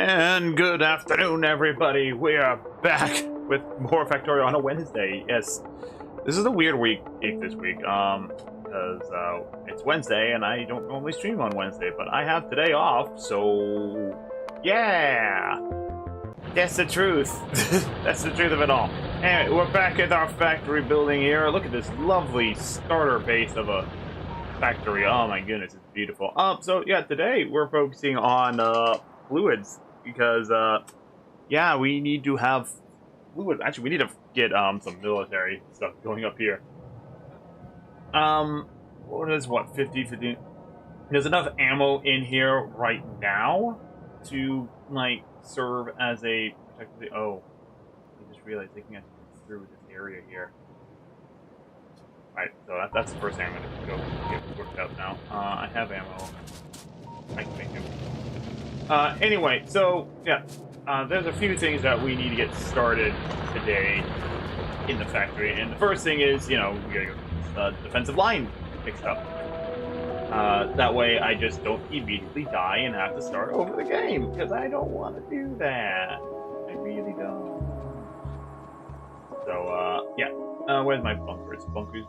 And good afternoon, everybody. We are back with more Factorio on a Wednesday. Yes, this is a weird week this week, because it's Wednesday and I don't normally stream on Wednesday, but I have today off, so yeah, that's the truth. That's the truth of it all. Anyway, we're back at our factory building here. Look at this lovely starter base of a factory. Oh my goodness, it's beautiful. So yeah, today we're focusing on fluids because yeah, we need to have fluid. Actually, we need to get some military stuff going up here. What is 50 there's enough ammo in here right now to like serve as a protective. Oh, I just realized they can get through this area here. Alright, so that's the first thing I'm going to go get worked out now. I have ammo. I can make it. Anyway, so, yeah. There's a few things that we need to get started today in the factory. And the first thing is, you know, we gotta get the defensive line fixed up. That way I just don't immediately die and have to start over the game. Because I don't want to do that. I really don't. So, yeah. Where's my bunkers? Bunkers.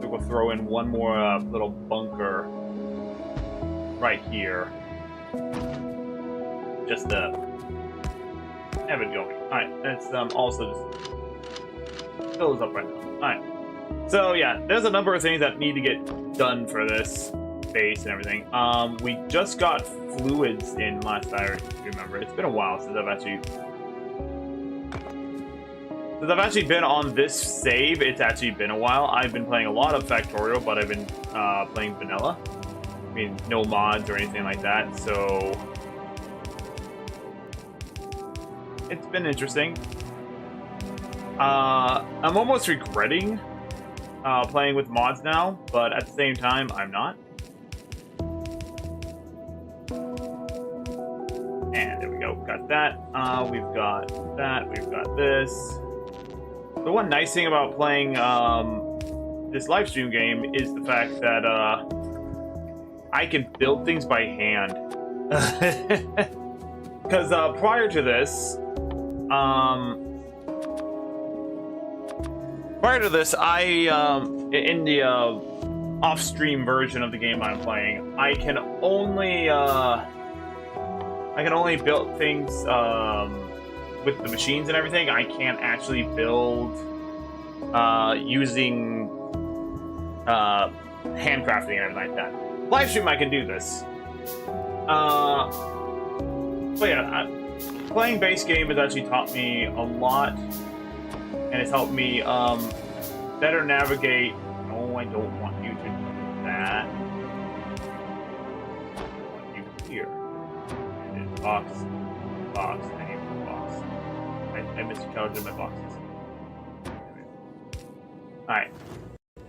So we'll throw in one more little bunker right here. Just to have it going. Alright, let's also just fill this up right now. Alright. So yeah, there's a number of things that need to get done for this base and everything. We just got fluids in last I remember. It's been a while since I've actually been on this save. It's actually been a while. I've been playing a lot of Factorio, but I've been playing vanilla. I mean, no mods or anything like that, so it's been interesting. I'm almost regretting playing with mods now, but at the same time, I'm not. And there we go. Got that. We've got that. We've got this. The one nice thing about playing this live stream game is the fact that I can build things by hand. Because prior to this, I in the off-stream version of the game I'm playing, I can only build things with the machines and everything. I can't actually build using handcrafting and everything like that. Live stream, I can do this. But yeah, playing base game has actually taught me a lot, and it's helped me better navigate. No, I don't want you to do that. I want you here. And then box, I need a box. I miscounted my boxes. Alright.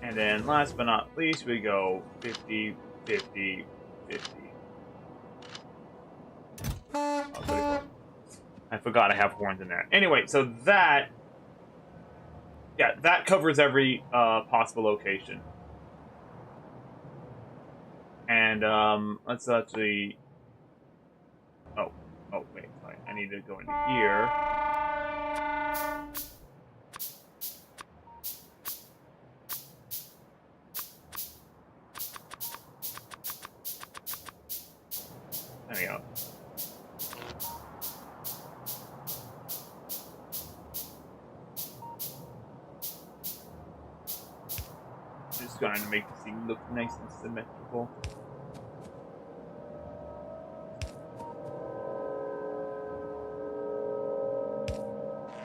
And then last but not least, we go 50, 50, 50. Oh, I forgot I have horns in there. Anyway, so that... yeah, that covers every possible location. And let's actually... Oh, wait, sorry. I need to go into here. There we go. Just trying to make this thing look nice and symmetrical.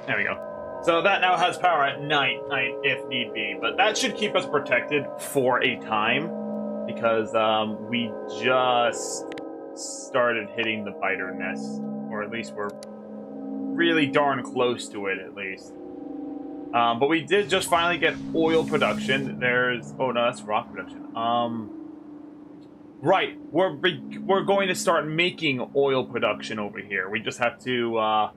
There we go. So that now has power at night if need be, but that should keep us protected for a time, because we just started hitting the biter nest, or at least we're really darn close to it, at least. But we did just finally get oil production. There's... oh no, that's rock production. Right, we're going to start making oil production over here. We just have to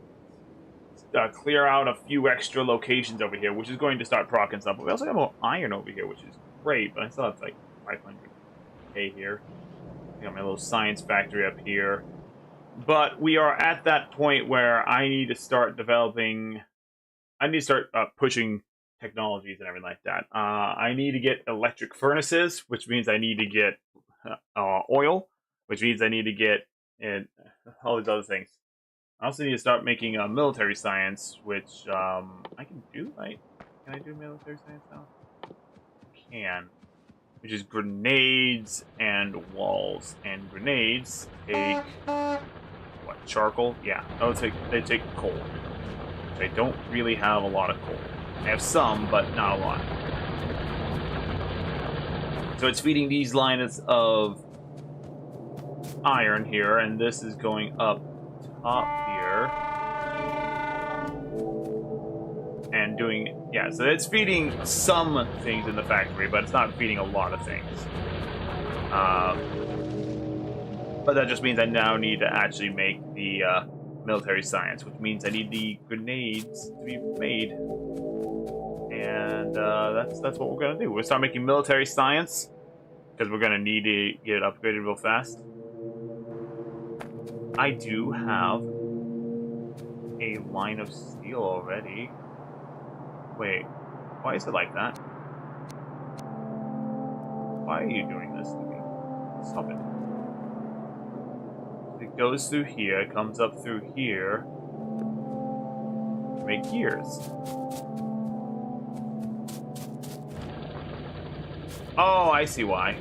clear out a few extra locations over here, which is going to start procking stuff. But we also got more iron over here, which is great, but I still have like 500k here. I got my little science factory up here. But we are at that point where I need to start developing... I need to start pushing technologies and everything like that. I need to get electric furnaces, which means I need to get oil, which means I need to get all these other things. I also need to start making military science, which I can do. Can I do military science now? I can. Which is grenades and walls. And grenades take... what, charcoal? Yeah. Oh, they take coal. Which I don't really have a lot of coal. I have some, but not a lot. So it's feeding these lines of iron here, and this is going up top here. And doing... yeah, so it's feeding some things in the factory, but it's not feeding a lot of things. But that just means I now need to actually make the military science, which means I need the grenades to be made. And that's what we're going to do. We'll start making military science, because we're going to need to get it upgraded real fast. I do have a line of steel already. Wait, why is it like that? Why are you doing this to me? Stop it. It goes through here, comes up through here. Make gears. Oh, I see why.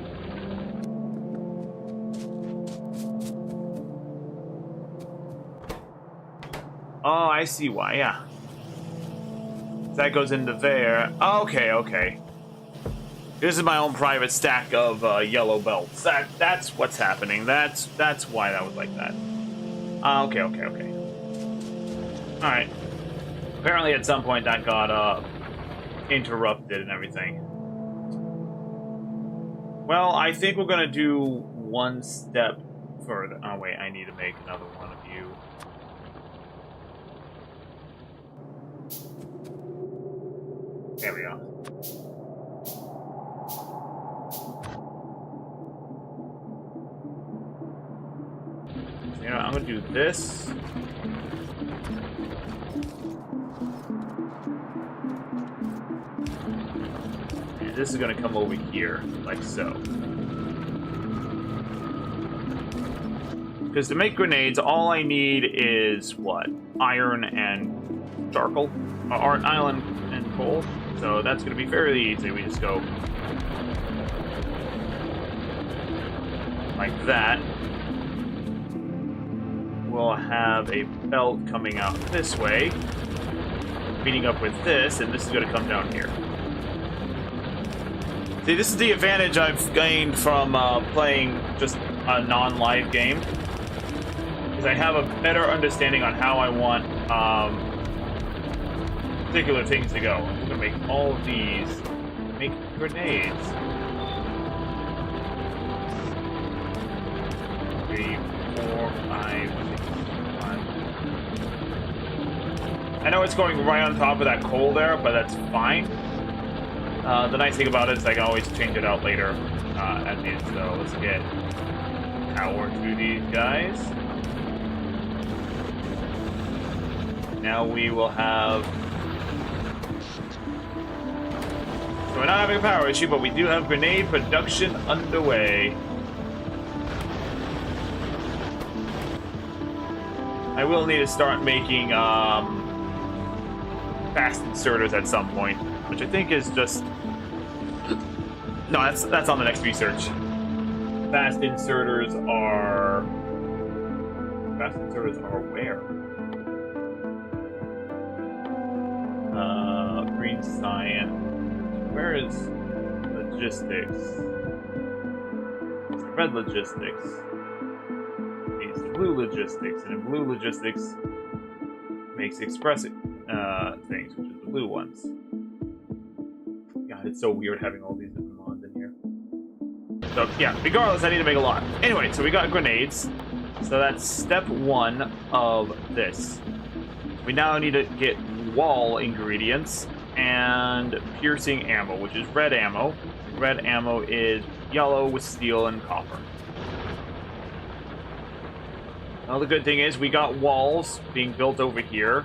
Oh, I see why, yeah. That goes into there. Okay, okay. This is my own private stack of yellow belts. That's what's happening. That's why that was like that. Okay, okay, okay. Alright. Apparently at some point that got interrupted and everything. Well, I think we're gonna do one step further. Oh wait, I need to make another one of you. There we go. So, you know, I'm gonna do this. And this is gonna come over here, like so. Because to make grenades, all I need is what? Iron and charcoal? Or iron and coal. So that's going to be fairly easy. We just go like that. We'll have a belt coming out this way, meeting up with this, and this is going to come down here. See, this is the advantage I've gained from playing just a non-live game, is I have a better understanding on how I want particular things to go. I'm gonna make all of these, make grenades. 3, 4, 5, 6, 5. I know it's going right on top of that coal there, but that's fine. The nice thing about it is I can always change it out later at the end. So let's get power to these guys. Now we will have... so we're not having a power issue, but we do have grenade production underway. I will need to start making fast inserters at some point, which I think is just... no, that's on the next research. Fast inserters are where? Green science. Where is logistics? Red logistics. It's blue logistics, and in blue logistics makes express things, which is the blue ones. God, it's so weird having all these different mods in here. So yeah, regardless, I need to make a lot. Anyway, so we got grenades. So that's step 1 of this. We now need to get wall ingredients and piercing ammo, which is red ammo. Red ammo is yellow with steel and copper. Now the good thing is we got walls being built over here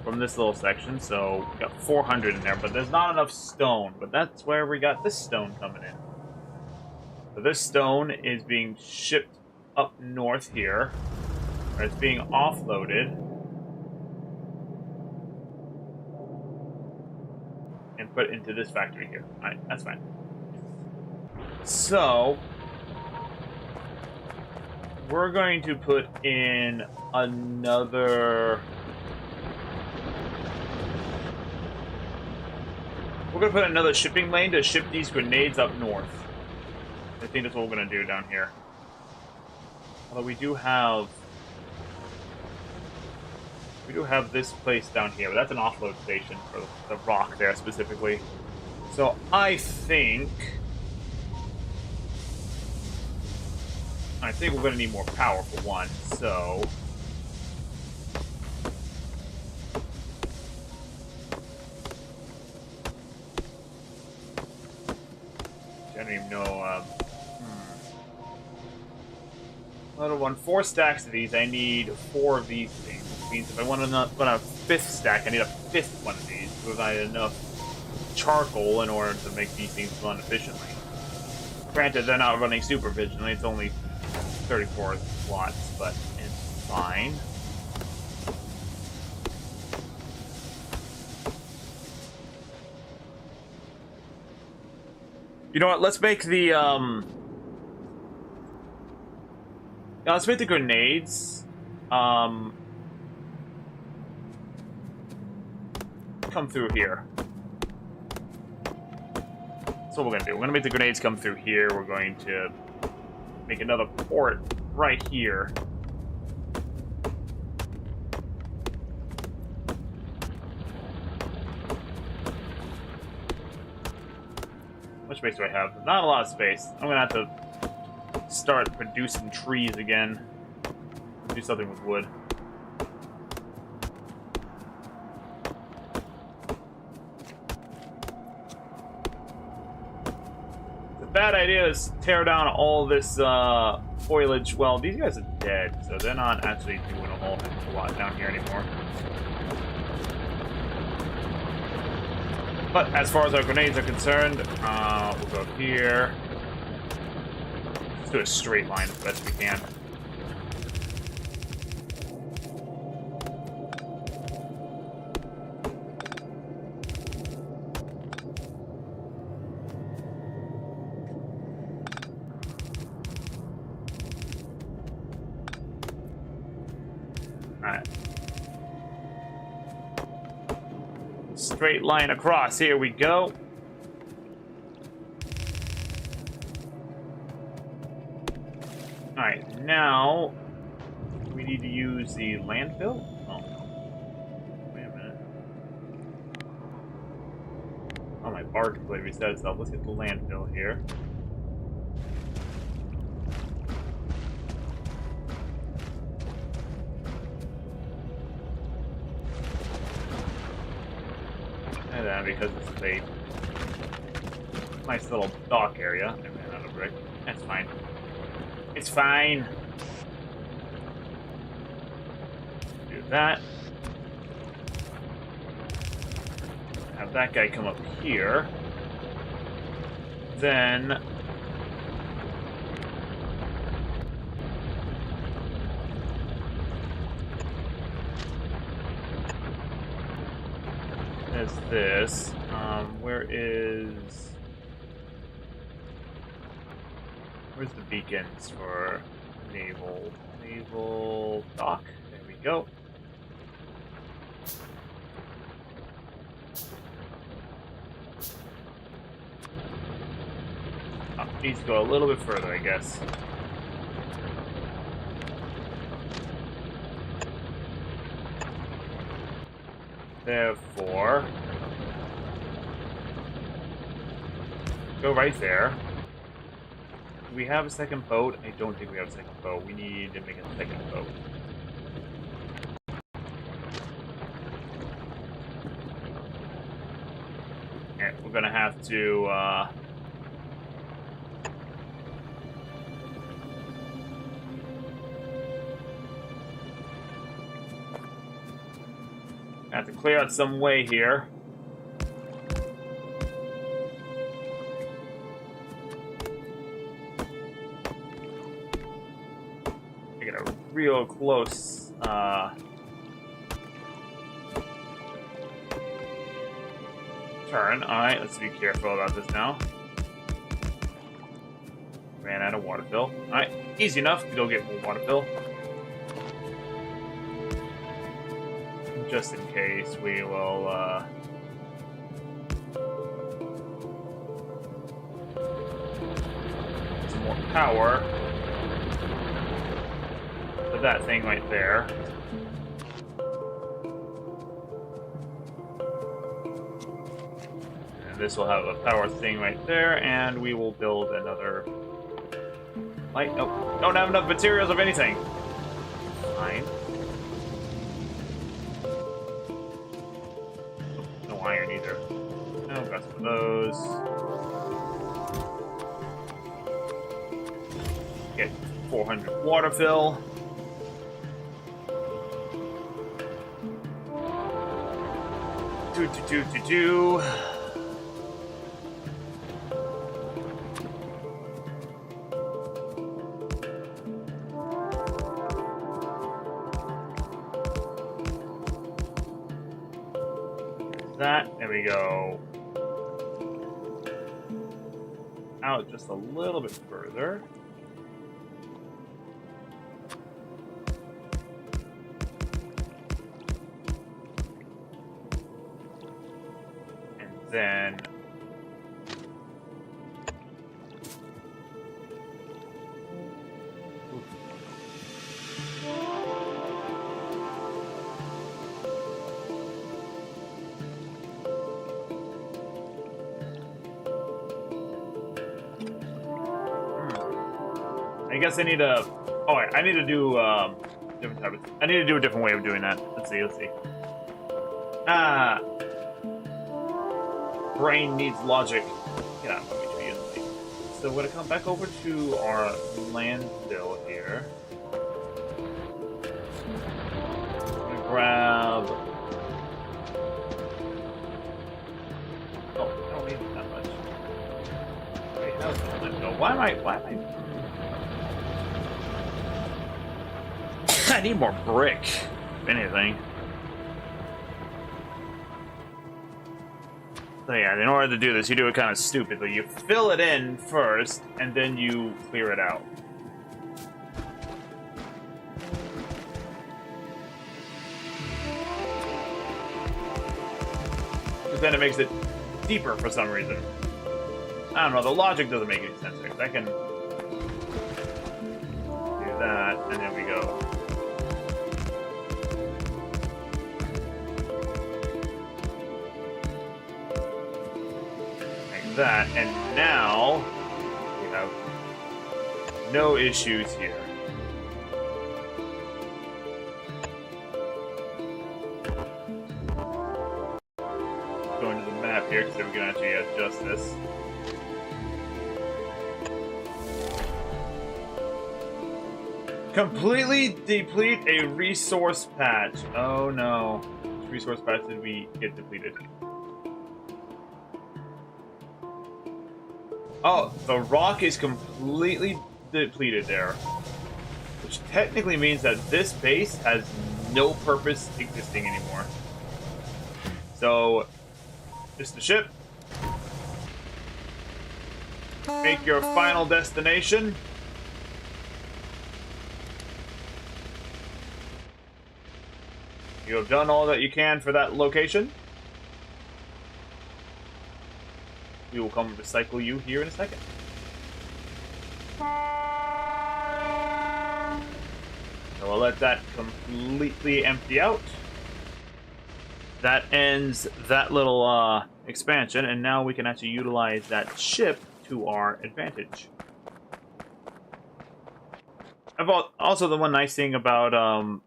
from this little section, so we got 400 in there, but there's not enough stone. But that's where we got this stone coming in. So this stone is being shipped up north here, or it's being offloaded and put into this factory here. Alright, that's fine. So we're going to put in another... We're going to put another shipping lane to ship these grenades up north. I think that's what we're going to do down here. Although we do have this place down here, but that's an offload station for the rock there specifically. So I think we're going to need more power for one, so... I don't even know, Another one. 4 stacks of these, I need 4 of these things. Which means if I want a 5th stack, I need a 5th one of these to provide enough charcoal in order to make these things run efficiently. Granted, they're not running super efficiently, it's only 34 watts, but it's fine. You know what? Let's make the let's make the grenades come through here. That's what we're gonna do. We're gonna make the grenades come through here. We're going to make another port right here. How much space do I have? Not a lot of space. I'm gonna have to start producing trees again. Do something with wood. The bad idea is tear down all this foliage. Well, these guys are dead, so they're not actually doing a whole heck of a lot down here anymore. But as far as our grenades are concerned, we'll go here. Let's do a straight line as best we can. Alright. Straight line across. Here we go. Alright, now we need to use the landfill. Oh, no. Wait a minute. Oh, my bar completely reset itself. Let's get the landfill here. And then, because this is a nice little dock area, I ran out of brick. That's fine. It's fine. Do that. Have that guy come up here. Then there's this. Where's the beacons for naval dock? There we go. Needs to go a little bit further, I guess. Therefore, go right there. Do we have a second boat? I don't think we have a second boat. We need to make a second boat. gonna have to, I have to clear out some way here. I get a real close, turn. Alright, let's be careful about this now. Ran out of water fill. Alright, easy enough to go get more water fill. Just in case, we will, some more power for that thing right there. And this will have a power thing right there, and we will build another light. Oh, don't have enough materials of anything. Fine. No iron either. No, got some of those. Get 400 water fill. Do. That, there we go. Out just a little bit further. And then I guess I need to. Oh, I need to do different type of. I need to do a different way of doing that. Let's see. Brain needs logic. Get out of me, immediately. So we're gonna come back over to our landfill here. I'm gonna grab. Oh, I don't need that much. Wait, how's the landfill? Why am I? I need more brick, if anything. So yeah, in order to do this, you do it kind of stupidly. You fill it in first, and then you clear it out. Because then it makes it deeper for some reason. I don't know, the logic doesn't make any sense. I can do that, and then we go. That, and now we have no issues here. Going to the map here because we can actually adjust this. Completely deplete a resource patch. Oh no. Which resource patch did we get depleted? Oh, the rock is completely depleted there. Which technically means that this base has no purpose existing anymore. So, just the ship. Make your final destination. You have done all that you can for that location. We will come recycle you here in a second. So I'll let that completely empty out. That ends that little expansion, and now we can actually utilize that ship to our advantage. Also, the one nice thing about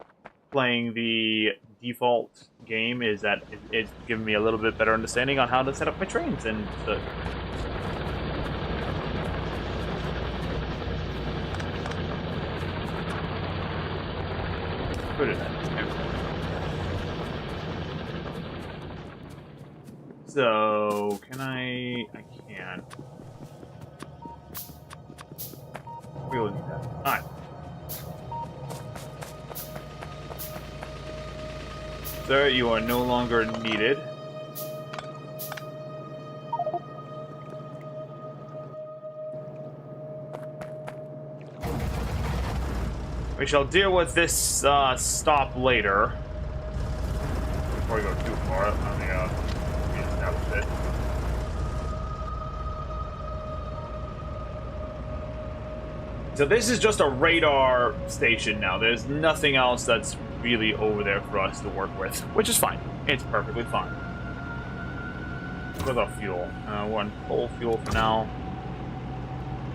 playing the default game is that it's giving me a little bit better understanding on how to set up my trains and such. Put it in. So, can I can. We will need that. Alright. Sir, you are no longer needed. We shall deal with this stop later. Before we go too far on the establish it. So this is just a radar station now. There's nothing else that's really over there for us to work with, which is fine. It's perfectly fine. With our fuel, one full fuel for now,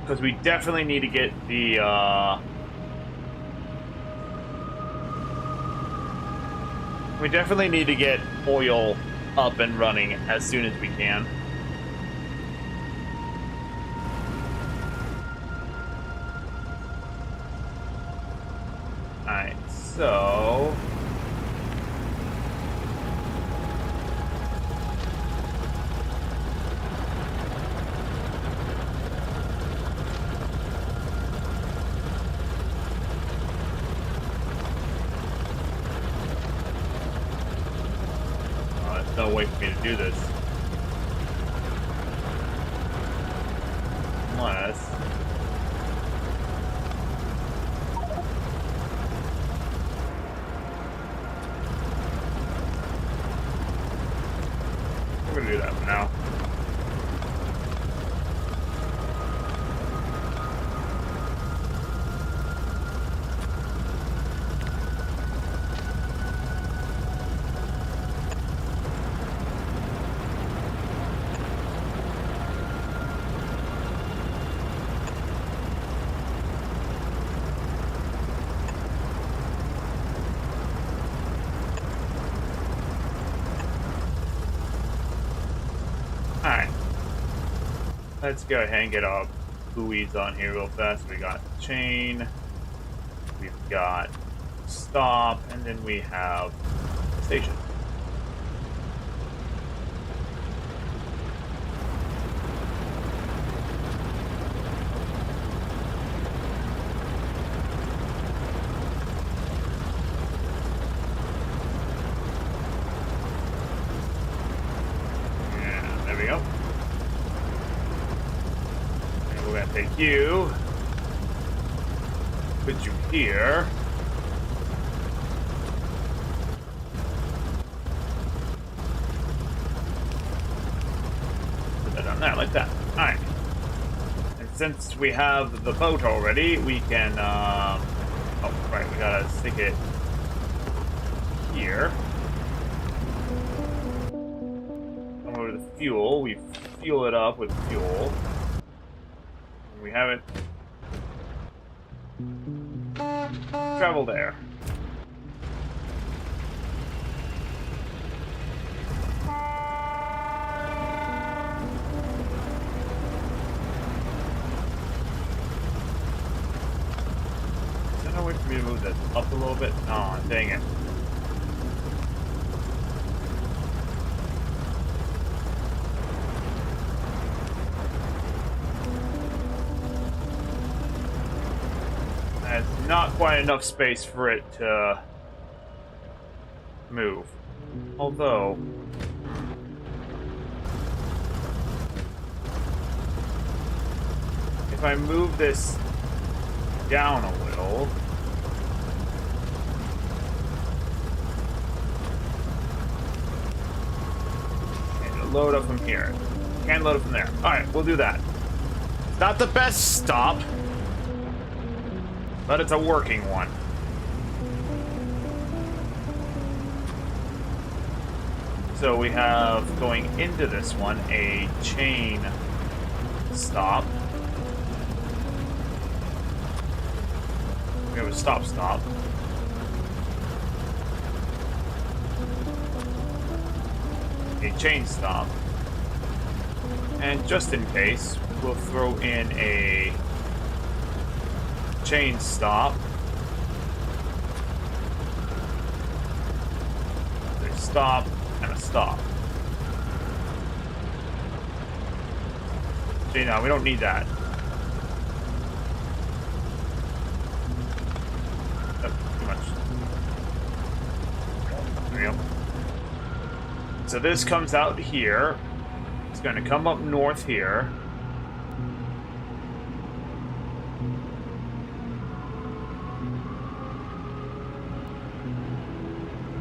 because we definitely need to get the. We definitely need to get oil up and running as soon as we can. Alright, so... no way for me to do this. Unless... we're gonna do that for now. Alright. Let's go ahead and get our buoys on here real fast. We got chain, we've got stop, and then we have station. Take you, put you here. Put that on there, like that. Alright. And since we have the boat already, we can, oh, right, we gotta stick it here. Come over to the fuel, we fuel it up with fuel. We haven't traveled there. Is there no way for me to move this up a little bit? Oh, dang it. Not quite enough space for it to move. Although, if I move this down a little, and load up from here. Can't load up from there. Alright, we'll do that. It's not the best stop, but it's a working one. So we have, going into this one, a chain stop. We have a stop. a chain stop. And just in case, we'll throw in a chain stop. A stop and a stop. See, no, we don't need that. That's too much. There we go. So this comes out here. It's going to come up north here.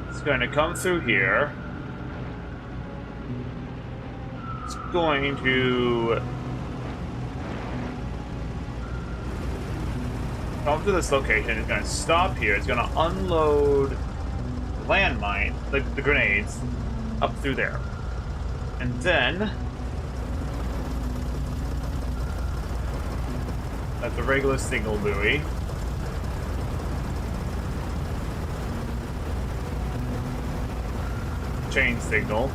It's going to come through here. It's going to come to this location. It's going to stop here. It's going to unload the landmine, the grenades, up through there. And then at the regular signal buoy, chain signal.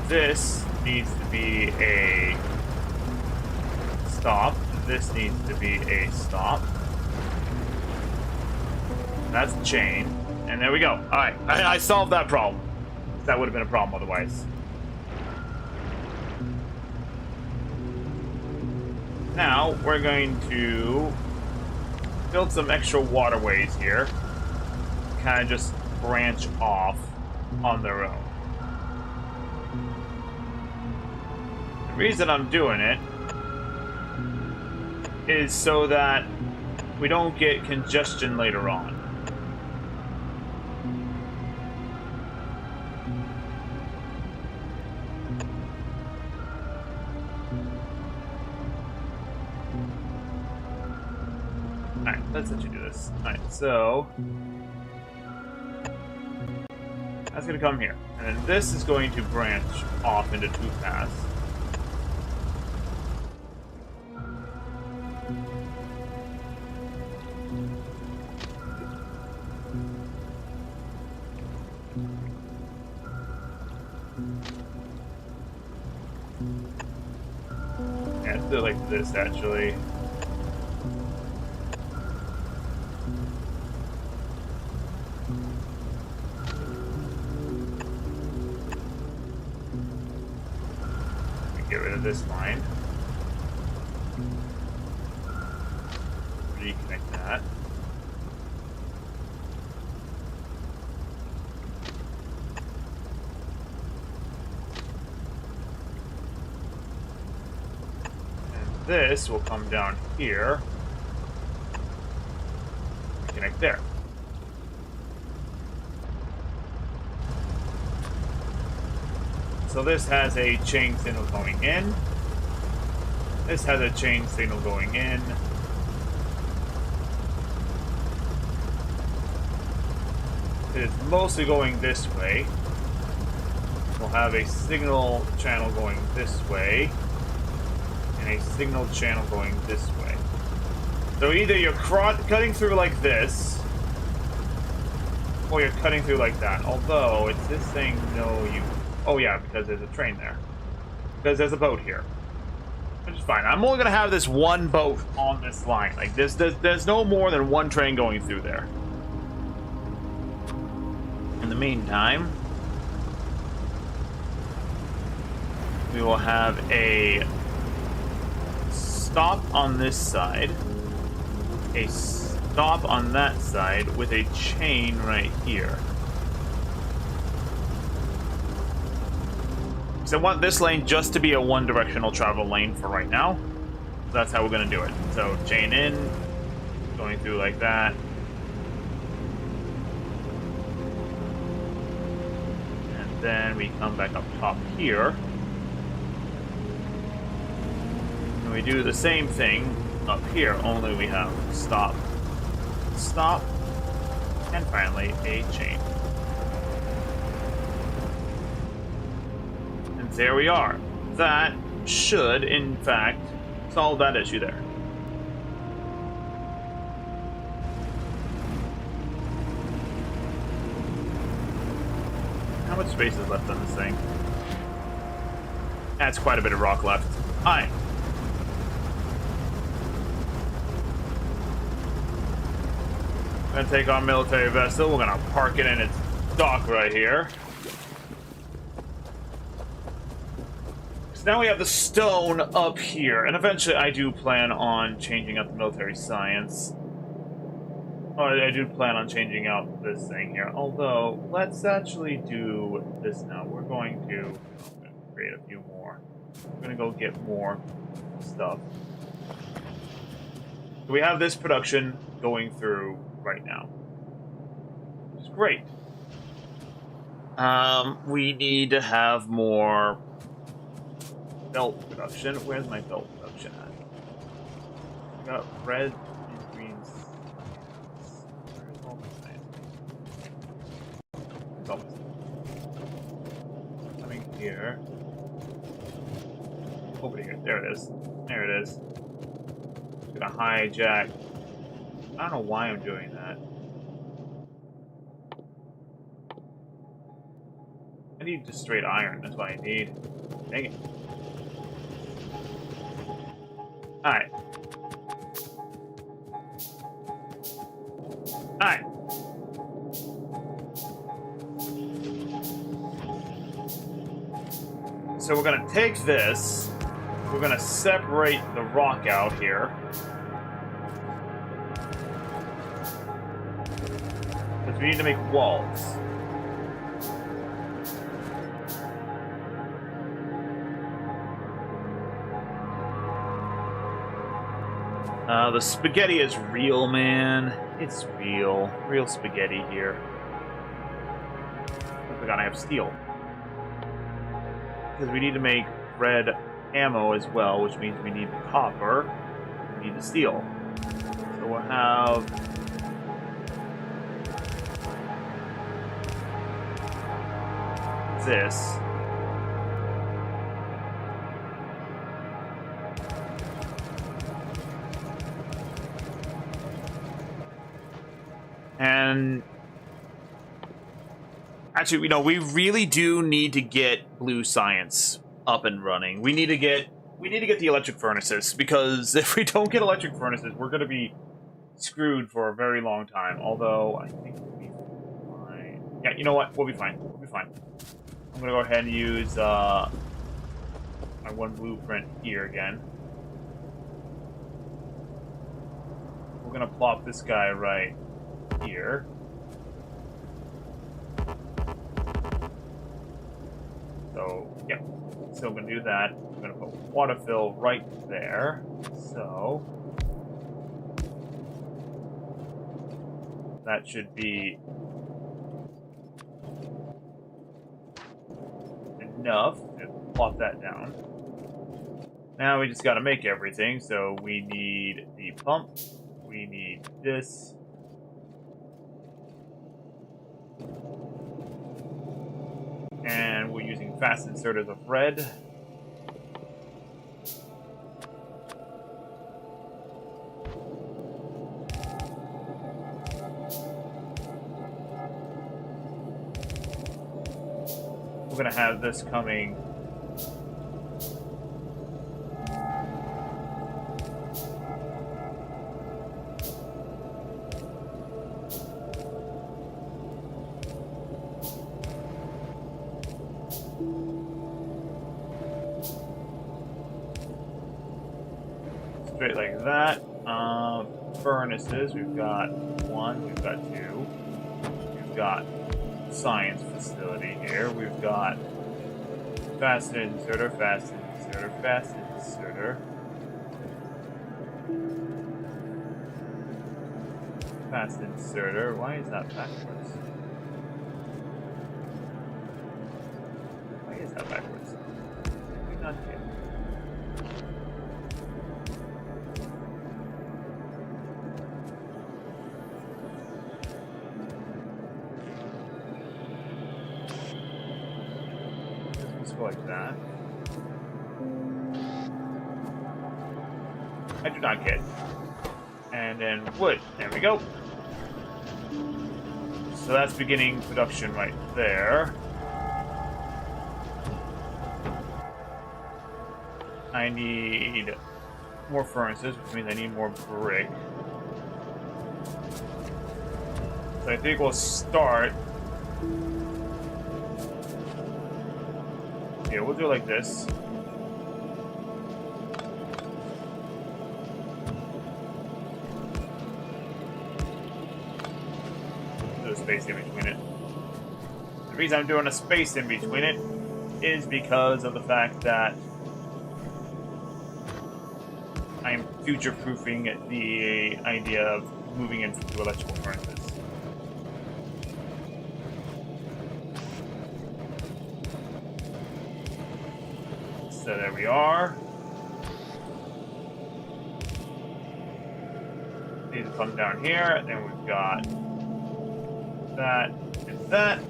This needs to be a stop. This needs to be a stop. That's the chain. And there we go. Alright, I solved that problem. That would have been a problem otherwise. Now, we're going to build some extra waterways here. Kind of just branch off on their own. The reason I'm doing it is so that we don't get congestion later on. Alright, let's let you do this. Alright, so that's going to come here. And then this is going to branch off into two paths. Yeah, let's do it like this, actually. Get rid of this line. Reconnect that. And this will come down here. Connect there. So this has a chain signal going in. This has a chain signal going in. It's mostly going this way. We'll have a signal channel going this way. And a signal channel going this way. So either you're cutting through like this, or you're cutting through like that. Although, it's this saying no, you... Oh yeah, because there's a train there. Because there's a boat here. Which is fine. I'm only going to have this one boat on this line. Like, there's no more than one train going through there. In the meantime, we will have a stop on this side. A stop on that side with a chain right here. So I want this lane just to be a one-directional travel lane for right now. So that's how we're going to do it. So chain in, going through like that. And then we come back up top here. And we do the same thing up here, only we have stop, stop, and finally a chain. There we are. That should, in fact, solve that issue there. How much space is left on this thing? That's quite a bit of rock left. Alright. We're gonna take our military vessel. We're gonna park it in its dock right here. So now we have the stone up here. And eventually I do plan on changing out the military science. I do plan on changing out this thing here. Although, let's actually do this now. We're going to create a few more. We're going to go get more stuff. So we have this production going through right now. Which is great. We need to have more belt production. Where's my belt production at? We got red and green. Coming here. Over here. There it is. There it is. Gonna hijack. I don't know why I'm doing that. I need just straight iron. That's what I need. Dang it. Alright. Alright. So we're going to take this, we're going to separate the rock out here. Because we need to make walls. The spaghetti is real, man. It's real. Real spaghetti here. We're going to have steel. Because we need to make red ammo as well, which means we need the copper, we need the steel. So we'll have this. And actually, you know, we really do need to get blue science up and running. We need to get the electric furnaces, because if we don't get electric furnaces, we're going to be screwed for a very long time. Although I think we'll be fine. Yeah, you know what? We'll be fine. We'll be fine. I'm going to go ahead and use my one blueprint here again. We're going to plop this guy right here. So, yeah. So I'm going to do that. I'm going to put water fill right there. So that should be enough to plop that down. Now we just got to make everything. So we need the pump. We need this. And we're using fast inserters of red. We're going to have this coming straight like that. Furnaces, we've got one, we've got two. We've got science facility here. We've got fast inserter, fast inserter, fast inserter. Fast inserter. Why is that backwards? Why is that backwards? I do not get. Like that. I do not get. And then wood. There we go. So that's beginning production right there. I need more furnaces, which means I need more brick. So I think we'll start. Yeah, we'll do it like this. Do a space in between it. The reason I'm doing a space in between it is because of the fact that I'm future-proofing the idea of moving into electrical furnaces. So there we are. These come down here, and then we've got that and that.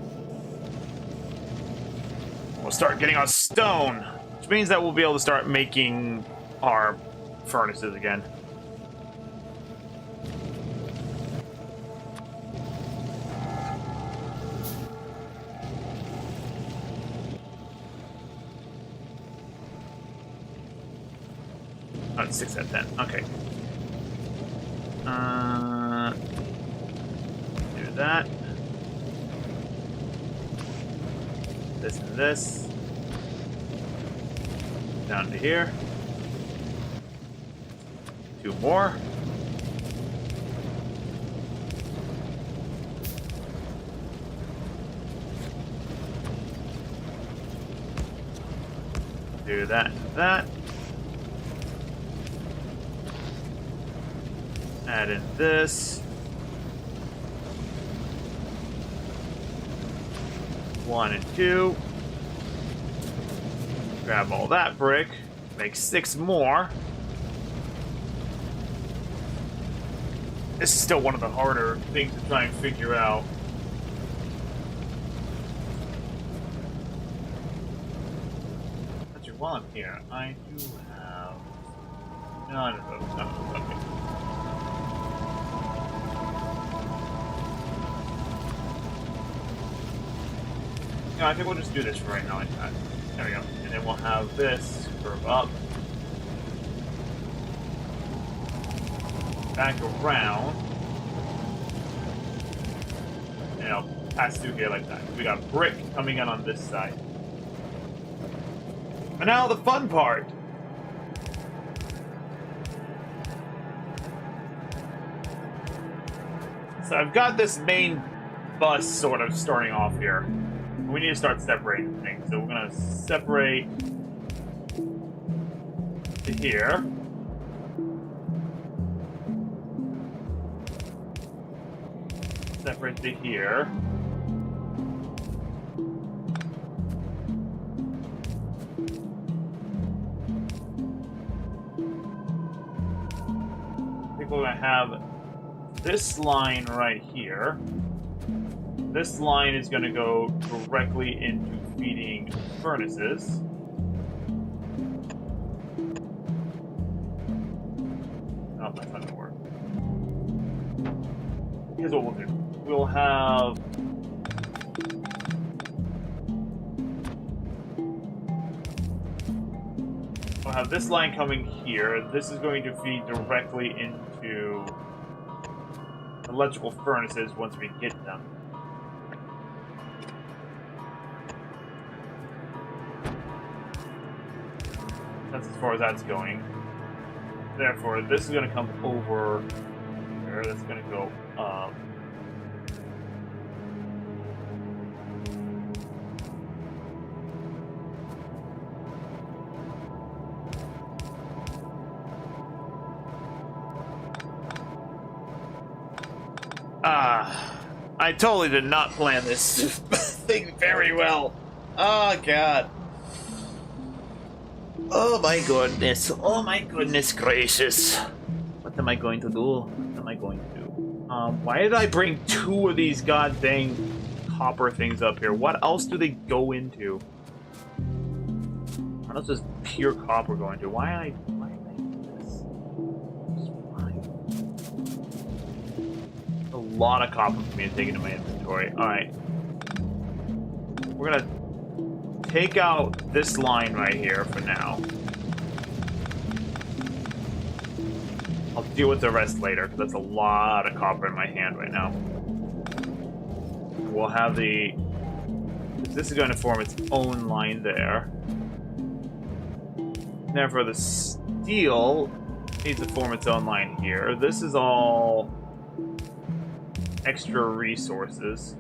We'll start getting our stone, which means that we'll be able to start making our furnaces again. Oh, it's 6 out of 10. Okay. Do that. This and this. Down to here. 2 more. Do that and that. Add in this. 1 and 2. Grab all that brick. Make 6 more. This is still one of the harder things to try and figure out. Actually, while I'm here, I do have none of those. Okay. No, I think we'll just do this for right now. There we go. And then we'll have this curve up. Back around. And I'll pass through here like that. We got brick coming in on this side. And now the fun part. So I've got this main bus sort of starting off here. We need to start separating things. So we're going to separate to here. Separate to here. I think we're going to have this line right here. This line is going to go directly into feeding furnaces. Oh, that's not going to work. Here's what we'll do. We'll have... We'll have this line coming here. This is going to feed directly into electrical furnaces once we get them. That's as far as that's going. Therefore, this is going to come over here. That's going to go up. I totally did not plan this thing very well. Oh, God. Oh my goodness. Oh my goodness gracious. What am I going to do? What am I going to do? Why did I bring 2 of these god dang copper things up here? What else do they go into? What else does pure copper go into? Why am I doing this? Why? A lot of copper for me to take into my inventory. Alright. We're gonna take out this line right here for now. I'll deal with the rest later, because that's a lot of copper in my hand right now. We'll have the... This is going to form its own line there. Therefore, the steel needs to form its own line here. This is all extra resources.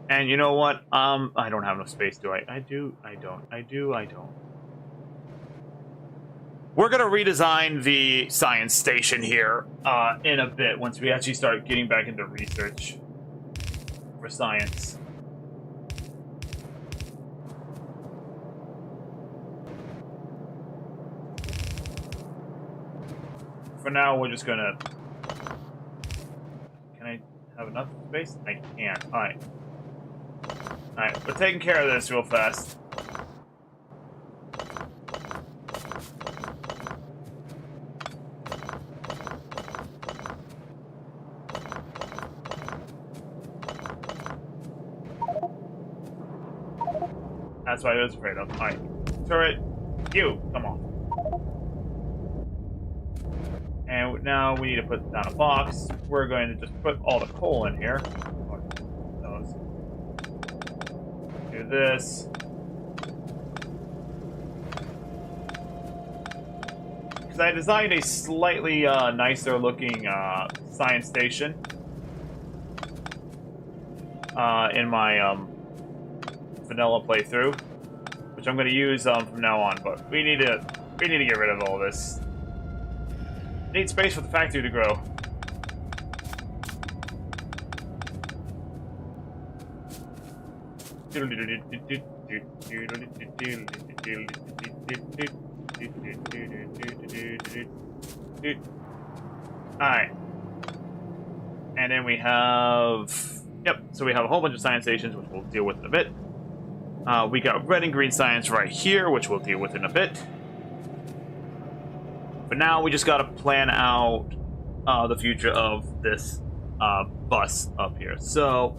And you know what? I don't have enough space, do I? I do, I don't. I do, I don't. We're gonna redesign the science station here in a bit once we actually start getting back into research for science. For now, we're just gonna... Can I have enough space? I can't. Alright. Alright, we're taking care of this real fast. That's what I was afraid of. Alright. Turret, you, come on. And now we need to put down a box. We're going to just put all the coal in here. Do this. Because I designed a slightly nicer looking science station in my vanilla playthrough, which I'm going to use from now on. But we need to get rid of all this. Need space for the factory to grow. Alright. And then we have... Yep, so we have a whole bunch of science stations, which we'll deal with in a bit. We got red and green science right here, which we'll deal with in a bit. But now we just gotta plan out the future of this bus up here. So...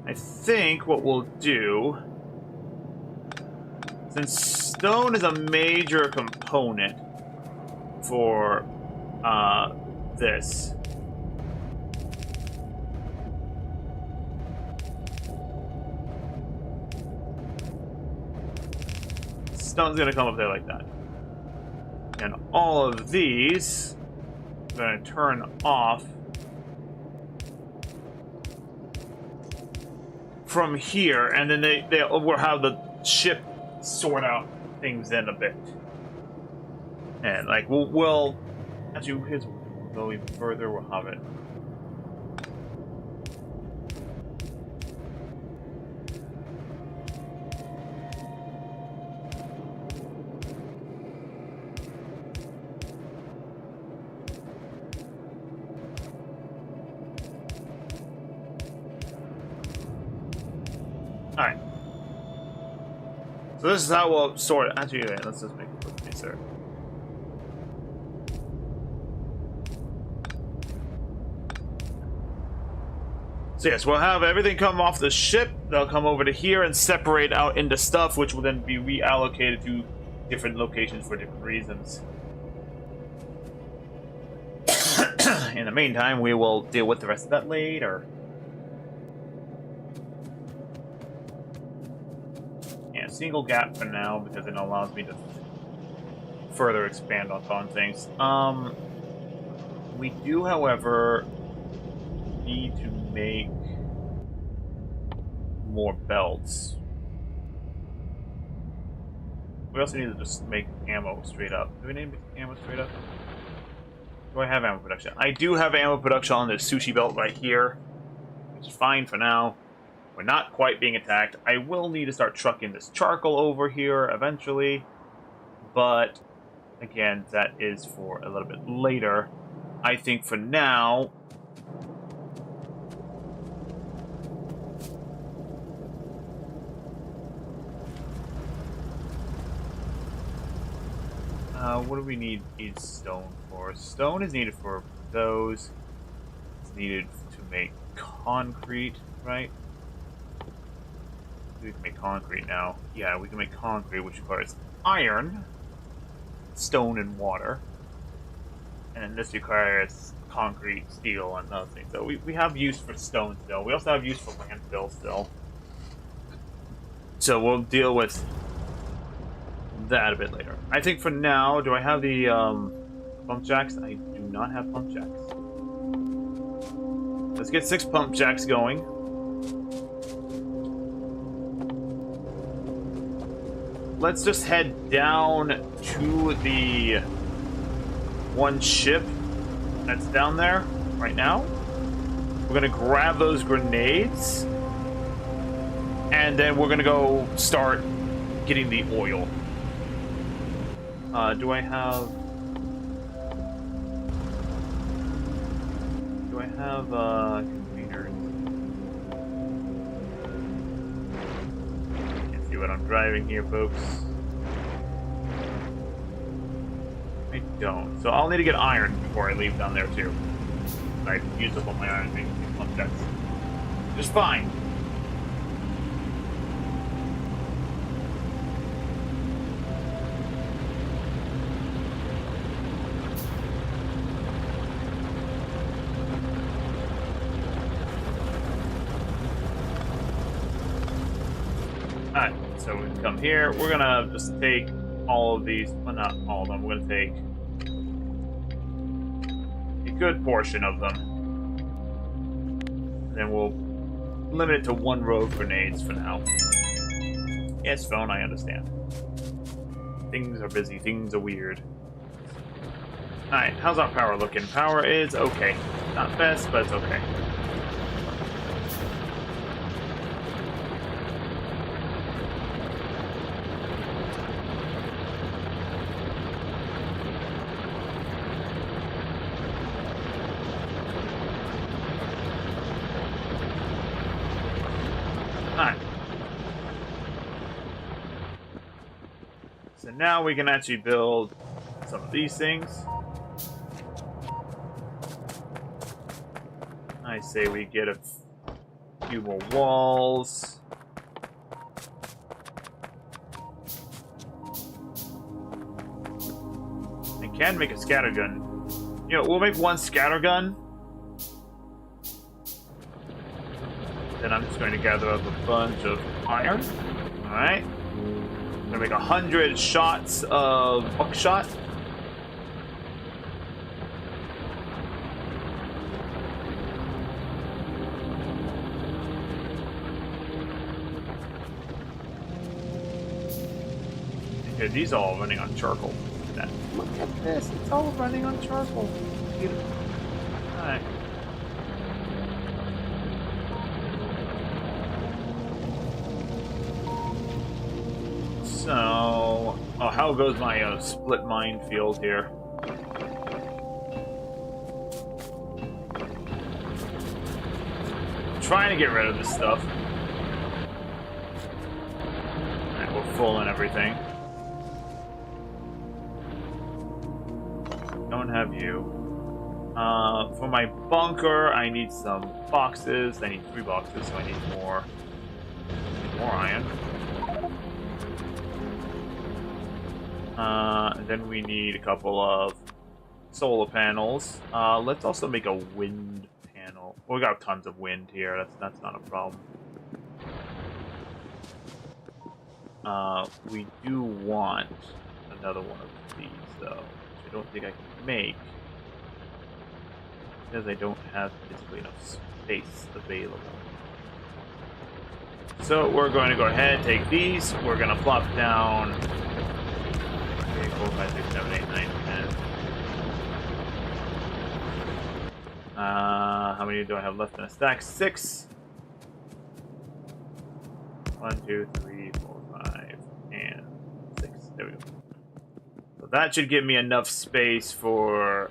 I think what we'll do, since stone is a major component for this, stone's gonna come up there like that, and all of these are gonna turn off from here, and then we'll have the ship sort out things in a bit. And like we'll actually, here's we'll go even further. We'll have it. Alright. So this is how we'll sort it. Actually, wait, let's just make it look nicer. So yes, we'll have everything come off the ship. They'll come over to here and separate out into stuff, which will then be reallocated to different locations for different reasons. In the meantime, we will deal with the rest of that later. Single gap for now because it allows me to further expand on things. We do, however, need to make more belts. We also need to just make ammo straight up. Do we need to make ammo straight up? Do I have ammo production? I do have ammo production on this sushi belt right here, which is fine for now. We're not quite being attacked. I will need to start trucking this charcoal over here eventually. But, again, that is for a little bit later. I think for now... What do we need stone for? Stone is needed for those. It's needed to make concrete, right? We can make concrete now. Yeah, we can make concrete, which requires iron, stone, and water. And then this requires concrete, steel, and other things. So we have use for stone still. We also have use for landfill still. So we'll deal with that a bit later. I think for now, do I have the pump jacks? I do not have pump jacks. Let's get 6 pump jacks going. Let's just head down to the one ship that's down there right now. We're gonna grab those grenades, and then we're gonna go start getting the oil. Do I have containers? Can't see what I'm driving here, folks. I don't. So I'll need to get iron before I leave down there too. I used up all my iron making pump jacks. Just fine. Alright, so we can come here. We're gonna just take all of these, well, not all of them. We're gonna take a good portion of them. Then we'll limit it to 1 row of grenades for now. Yes, phone, I understand. Things are busy, things are weird. Alright, how's our power looking? Power is okay. Not best, but it's okay. Alright. So now we can actually build some of these things. I say we get a few more walls. I can make a scattergun. You know, we'll make 1 scattergun. Then I'm just going to gather up a bunch of iron. Alright. I'm going to make 100 shots of buckshot. Okay, these are all running on charcoal. Look at this. It's all running on charcoal. Beautiful. Alright. So, oh, how goes my split minefield here? I'm trying to get rid of this stuff. Alright, we're full and everything. Don't have you. For my bunker, I need some boxes. I need 3 boxes, so I need more. More iron. And then we need a couple of solar panels. Let's also make a wind panel. Well, we got tons of wind here. That's not a problem. We do want another one of these, though, which I don't think I can make because I don't have physically enough space available. So we're going to go ahead, take these. We're going to plop down 3, 4, 5, 6, 7, 8, 9, 10. How many do I have left in a stack? 6. 1, 2, 3, 4, 5, and 6. There we go. So that should give me enough space for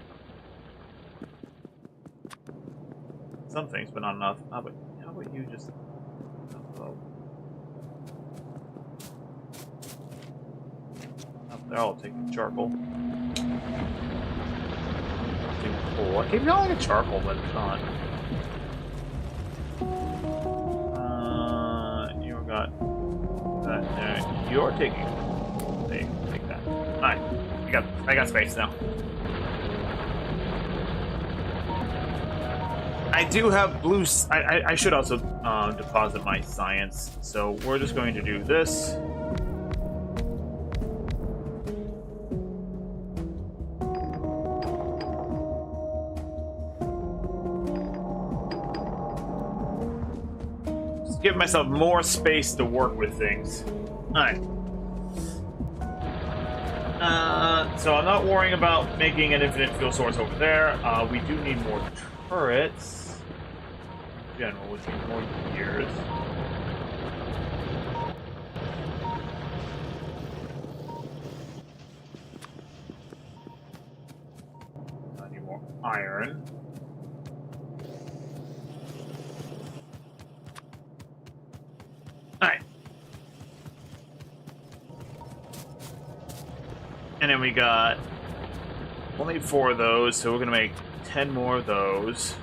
some things, but not enough. How about you just... Oh. They're all taking charcoal. Taking coal. I keep calling it charcoal, but it's not. You got that there. You're taking. Take that. All right. I got space now. I do have blue. I should also deposit my science. So we're just going to do this. Just give myself more space to work with things. All right. So I'm not worrying about making an infinite fuel source over there. We do need more turrets. In general, which means more gears. I need more iron. Alright. And then we got only 4 of those, so we're gonna make 10 more of those.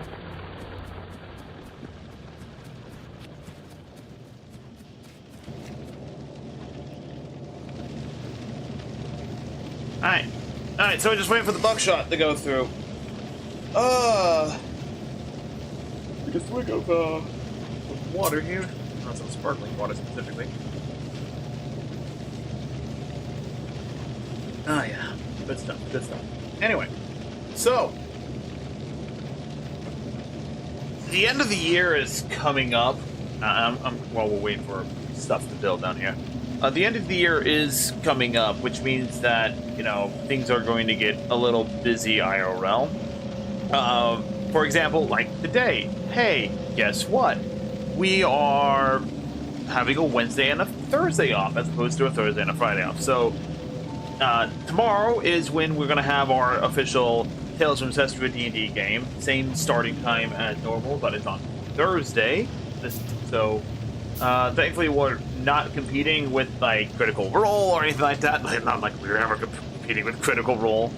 Alright, so I just wait for the buckshot to go through. Take a swig of water here. Not some sparkling water specifically. Oh yeah, good stuff, good stuff. Anyway, so the end of the year is coming up. While we're waiting for stuff to build down here. The end of the year is coming up, which means that, you know, things are going to get a little busy IRL. For example, like today. Hey, guess what? We are having a Wednesday and a Thursday off, as opposed to a Thursday and a Friday off. So, tomorrow is when we're going to have our official Tales from Cestria D&D game. Same starting time as normal, but it's on Thursday. So, thankfully, we're not competing with, like, Critical Role or anything like that. Not like we were ever competing with Critical Role.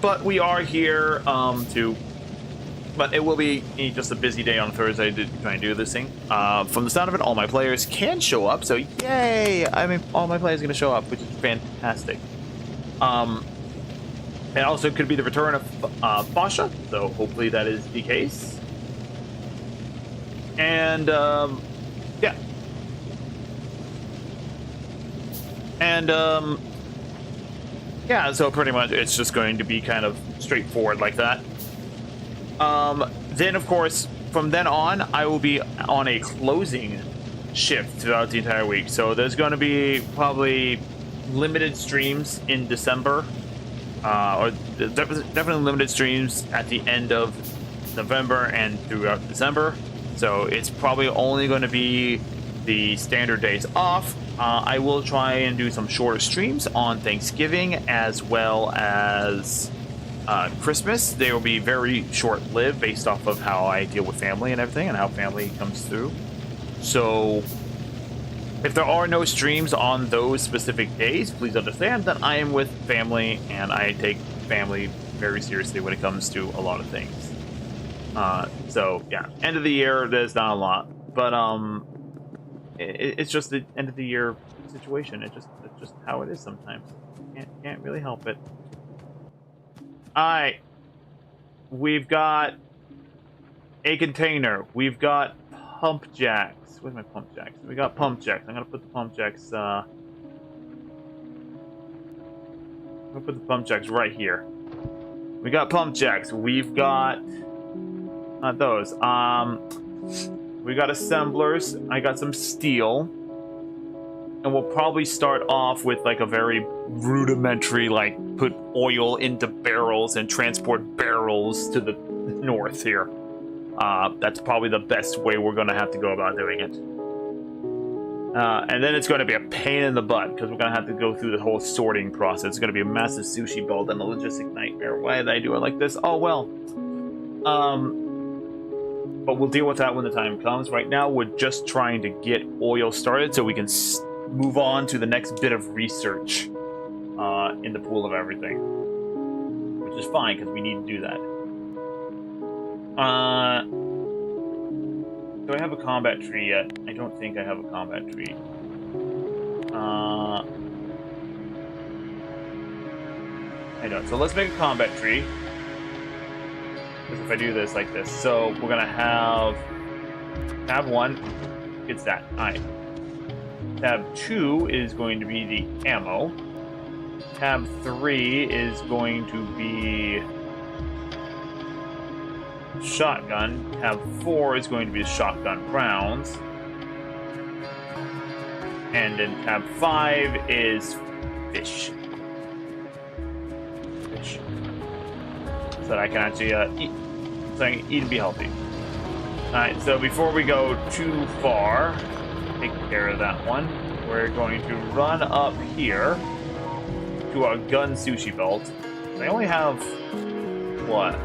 But we are here but it will be just a busy day on Thursday to try and do this thing. From the sound of it, all my players can show up, so yay! I mean, all my players are going to show up, which is fantastic. It also could be the return of Basha, so hopefully that is the case. And, yeah. And, yeah, so pretty much it's just going to be kind of straightforward like that. Then, of course, from then on, I will be on a closing shift throughout the entire week. So there's going to be probably limited streams in December, or definitely limited streams at the end of November and throughout December. So it's probably only going to be the standard days off. I will try and do some shorter streams on Thanksgiving as well as Christmas. They will be very short-lived based off of how I deal with family and everything and how family comes through. So if there are no streams on those specific days, please understand that I am with family and I take family very seriously when it comes to a lot of things. So yeah, end of the year, there's not a lot, but it's just the end of the year situation. It's just how it is sometimes. Can't really help it. Alright, we've got a container. We've got pump jacks. Where's my pump jacks? We got pump jacks. I'm gonna put the pump jacks. I'm gonna put the pump jacks right here. We got pump jacks. We've got those. We got assemblers. I got some steel. And we'll probably start off with like a very rudimentary, like put oil into barrels and transport barrels to the north here. That's probably the best way we're going to have to go about doing it. And then it's going to be a pain in the butt because we're going to have to go through the whole sorting process. It's going to be a massive sushi build and a logistic nightmare. Why did I do it like this? Oh, well. But we'll deal with that when the time comes. Right now, we're just trying to get oil started so we can move on to the next bit of research. in the pool of everything, which is fine because we need to do that. Do I have a combat tree yet? I don't think I have a combat tree. I don't. So let's make a combat tree. Because if I do this like this, so we're gonna have tab 1. It's that. Alright. Tab 2 is going to be the ammo. Tab 3 is going to be shotgun. Tab 4 is going to be the shotgun rounds. And then tab 5 is fish. Fish. So that I can actually eat. So I can eat and be healthy. Alright, so before we go too far, take care of that one. We're going to run up here to our gun sushi belt. I only have, what?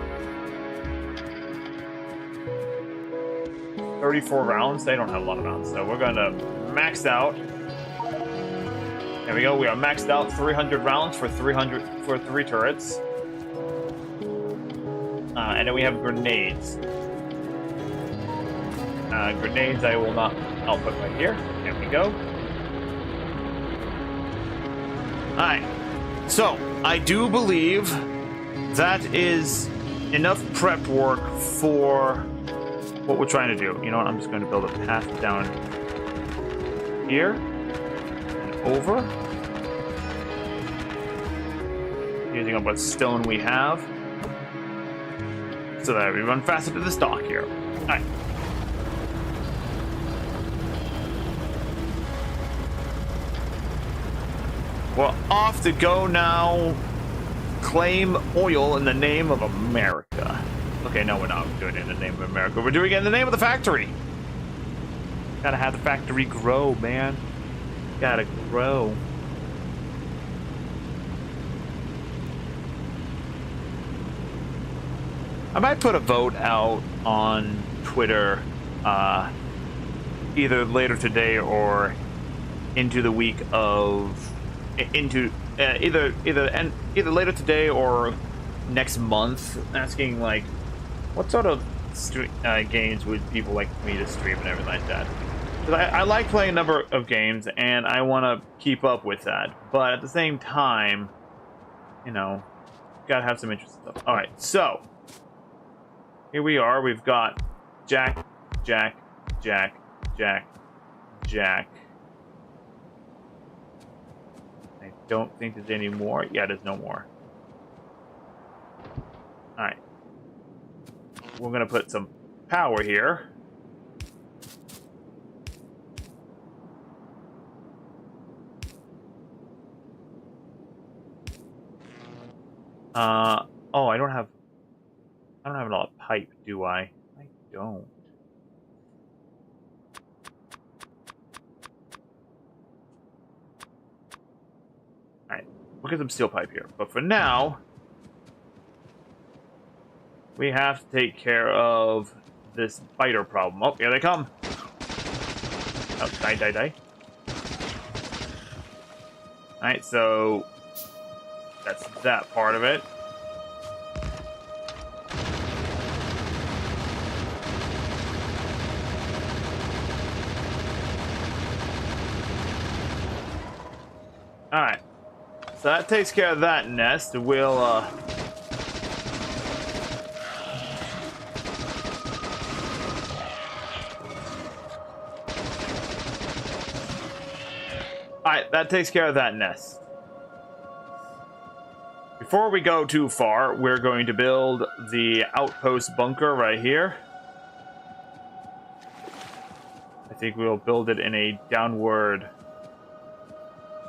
34 rounds? They don't have a lot of rounds, so we're going to max out. There we go, we are maxed out 300 rounds for 3 turrets. And then we have grenades. Grenades I will not... I'll put right here. There we go. Alright. So, I do believe that is enough prep work for what we're trying to do. You know what? I'm just going to build a path down here. And over. Using up what stone we have. So that we run faster to the stock here. Alright. We're off to go now. Claim oil in the name of America. Okay, no, we're not doing it in the name of America. We're doing it in the name of the factory. Gotta have the factory grow, man. Gotta grow. I might put a vote out on Twitter either later today or into the week of either later today or next month, asking like what sort of games would people like me to stream and everything like that. Because I like playing a number of games and I want to keep up with that, but at the same time, you know, gotta have some interesting stuff. All right, so. Here we are. We've got Jack, Jack, Jack, Jack, Jack. I don't think there's any more. Yeah, there's no more. Alright. We're going to put some power here. Oh, I don't have a lot of pipe, do I? I don't. Alright, we'll get some steel pipe here. But for now, we have to take care of this biter problem. Oh, here they come! Oh, die, die, die. Alright, so that's that part of it. Alright, so that takes care of that nest. We'll, Alright, that takes care of that nest. Before we go too far, we're going to build the outpost bunker right here. I think we'll build it in a downward...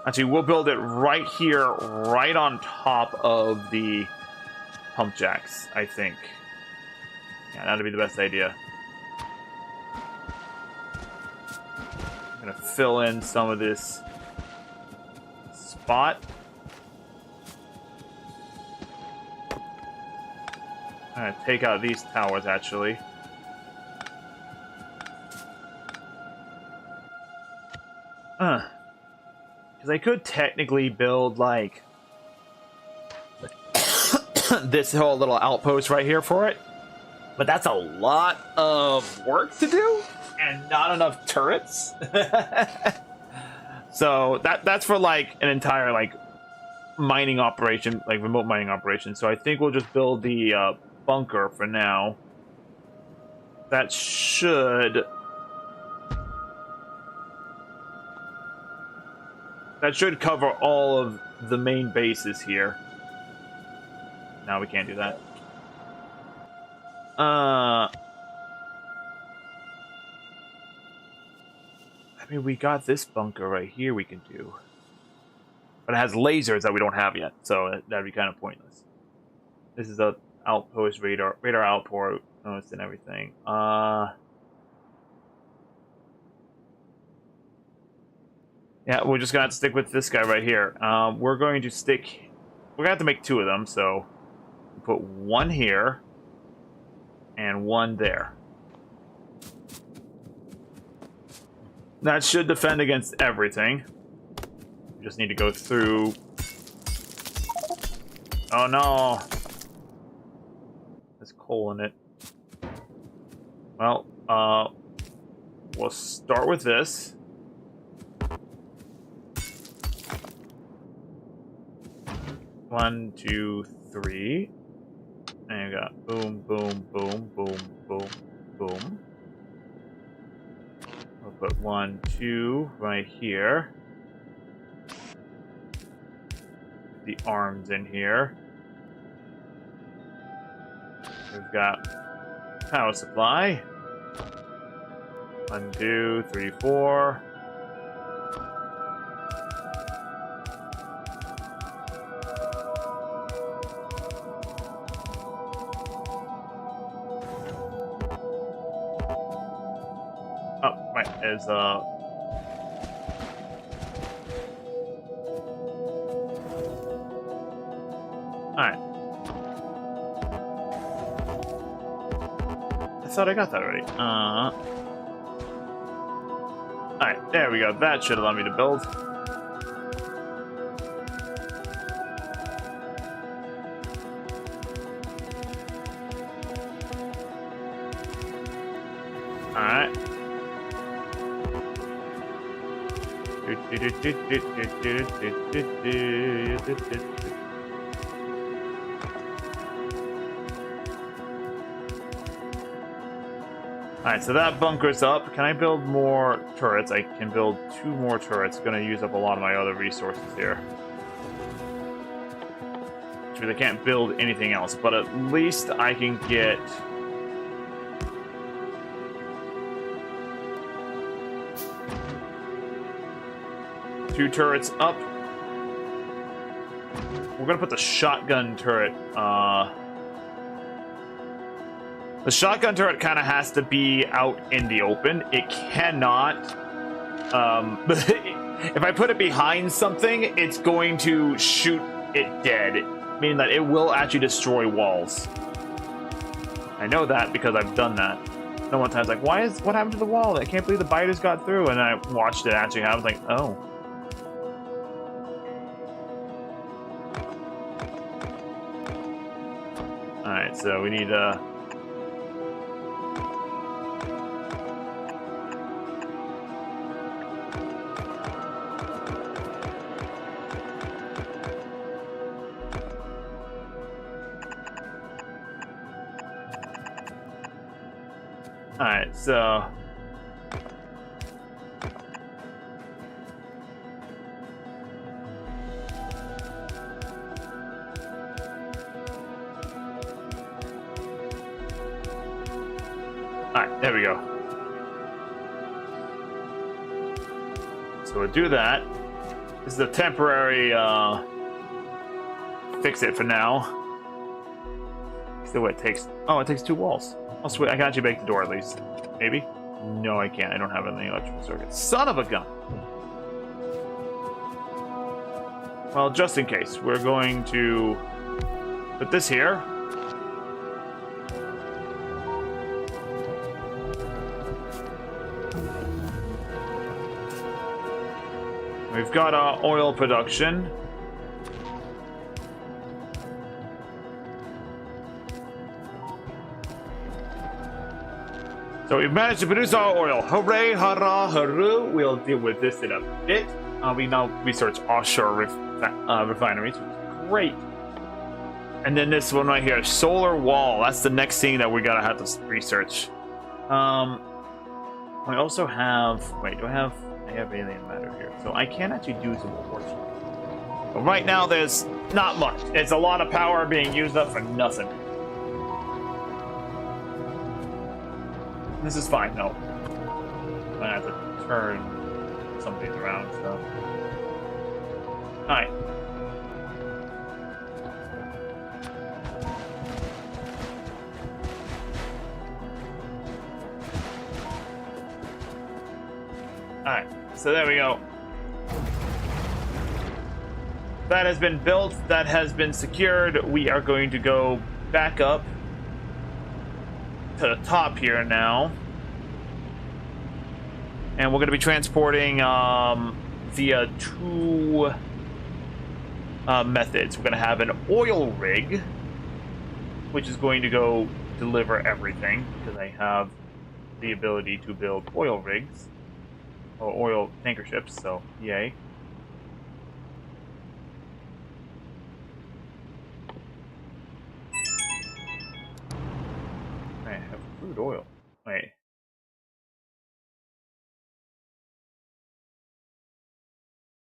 Actually, we'll build it right here, right on top of the pump jacks, I think. Yeah, that'd be the best idea. I'm gonna fill in some of this spot. I'm gonna take out these towers, actually. Because I could technically build, like, this whole little outpost right here for it. But that's a lot of work to do and not enough turrets. So that's for like an entire like mining operation, like remote mining operation. So I think we'll just build the bunker for now. That should cover all of the main bases here. No, we can't do that. I mean, we got this bunker right here we can do. But it has lasers that we don't have yet, so that'd be kind of pointless. This is a outpost radar outpost and everything. Yeah, we're just gonna have to stick with this guy right here. We're gonna have to make two of them, so we'll put one here and one there. That should defend against everything. We just need to go through. Oh no! There's coal in it. Well, we'll start with this. One, two, three. And you got boom, boom, boom, boom, boom, boom. We'll put 1, 2 right here. The arms in here. We've got power supply. 1, 2, 3, 4. Oh, right, there's Alright. I thought I got that already. Alright, there we go. That should allow me to build. Alright. Alright, so that bunker's up. Can I build more turrets? I can build 2 more turrets. It's going to use up a lot of my other resources here. Which means I can't build anything else, but at least I can get... two turrets up. We're going to put the shotgun turret... The shotgun turret kind of has to be out in the open. It cannot... if I put it behind something, it's going to shoot it dead. Meaning that it will actually destroy walls. I know that because I've done that. No one time's like, what happened to the wall? I can't believe the biters got through. And I watched it actually happen. I was like, oh. Alright, so we need Alright, so... Alright, there we go. So we'll do that. This is a temporary, fix it for now. See what it takes. Oh, it takes 2 walls. Oh, sweet. I can actually make the door at least. Maybe? No, I can't. I don't have any electrical circuits. Son of a gun! Well, just in case, we're going to put this here. We've got our oil production. So we've managed to produce our oil. Hooray, hurrah, hooroo. We'll deal with this in a bit. We now research offshore refineries, which is great. And then this one right here, solar wall. That's the next thing that we gotta have to research. I also have. Wait, do I have? I have alien matter here, so I can actually do some abortion. But right now, there's not much. It's a lot of power being used up for nothing. This is fine, though. I have to turn some of these around, so. Alright. Alright, so there we go. That has been built, that has been secured. We are going to go back up to the top here now. And we're going to be transporting via two methods. We're going to have an oil rig, which is going to go deliver everything, because I have the ability to build oil rigs, or oil tanker ships, so yay. I have crude oil. Wait.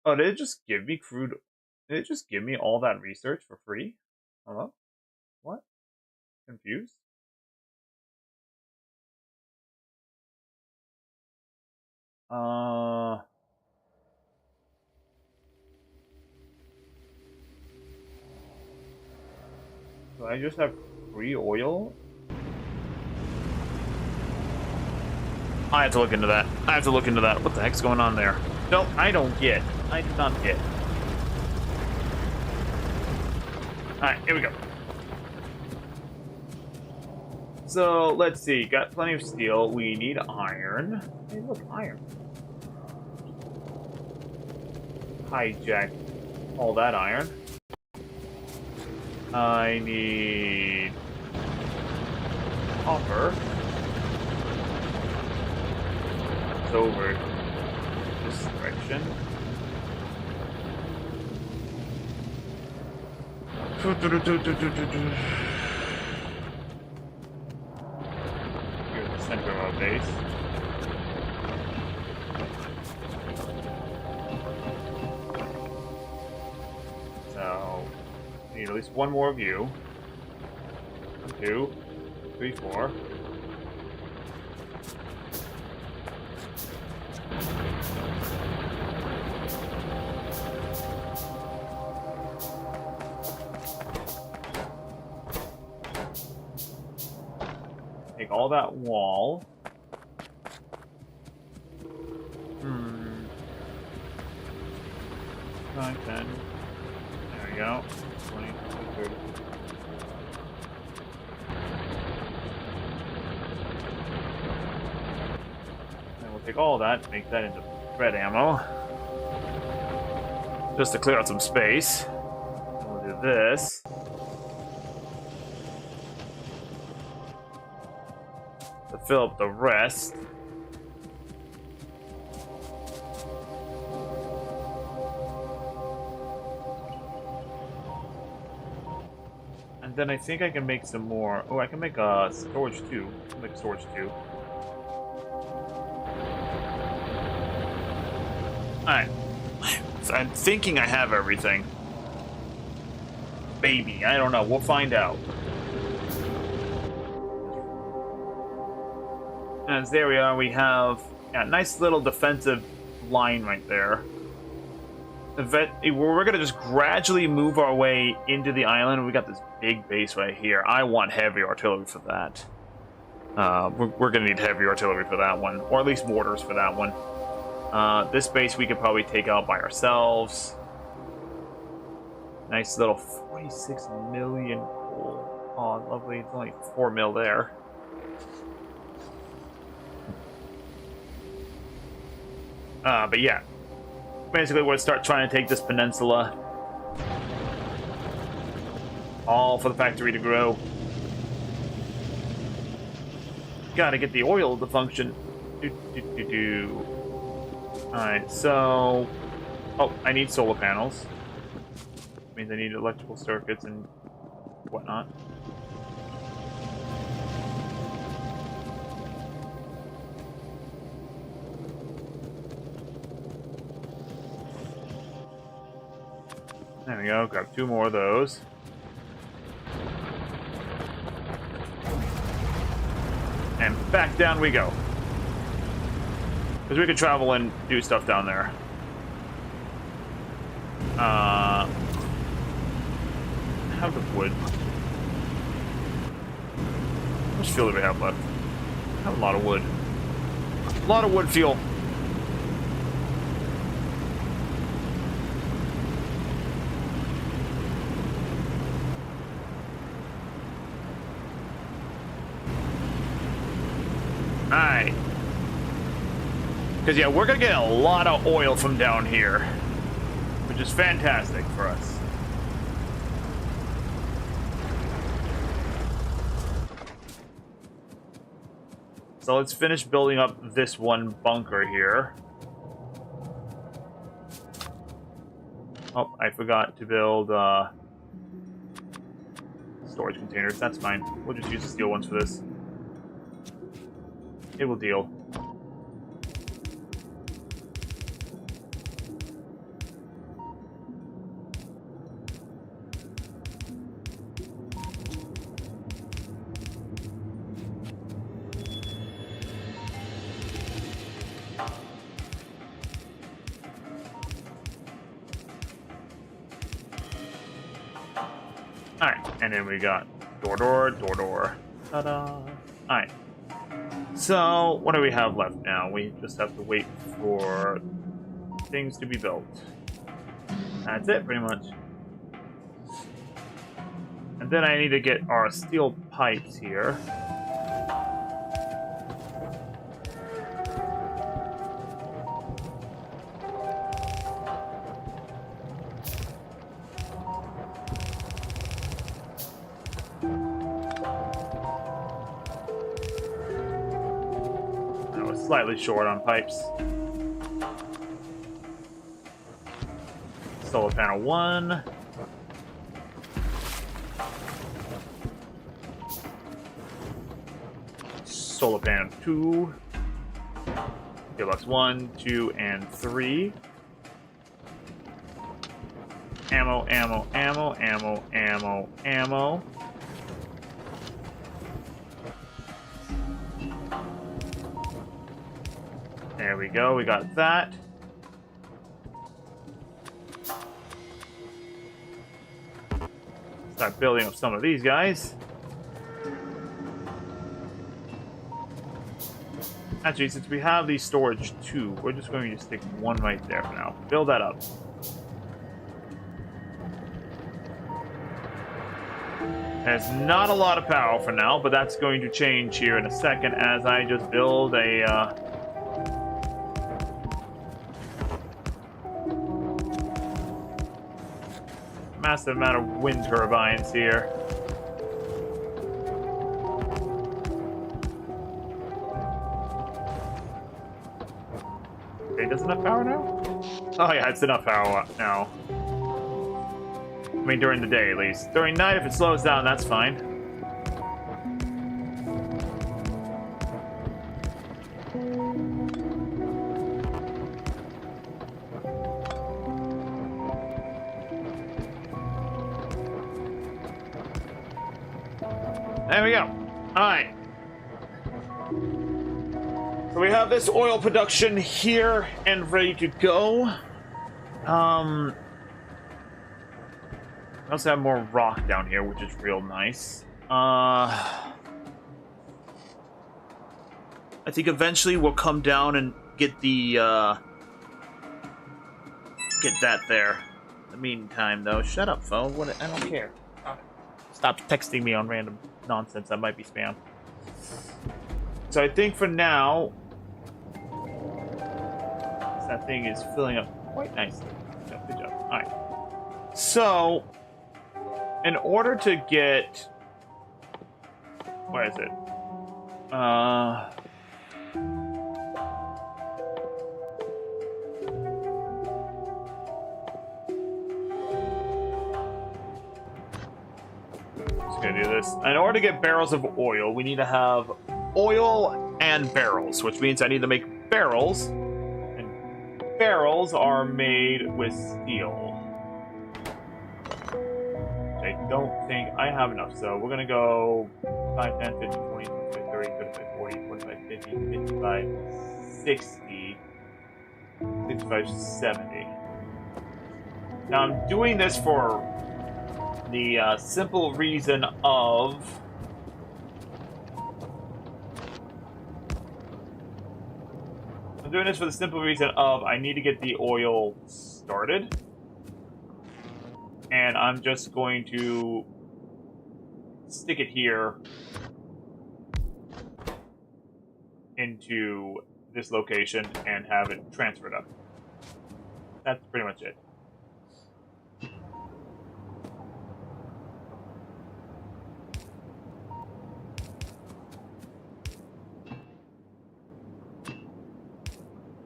Oh, did it just give me crude? Did it just give me all that research for free? Hello? What? Confused? Do I just have free oil? I have to look into that. I have to look into that. What the heck's going on there? No, I don't get. I do not get. Alright, here we go. So, let's see. Got plenty of steel. We need iron. Hey, look, iron. Hijack all that iron. I need copper. It's over this direction. Here's the center of our base. So, I need at least one more of you. 1, 2, 3, 4. Take all that wall. 9, 10. There we go. 20, 30. And we'll take all that, make that into red ammo. Just to clear out some space. And we'll do this. To fill up the rest. And then I think I can make some more. Oh, I can make a storage too. I can make storage too. Alright. So I'm thinking I have everything. Maybe. I don't know. We'll find out. And there we are. We have a nice little defensive line right there. We're going to just gradually move our way into the island. We got this big base right here. I want heavy artillery for that. We're going to need heavy artillery for that one, or at least mortars for that one. This base we could probably take out by ourselves. Nice little 46 million coal. Oh, lovely. It's only 4 mil there. But yeah. Basically, we'll start trying to take this peninsula. All for the factory to grow. Gotta get the oil to function. Alright, so... Oh, I need solar panels. Means I need electrical circuits and whatnot. There we go, grab 2 more of those. And back down we go. Because we could travel and do stuff down there. How much wood? How much fuel do we have left? I have a lot of wood. A lot of wood fuel. Alright. Because, yeah, we're going to get a lot of oil from down here. Which is fantastic for us. So let's finish building up this one bunker here. Oh, I forgot to build storage containers. That's fine. We'll just use the steel ones for this. It will deal. Alright, and then we got door. Ta-da! Alright. So, what do we have left now? We just have to wait for things to be built. That's it, pretty much. And then I need to get our steel pipes here. Slightly short on pipes. Solar panel 1. Solar panel 2. Gearbox 1, 2, and 3. Ammo. There we go, we got that. Start building up some of these guys. Actually, since we have these storage too, we're just going to stick one right there for now. Build that up. There's not a lot of power for now, but that's going to change here in a second as I just build a massive amount of wind turbines here. Okay, does enough power now? Oh yeah, it's enough power now. I mean, during the day at least. During night, if it slows down, that's fine. There we go. Alright. So we have this oil production here and ready to go. I also have more rock down here, which is real nice. I think eventually we'll come down and get the, get that there. In the meantime, though, shut up, phone. What? I don't care. Stop texting me on random nonsense. That might be spam. So I think for now, that thing is filling up quite nicely. Good job. All right. So, in order to get, where is it? Just gonna do this. In order to get barrels of oil, we need to have oil and barrels, which means I need to make barrels, and barrels are made with steel. I don't think I have enough, so we're gonna go 5, 10, 15, 20, 25, 30, 35, 40, 45, 50, 55, 60, 65, 70. Now I'm doing this for the simple reason of I need to get the oil started. And I'm just going to stick it here into this location and have it transferred up. That's pretty much it.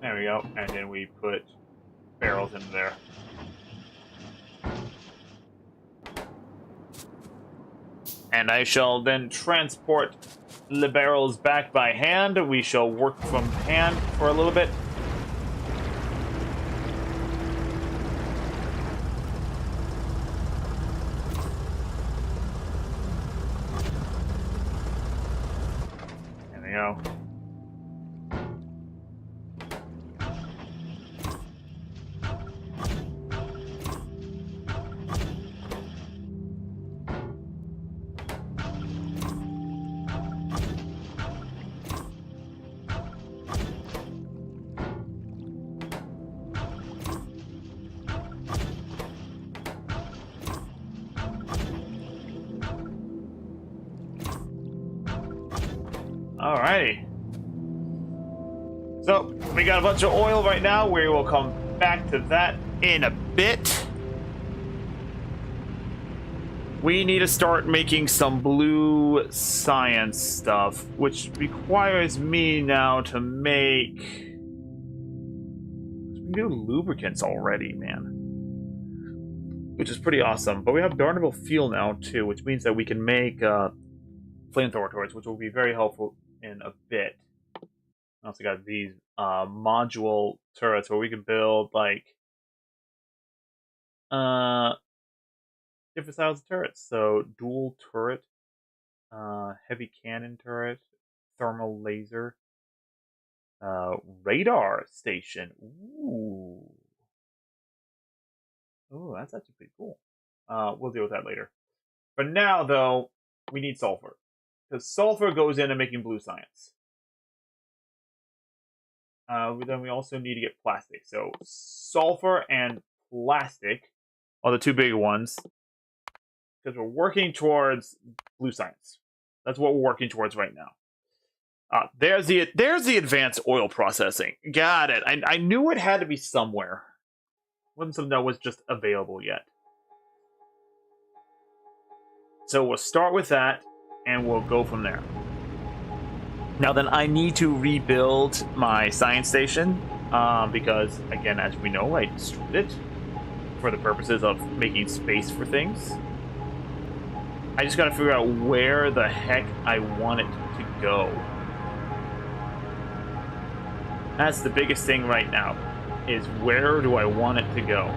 There we go. And then we put barrels in there. And I shall then transport the barrels back by hand. We shall work from hand for a little bit. There we go. Alrighty. So, we got a bunch of oil right now. We will come back to that in a bit. We need to start making some blue science stuff, which requires me now to make... We do lubricants already, man. Which is pretty awesome. But we have burnable fuel now, too, which means that we can make flamethrower turrets, which will be very helpful in a bit. I also got these module turrets where we can build like different styles of turrets. So dual turret, heavy cannon turret, thermal laser, radar station. Ooh, that's actually pretty cool. We'll deal with that later. For now, though, we need sulfur. Because sulfur goes into making blue science. Then we also need to get plastic. So sulfur and plastic are the two big ones. Because we're working towards blue science. That's what we're working towards right now. There's the advanced oil processing. Got it. I knew it had to be somewhere. Wasn't something that was just available yet. So we'll start with that. And we'll go from there. Now then, I need to rebuild my science station because, again, as we know, I destroyed it for the purposes of making space for things. I just got to figure out where the heck I want it to go. That's the biggest thing right now, is where do I want it to go?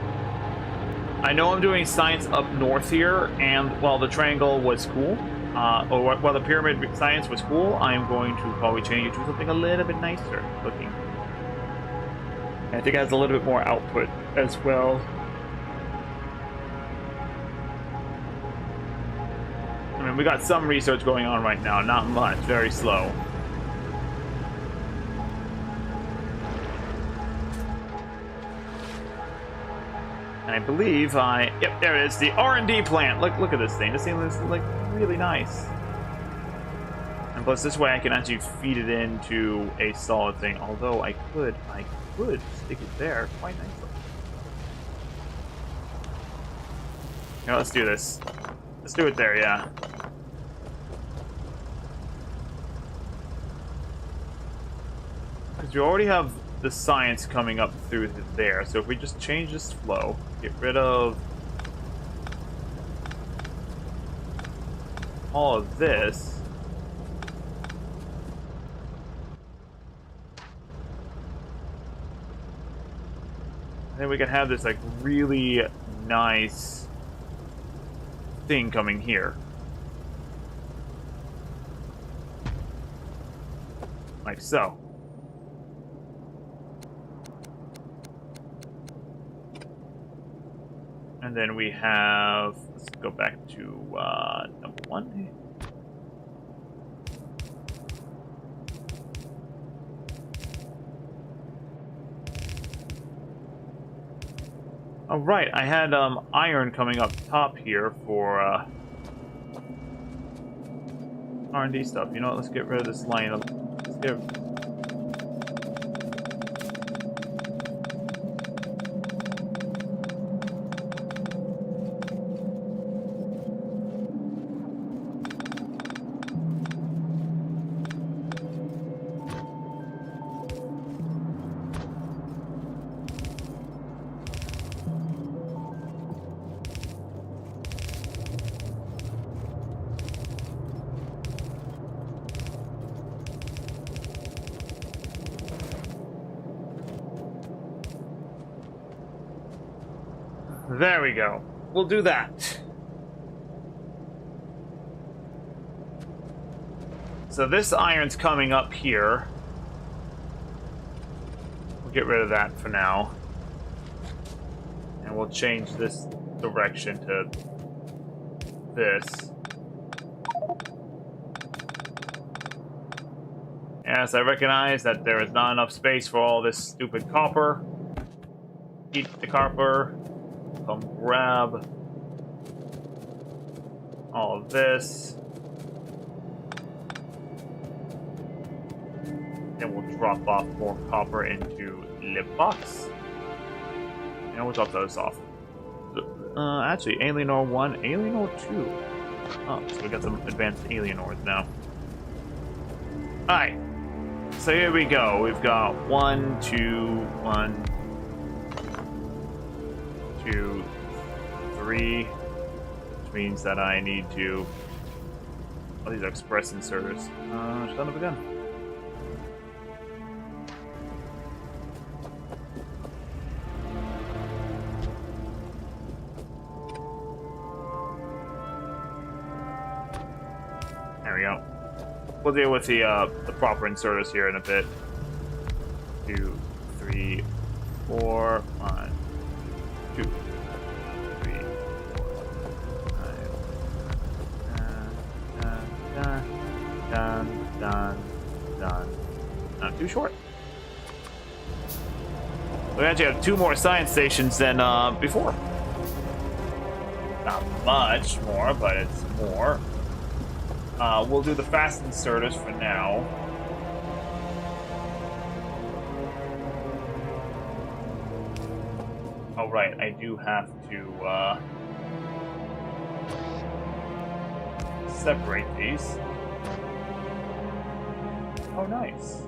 I know I'm doing science up north here, and while the triangle was cool, or while the pyramid science was cool, I am going to probably change it to something a little bit nicer looking. And I think it has a little bit more output as well. I mean, we got some research going on right now, not much, very slow. And I believe yep, there it is, the R&D plant. Look at this thing. This thing looks like really nice. And plus, this way I can actually feed it into a solid thing. Although I could stick it there quite nicely. Now let's do this. Let's do it there, yeah. Because we already have the science coming up through there. So if we just change this flow, get rid of all of this. Then we can have this like really nice thing coming here. Like so. And then we have, let's go back to number 1. Oh, right, I had iron coming up top here for R&D stuff. You know what, let's get rid of this line. Let's get... There we go. We'll do that. So this iron's coming up here. We'll get rid of that for now. And we'll change this direction to this. Yes, I recognize that there is not enough space for all this stupid copper. Eat the copper. Come grab all of this. Then we'll drop off more copper into the box. And we'll drop those off. Actually, Alienor 1, Alienor 2. Oh, so we got some advanced Alienors now. Alright. So here we go. We've got 1, 2, 1, 2, 3, which means that I need to. Oh, these are express inserters. Son of a gun. There we go. We'll deal with the proper inserters here in a bit. 2, 3, 4, 1, 2, 3, 4, 5. Done. Not too short. We actually have 2 more science stations than before. Not much more, but it's more. We'll do the fast inserters for now. Oh, right, I do have to separate these. Oh, nice.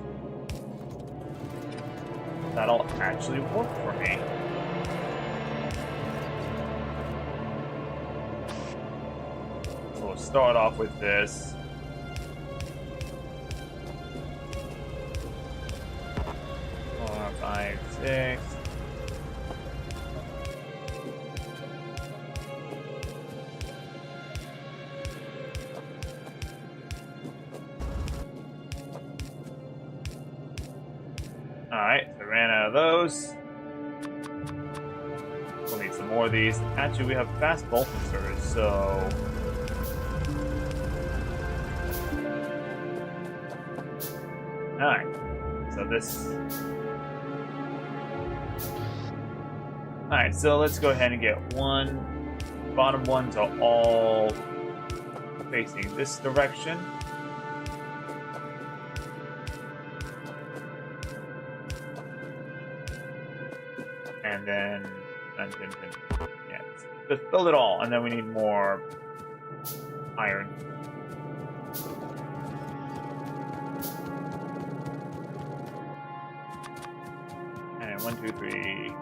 That'll actually work for me. So we'll start off with this. Four, 5, 6. Alright, so I ran out of those. We'll need some more of these. Actually, we have fast bolt inserters, so... Alright, so this... Alright, so let's go ahead and get one. Bottom ones are all facing this direction. And then, yeah, just build it all, and then we need more iron. 1, 2, 3.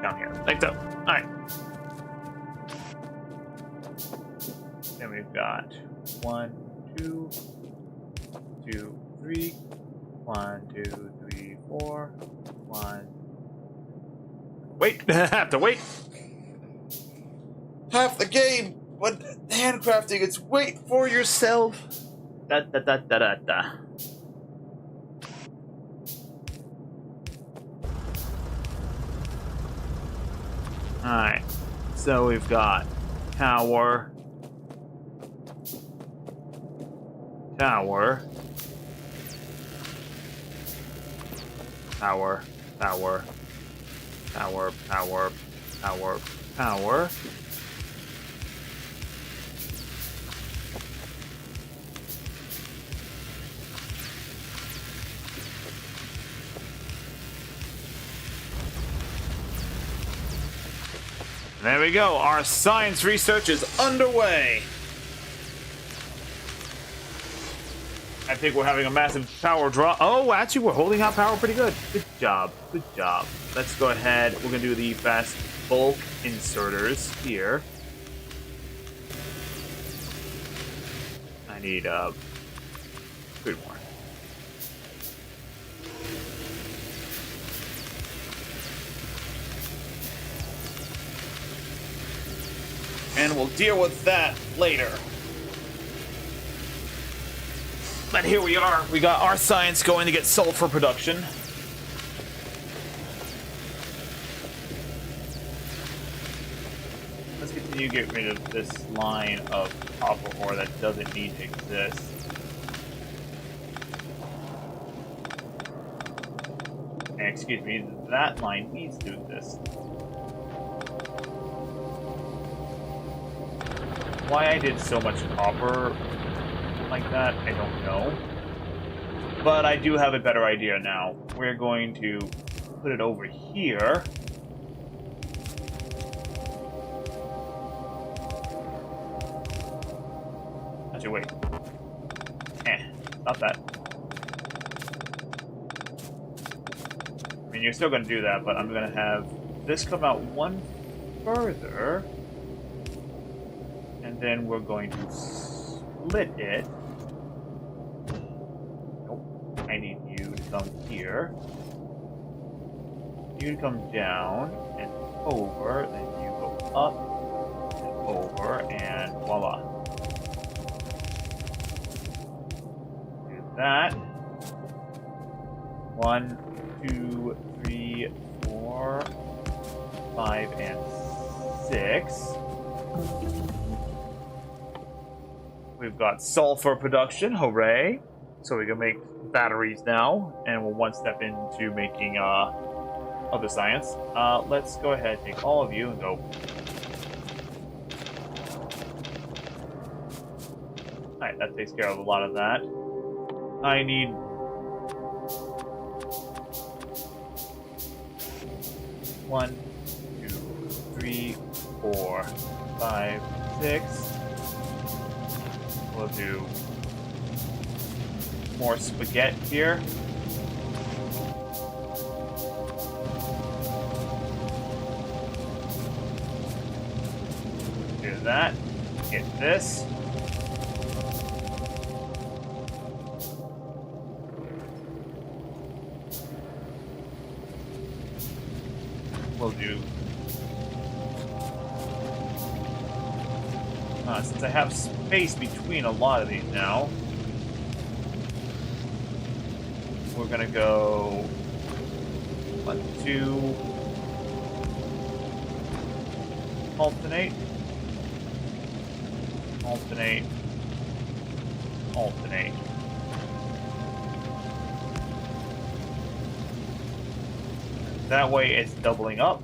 Down here. Like so. Alright. Then we've got 1, 2, 2, 3. 1, 2, 3, 4. 1. Wait! I have to wait! Half the game! When handcrafting, it's wait for yourself! Da da da da da da. Alright. So we've got tower. Tower. Power, power, power, power, power, power. There we go. Our science research is underway. I think we're having a massive power draw. Oh, actually, we're holding out power pretty good. Good job. Good job. Let's go ahead. We're going to do the fast bulk inserters here. I need 3 more. And we'll deal with that later. But here we are. We got our science going to get sulfur production. Let's continue to get rid of this line of copper ore that doesn't need to exist. And excuse me, that line needs to exist. Why I did so much copper like that, I don't know. But I do have a better idea now. We're going to put it over here. Actually, wait. Not that. I mean, you're still going to do that, but I'm going to have this come out one further. And then we're going to split it. Nope. I need you to come here. You to come down and over. Then you go up and over, and voila. Do that. 1, 2, 3, 4, 5, and 6. We've got sulfur production, hooray! So we can make batteries now, and we're one step into making other science. Let's go ahead and take all of you and go. Alright, that takes care of a lot of that. I need 1, 2, 3, 4, 5, 6. We'll do more spaghetti here. Do that. Get this. We'll do. Since I have space between a lot of these now, we're gonna go 1, 2, alternate, alternate, alternate. That way it's doubling up.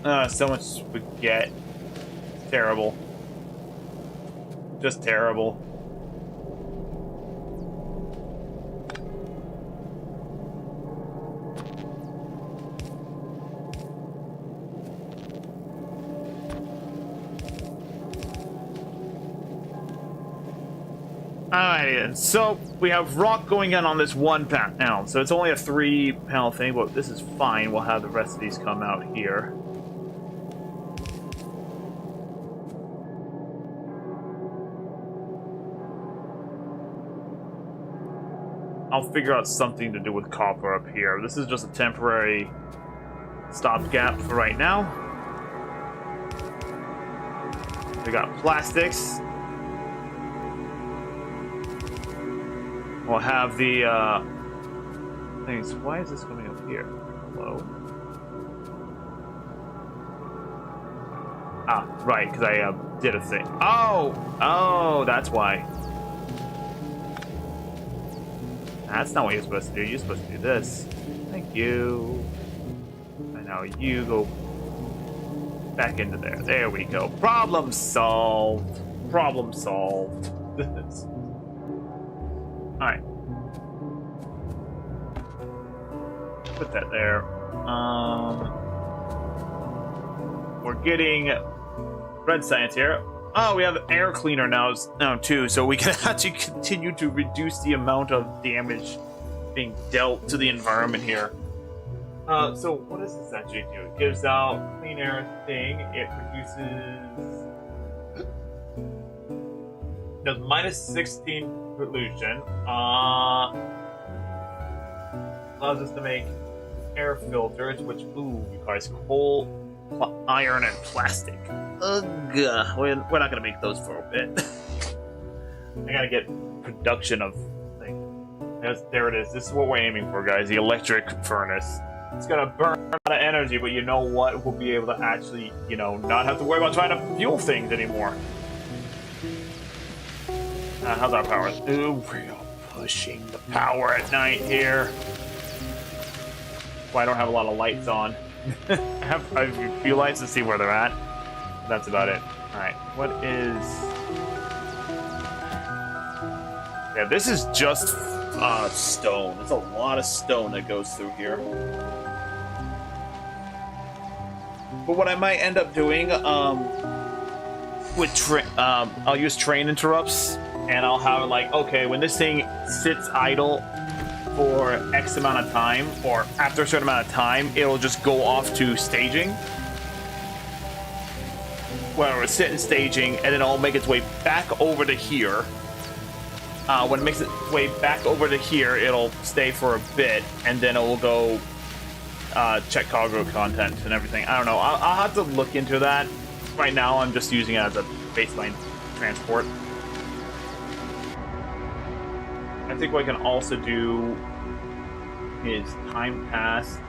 So much spaghetti. It's terrible. Just terrible. Alright, and so we have rock going in on this one panel, so it's only a 3-panel thing, but this is fine. We'll have the rest of these come out here. I'll figure out something to do with copper up here. This is just a temporary stopgap for right now. We got plastics. We'll have the things. Why is this coming up here? Hello? Ah, right, because I did a thing. Oh, that's why. That's not what you're supposed to do. You're supposed to do this. Thank you. And now you go back into there. There we go. Problem solved. Problem solved. Alright. Put that there. We're getting red science here. Oh, we have air cleaner now too, so we can actually continue to reduce the amount of damage being dealt to the environment here. So what does this actually do? It gives out clean air thing. It reduces... does minus 16 pollution. Allows us to make air filters, which, requires coal, iron, and plastic. Ugh. We're not gonna make those for a bit. I gotta get production of things. There it is. This is what we're aiming for, guys. The electric furnace. It's gonna burn a lot of energy, but you know what? We'll be able to actually, not have to worry about trying to fuel things anymore. How's our power? Ooh, we're pushing the power at night here. Well, I don't have a lot of lights on. I have a few lights to see where they're at. That's about it. Alright, what is... Yeah, this is just stone. There's a lot of stone that goes through here. But what I might end up doing, with I'll use train interrupts, and I'll have okay, when this thing sits idle for X amount of time, or after a certain amount of time, it'll just go off to staging. Where we're sitting staging, and then it'll make its way back over to here. When it makes its way back over to here, it'll stay for a bit, and then it will go check cargo content and everything. I don't know. I'll have to look into that. Right now, I'm just using it as a baseline transport. I think what I can also do is time pass.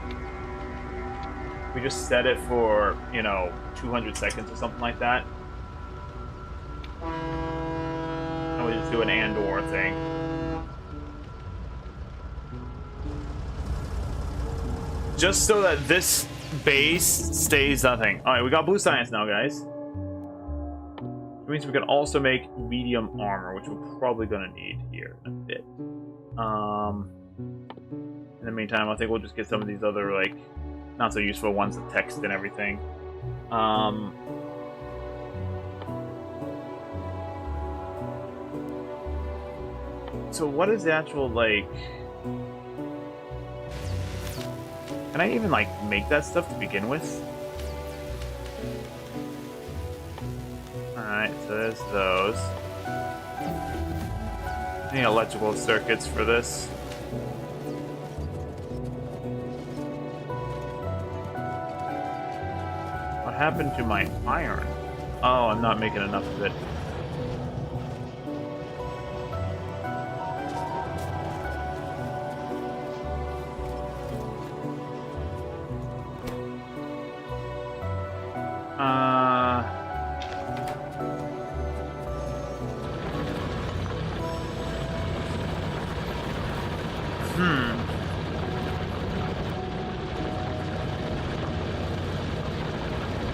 We just set it for, 200 seconds or something like that. And we just do an and/or thing. Just so that this base stays nothing. Alright, we got blue science now, guys. Which means we can also make medium armor, which we're probably going to need here in a bit. In the meantime, I think we'll just get some of these other, not so useful ones, the text and everything. So what is the actual, can I even, make that stuff to begin with? Alright, so there's those. I need electrical circuits for this. What happened to my iron? Oh, I'm not making enough of it.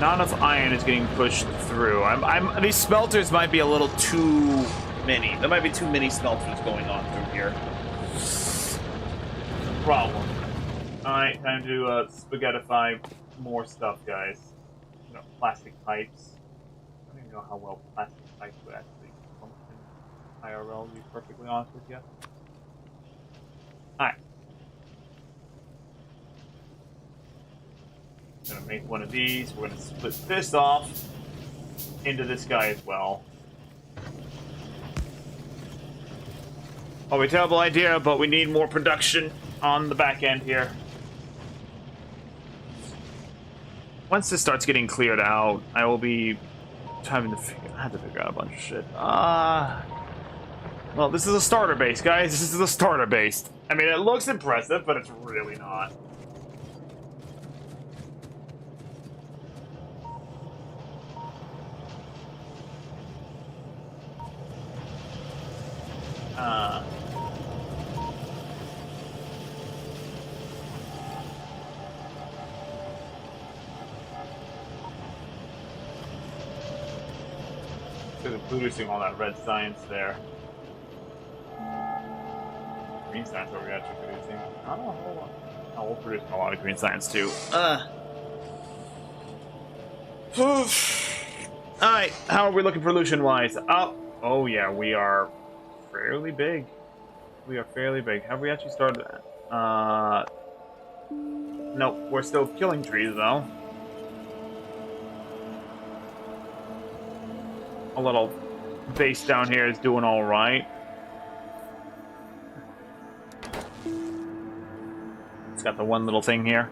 Not enough iron is getting pushed through. These smelters might be a little too many. There might be too many smelters going on through here. Problem. Alright, time to spaghettify more stuff, guys. You know, plastic pipes. I don't even know how well plastic pipes would actually function IRL, to be perfectly honest with you. Alright. Gonna make one of these. We're gonna split this off into this guy as well. Probably a terrible idea, but we need more production on the back end here. Once this starts getting cleared out, I will be having to figure out a bunch of shit. Well, this is a starter base, guys. This is a starter base. I mean, it looks impressive, but it's really not. Producing all that red science there. Green science are we actually producing? I don't know, hold on. Oh, we're producing a lot of green science too. Alright, how are we looking pollution wise? Oh yeah, we are fairly big. We are fairly big. Have we actually started that? Nope, we're still killing trees though. A little base down here is doing all right. It's got the one little thing here.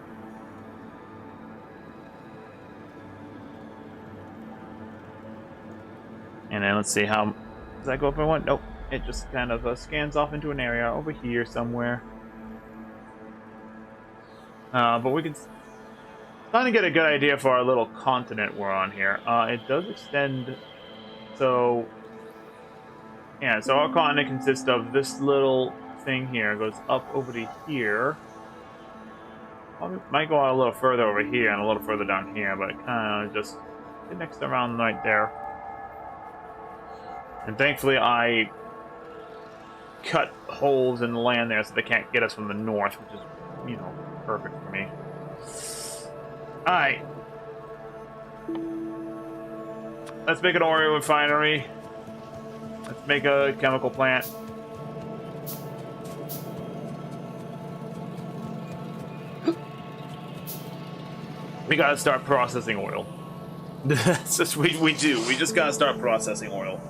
And then let's see how... Does that go up by one? Nope. It just kind of scans off into an area over here somewhere. But we can... Starting to get a good idea for our little continent we're on here. It does extend... So... Yeah, so our continent consists of this little thing here. It goes up over to here. Might go out a little further over here and a little further down here, but it kind of just connects around right there. And thankfully I cut holes in the land there so they can't get us from the north, which is, you know, perfect for me. Alright. Let's make an Oreo refinery. Let's make a chemical plant. We gotta start processing oil. That's just we do. We just gotta start processing oil.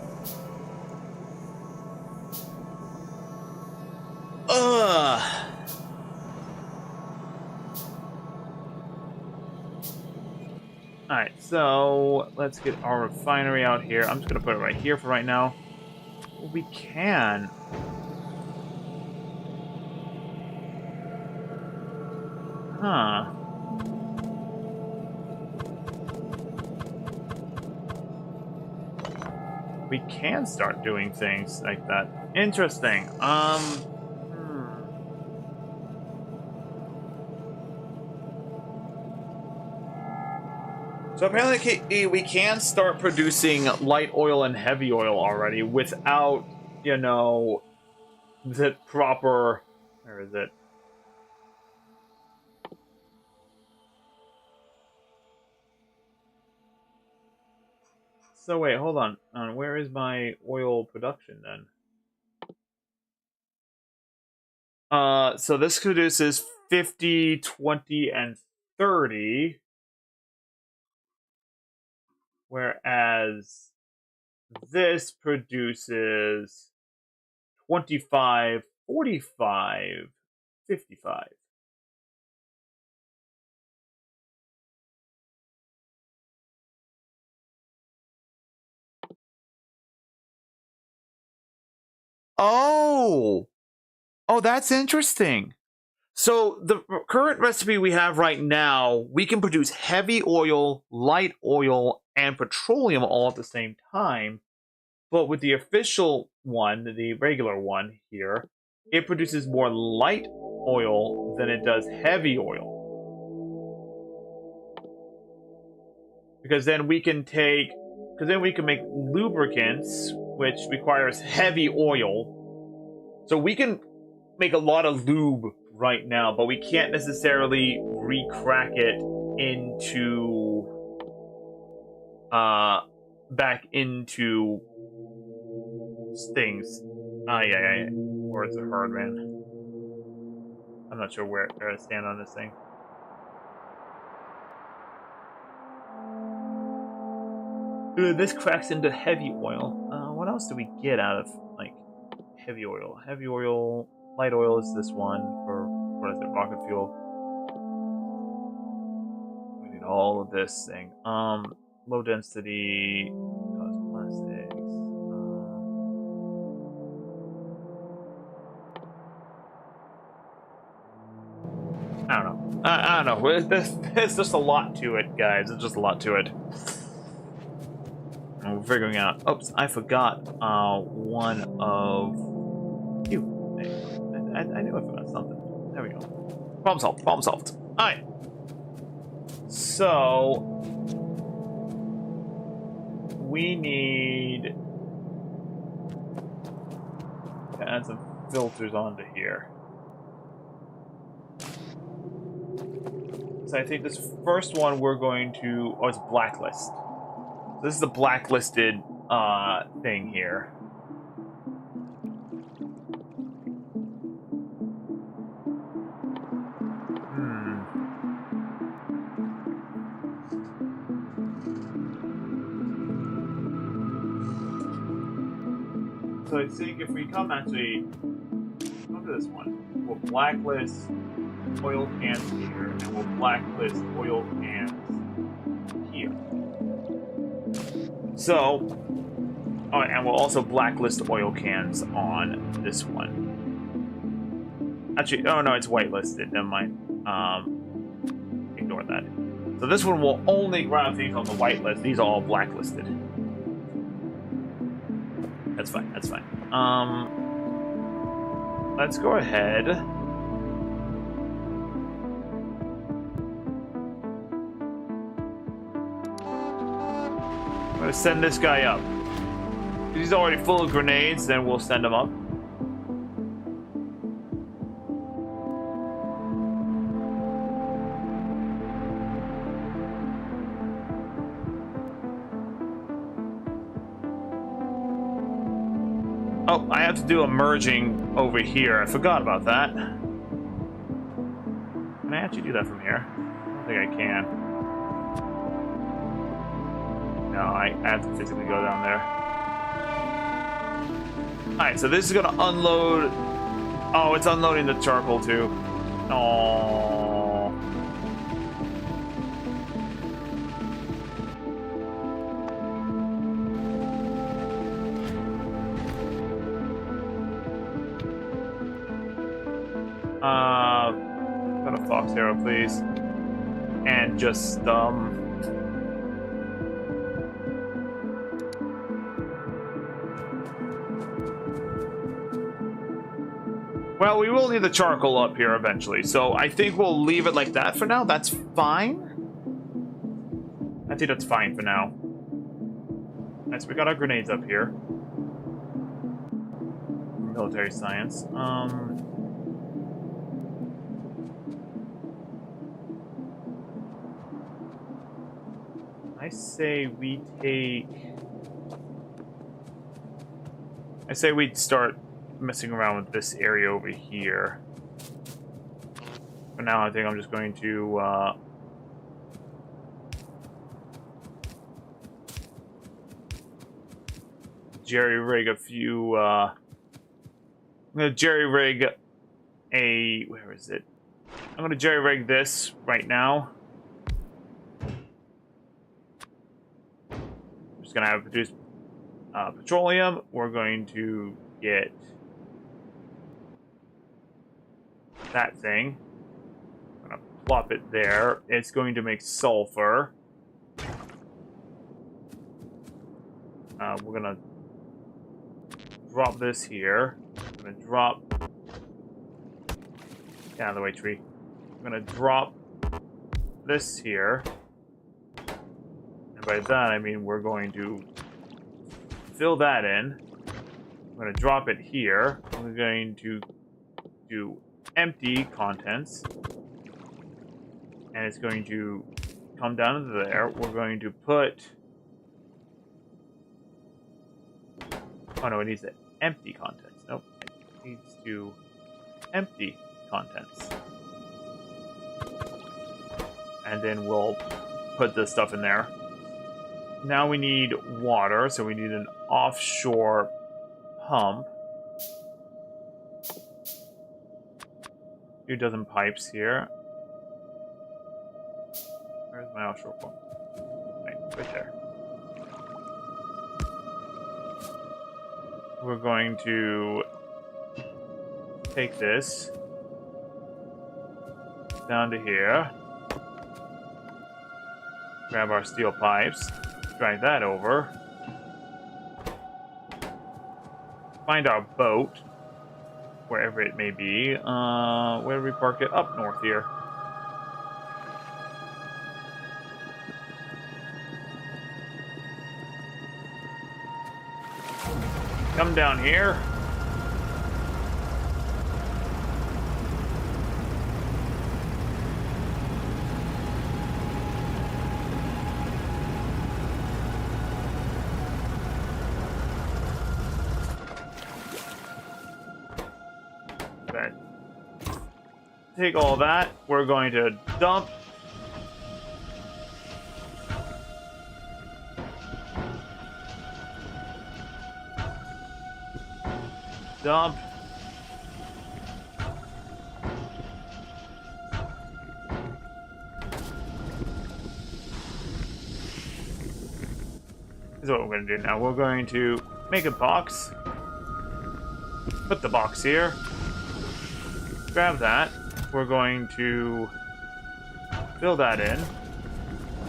Alright, so let's get our refinery out here. I'm just gonna put it right here for right now. Well, we can. Huh. We can start doing things like that. Interesting. So apparently we can start producing light oil and heavy oil already without, you know, the proper... Where is it? So wait, hold on. Where is my oil production then? So this produces 50, 20, and 30. Whereas this produces 25, 45, 55. Oh! Oh, that's interesting. So the current recipe we have right now, we can produce heavy oil, light oil, and petroleum all at the same time. But with the official one, the regular one here, it produces more light oil than it does heavy oil. Because then we can take... Because then we can make lubricants, which requires heavy oil. So we can make a lot of lube right now, but we can't necessarily re-crack it into... back into... things. Yeah. Words are hard, man. I'm not sure where I stand on this thing. This cracks into heavy oil. What else do we get out of, like, heavy oil? Heavy oil, light oil is this one for, what is it, rocket fuel. We need all of this thing. Low density, plastics. I don't know. I don't know. There's just a lot to it, guys. There's just a lot to it. And we're figuring out. Oops, I forgot one of you. I knew I forgot something. There we go. Problem solved. Problem solved. All right. So we need to add some filters onto here. So I think this first one we're going to... Oh, it's blacklist. So this is the blacklisted thing here. So I think if we come to this one, we'll blacklist oil cans here, and we'll blacklist oil cans here. So, oh, and we'll also blacklist oil cans on this one. Actually, oh no, it's whitelisted. Never mind. Ignore that. So this one will only run things on the whitelist. These are all blacklisted. That's fine. That's fine. Let's go ahead. I'm gonna send this guy up. If he's already full of grenades, then we'll send him up. Oh, I have to do a merging over here. I forgot about that. Can I actually do that from here? I don't think I can. No, I have to physically go down there. Alright, so this is gonna unload... Oh, it's unloading the charcoal too. Oh. Got a fox arrow, please. And just, well, we will need the charcoal up here eventually, so I think we'll leave it like that for now. That's fine. I think that's fine for now. Alright, so we got our grenades up here. Military science. I say we take... I say we'd start messing around with this area over here. For now, I think I'm just going to, jerry-rig a few, I'm gonna jerry-rig a... Where is it? I'm gonna jerry-rig this right now. Just gonna have produced petroleum. We're going to get that thing. I'm gonna plop it there. It's going to make sulfur. We're gonna drop this here. I'm gonna drop... Get out of the way, tree. I'm gonna drop this here. And by that, I mean we're going to fill that in. I'm going to drop it here. We're going to do empty contents. And it's going to come down to there. We're going to put... Oh no, it needs the empty contents. Nope. It needs to empty contents. And then we'll put this stuff in there. Now we need water, so we need an offshore pump. 2 dozen pipes here. Where's my offshore pump? Right there. We're going to take this down to here. Grab our steel pipes. Drag that over. Find our boat. Wherever it may be. Where do we park it? Up north here. Come down here. Okay. Take all that. We're going to dump. Dump. This is what we're going to do now. We're going to make a box. Put the box here. Grab that. We're going to fill that in.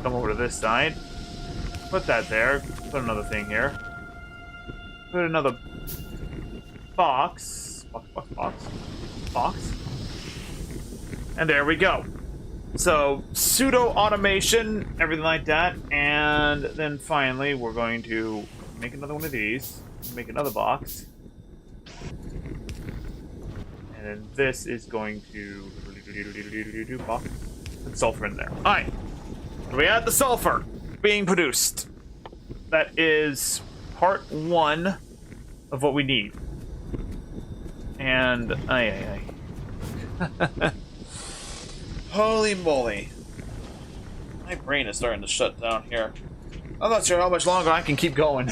Come over to this side. Put that there. Put another thing here. Put another box. Box. And there we go. So, pseudo automation, everything like that. And then finally, we're going to make another one of these. Make another box. And then this is going to put sulfur in there. Alright. We had the sulfur being produced. That is part 1 of what we need. And holy moly. My brain is starting to shut down here. I'm not sure how much longer I can keep going.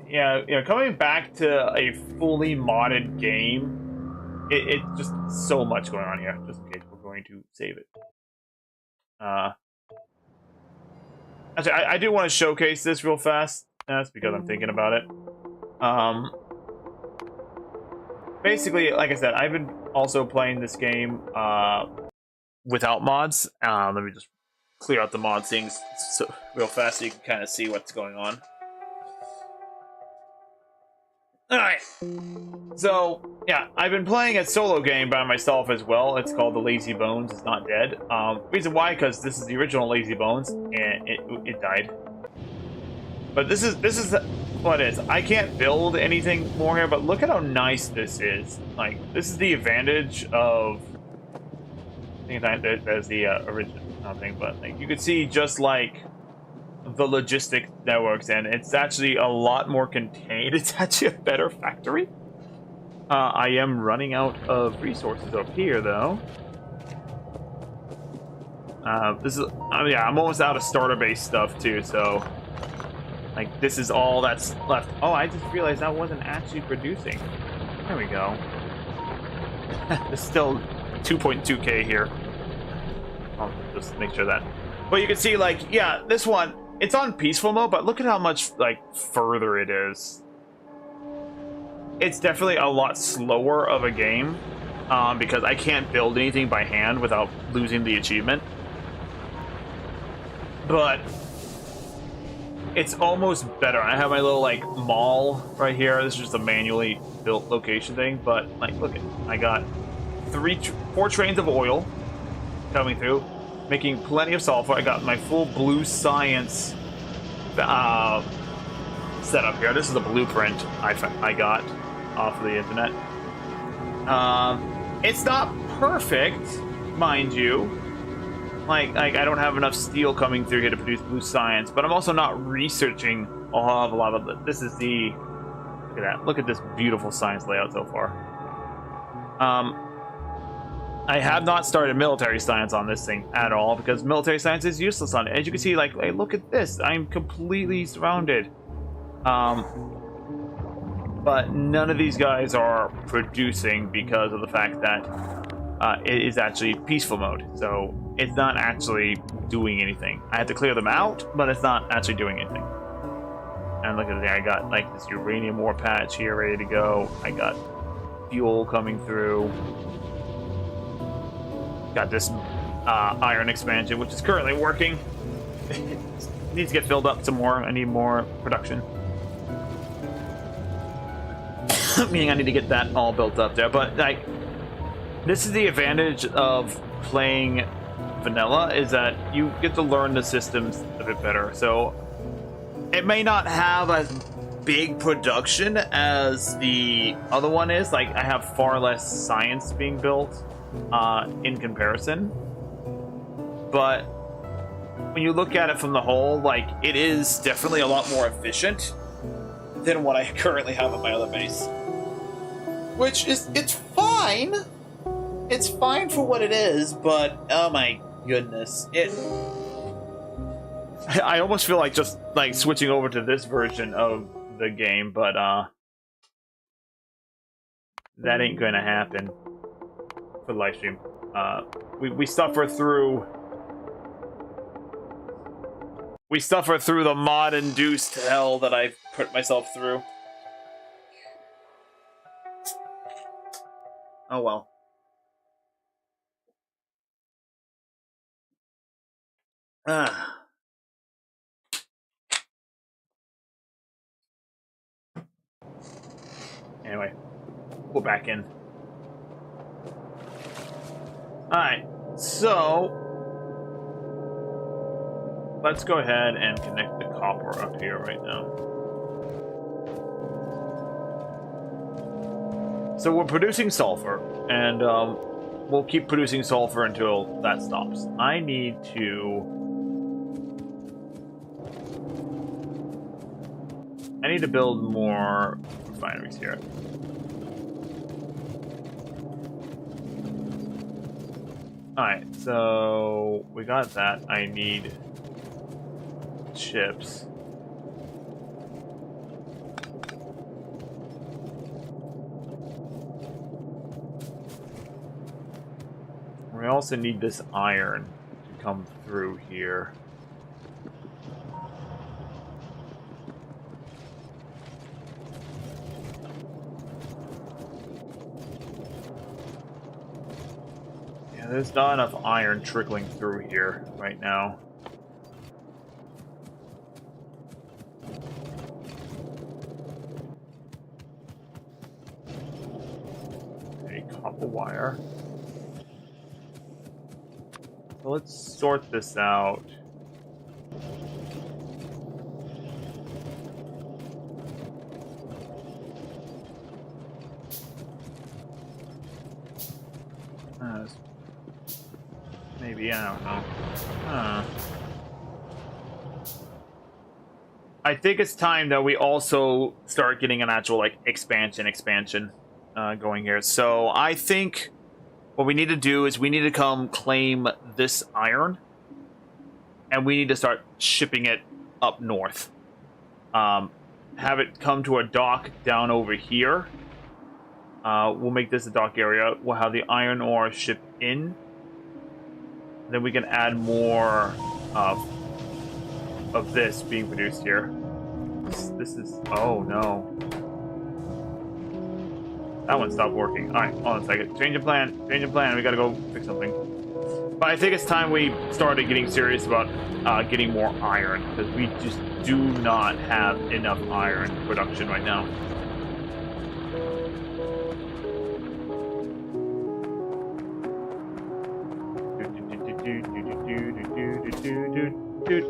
Yeah, coming back to a fully modded game, it's just so much going on here. Just in case we're going to save it. Actually, I do want to showcase this real fast. That's because I'm thinking about it. Basically, like I said, I've been also playing this game without mods. Let me just clear out the mod things real fast so you can kind of see what's going on. Alright. So, yeah, I've been playing a solo game by myself as well. It's called The Lazy Bones. It's not dead. Reason why, because this is the original Lazy Bones, and it died. But this is what it is. I can't build anything more here, but look at how nice this is. Like, this is the advantage of... I think that's the original thing, but like, you could see just like the logistic networks, and it's actually a lot more contained. It's actually a better factory. I am running out of resources up here, though. This is, yeah, I'm almost out of starter-based stuff too, so like this is all that's left. Oh, I just realized that wasn't actually producing. There we go. It's still 2.2k here. I'll just make sure that. But you can see, like, yeah, this one, it's on peaceful mode, but look at how much, like, further it is. It's definitely a lot slower of a game, because I can't build anything by hand without losing the achievement. But it's almost better. I have my little, like, mall right here. This is just a manually built location thing, but, like, look at, I got 4 trains of oil. coming through, making plenty of sulfur. I got my full blue science set up here. This is a blueprint I got off of the internet. It's not perfect, mind you. Like I don't have enough steel coming through here to produce blue science, but I'm also not researching a lot of it. This is the... Look at that. Look at this beautiful science layout so far. I have not started military science on this thing at all, because military science is useless on it. As you can see, like look at this. I'm completely surrounded. But none of these guys are producing because of the fact that it is actually peaceful mode. So it's not actually doing anything. I have to clear them out, but it's not actually doing anything. And look at it there. I got like this uranium ore patch here ready to go. I got fuel coming through. Got this iron expansion, which is currently working. It needs to get filled up some more. I need more production. Meaning I need to get that all built up there. But like, this is the advantage of playing vanilla, is that you get to learn the systems a bit better. So it may not have as big production as the other one is. Like, I have far less science being built in comparison. But when you look at it from the whole, like, it is definitely a lot more efficient than what I currently have at my other base. Which is, it's fine. It's fine for what it is, but oh my goodness. I almost feel like just like switching over to this version of the game, but that ain't gonna happen for the live stream. We suffer through the mod-induced hell that I've put myself through. Oh well. Anyway, we're back in. Alright, so let's go ahead and connect the copper up here right now. So we're producing sulfur, and we'll keep producing sulfur until that stops. I need to build more refineries here. Alright, so we got that. I need chips. We also need this iron to come through here. There's not enough iron trickling through here right now. A copper wire. So let's sort this out. Maybe, I don't know. I think it's time that we also start getting an actual, like, expansion going here. So I think what we need to do is we need to come claim this iron, and we need to start shipping it up north. Have it come to a dock down over here. We'll make this a dock area. We'll have the iron ore shipped in. Then we can add more of this being produced here. This is... Oh, no. That one stopped working. Alright, hold on a second. Change of plan. Change of plan. We gotta go fix something. But I think it's time we started getting serious about getting more iron, because we just do not have enough iron production right now. Dude.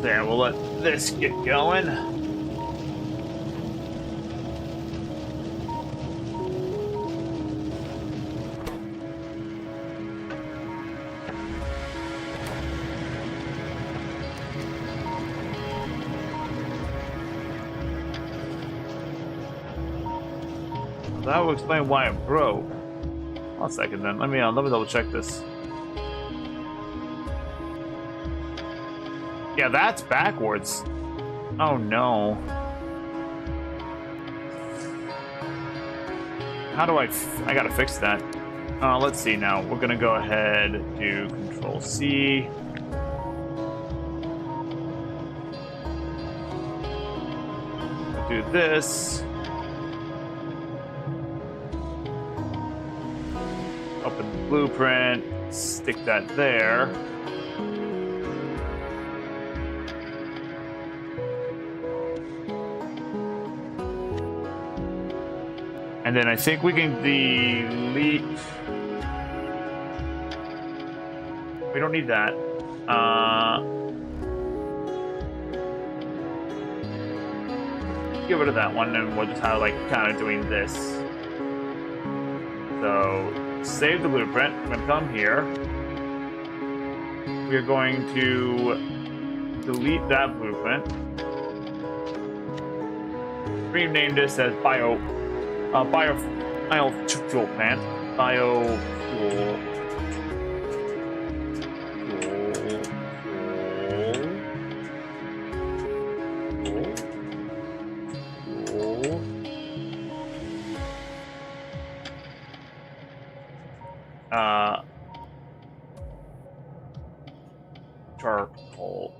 There, we'll let this get going. That will explain why it broke. One second then. Let me double check this. Yeah, that's backwards. Oh no. How do I gotta fix that. Let's see now. We're gonna go ahead, do Control C. Do this. Open the blueprint, stick that there. And then I think we can delete. We don't need that. Get rid of that one, and we'll just have like kind of doing this. So save the blueprint. I'm gonna come here. We're going to delete that blueprint. Rename this as biofuel plant. Biofuel. Charcoal.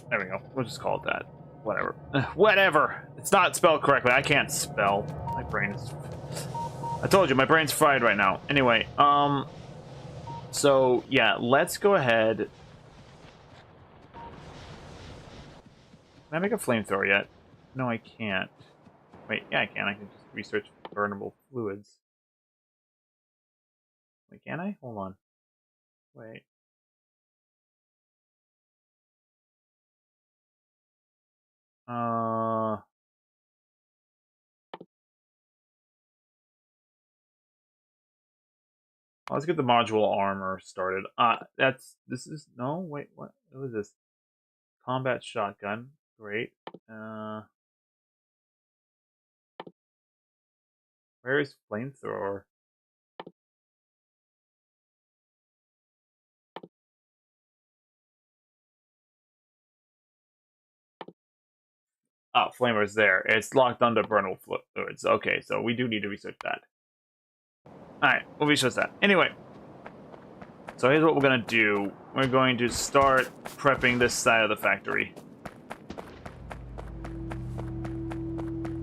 There we go. We'll just call it that. Whatever. Whatever. It's not spelled correctly. I can't spell. My brain is... I told you, my brain's fried right now. Anyway, so, yeah, let's go ahead. Can I make a flamethrower yet? No, I can't. Wait, yeah, I can. I can just research burnable fluids. Wait, can I? Hold on. Wait. Let's get the module armor started. This is, no, wait, what is this? Combat shotgun. Great. Where is flamethrower? Oh, flamer is there. It's locked under burnable fluids. Okay, so we do need to research that. Alright, we'll research that. Anyway, so here's what we're going to do. We're going to start prepping this side of the factory.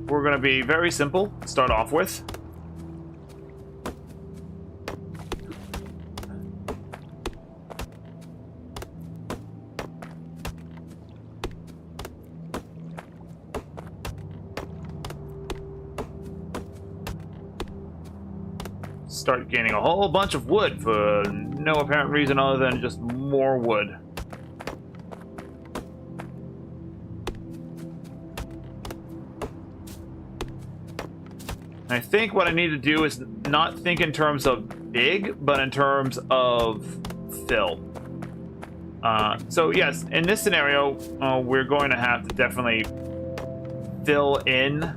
We're going to be very simple to start off with. Start gaining a whole bunch of wood for no apparent reason other than just more wood. And I think what I need to do is not think in terms of big, but in terms of fill. So yes, in this scenario, we're going to have to definitely fill in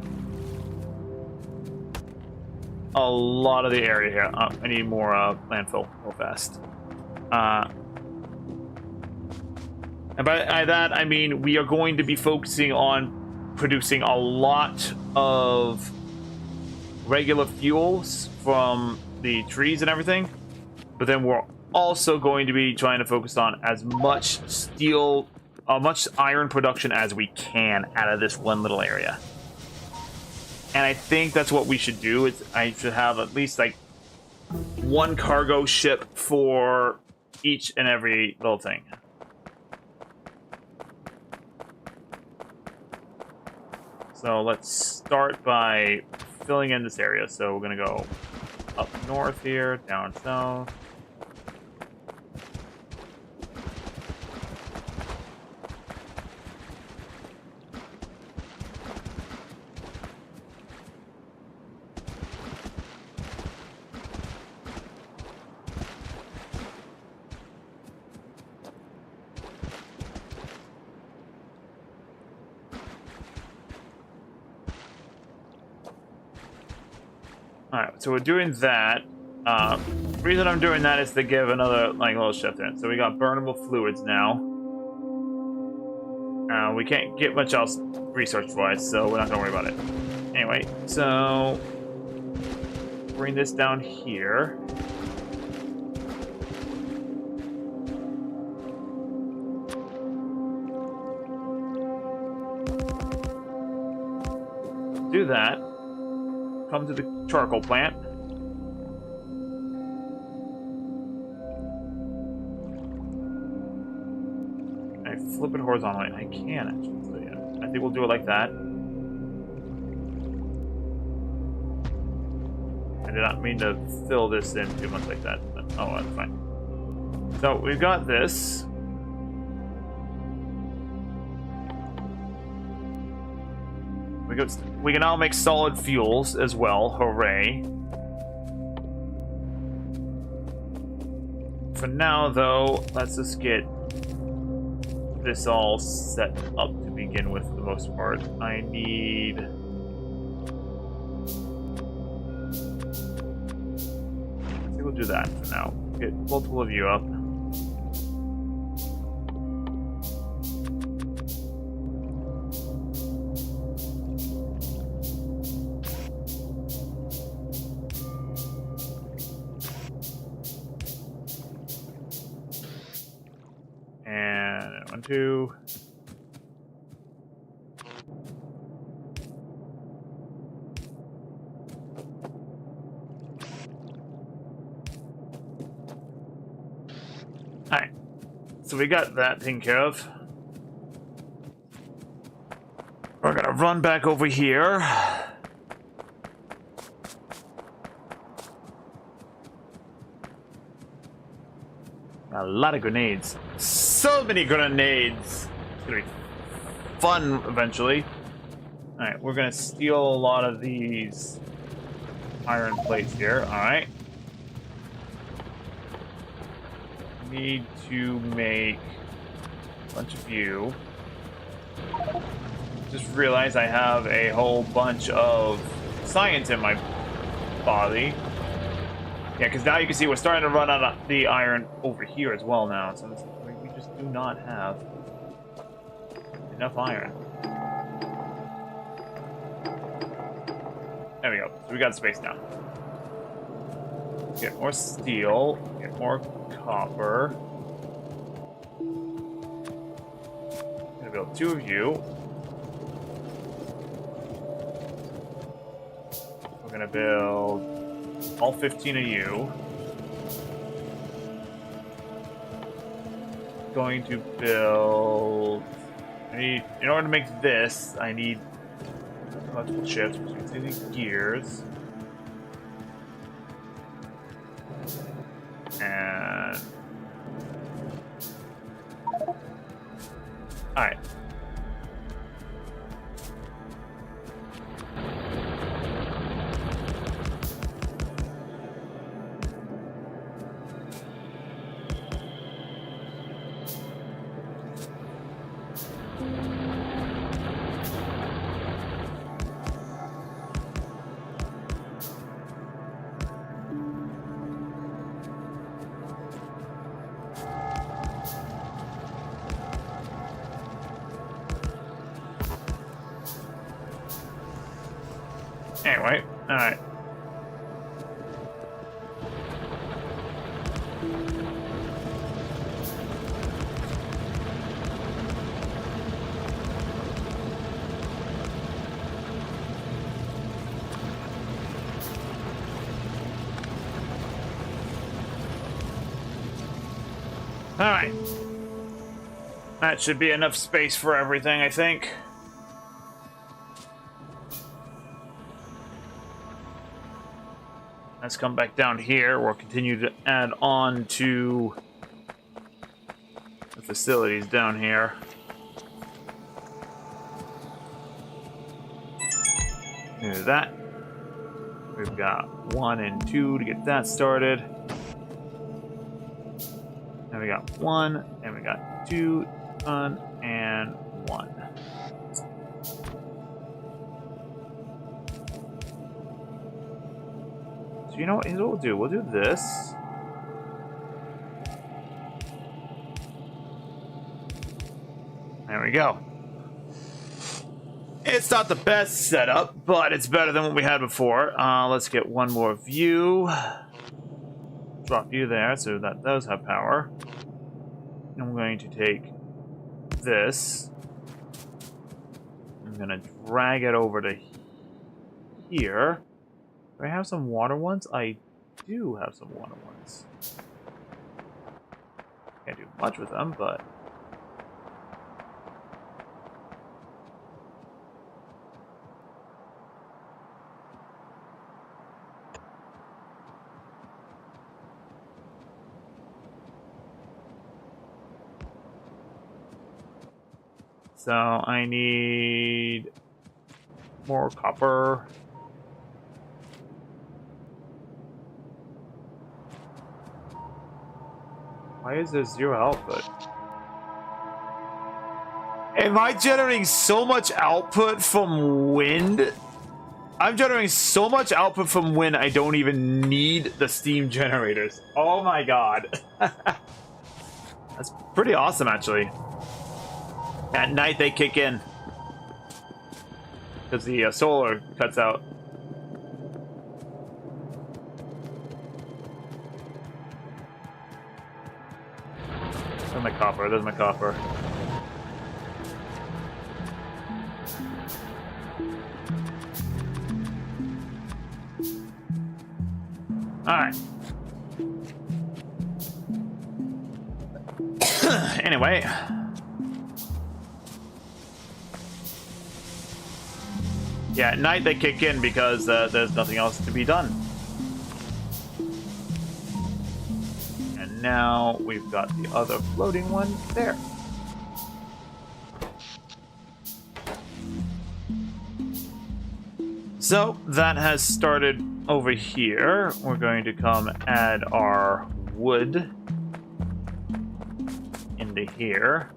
a lot of the area here. I need more landfill real fast. And by that, I mean we are going to be focusing on producing a lot of regular fuels from the trees and everything. But then we're also going to be trying to focus on as much steel, much iron production as we can out of this one little area. And I think that's what we should do. Is I should have at least like one cargo ship for each and every little thing. So let's start by filling in this area. So we're going to go up north here, down south. Alright, so we're doing that. The reason I'm doing that is to give another like little shift in. So we got burnable fluids now. We can't get much else research-wise, so we're not gonna worry about it. Anyway, so bring this down here. Do that. Come to the charcoal plant. I flip it horizontally. I can actually, so yeah. I think we'll do it like that. I did not mean to fill this in too much like that, but oh, that's fine. So we've got this. We can now make solid fuels as well. Hooray. For now, though, let's just get this all set up to begin with for the most part. I need... I think we'll do that for now. Get multiple of you up. Two. Alright. So we got that taken care of. We're gonna run back over here. A lot of grenades. So many grenades. It's gonna be fun eventually. Alright, we're gonna steal a lot of these iron plates here. Alright. Need to make a bunch of you. Just realized I have a whole bunch of science in my body. Yeah, because now you can see we're starting to run out of the iron over here as well now. So we just do not have enough iron. There we go. So we got space now. Get more steel. Get more copper. Gonna build 2 of you. We're gonna build all 15 of you. Going to build... in order to make this, I need electrical chips, which means I need gears. And... alright. Anyway, alright. Alright. That should be enough space for everything, I think. Let's come back down here. We'll continue to add on to the facilities down here. Do that. We've got 1 and 2 to get that started. And we got 1, and we got 2, and 1. So you know what? Here's what we'll do. We'll do this. There we go. It's not the best setup, but it's better than what we had before. Let's get one more view. Drop you there so that those have power. And I'm going to take this. I'm going to drag it over to here. Do I have some water ones? I do have some water ones. Can't do much with them, but... So I need more copper. Why is there 0 output? Am I generating so much output from wind? I'm generating so much output from wind I don't even need the steam generators. Oh my god. That's pretty awesome, actually. At night they kick in. Because the solar cuts out. There's my copper, there's my copper. Alright. Anyway. Yeah, at night they kick in because there's nothing else to be done. And now we've got the other floating one there. So that has started over here. We're going to come add our wood into here.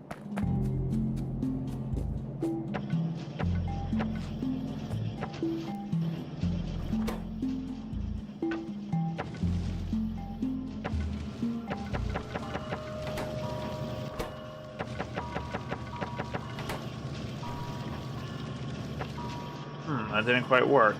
That didn't quite work.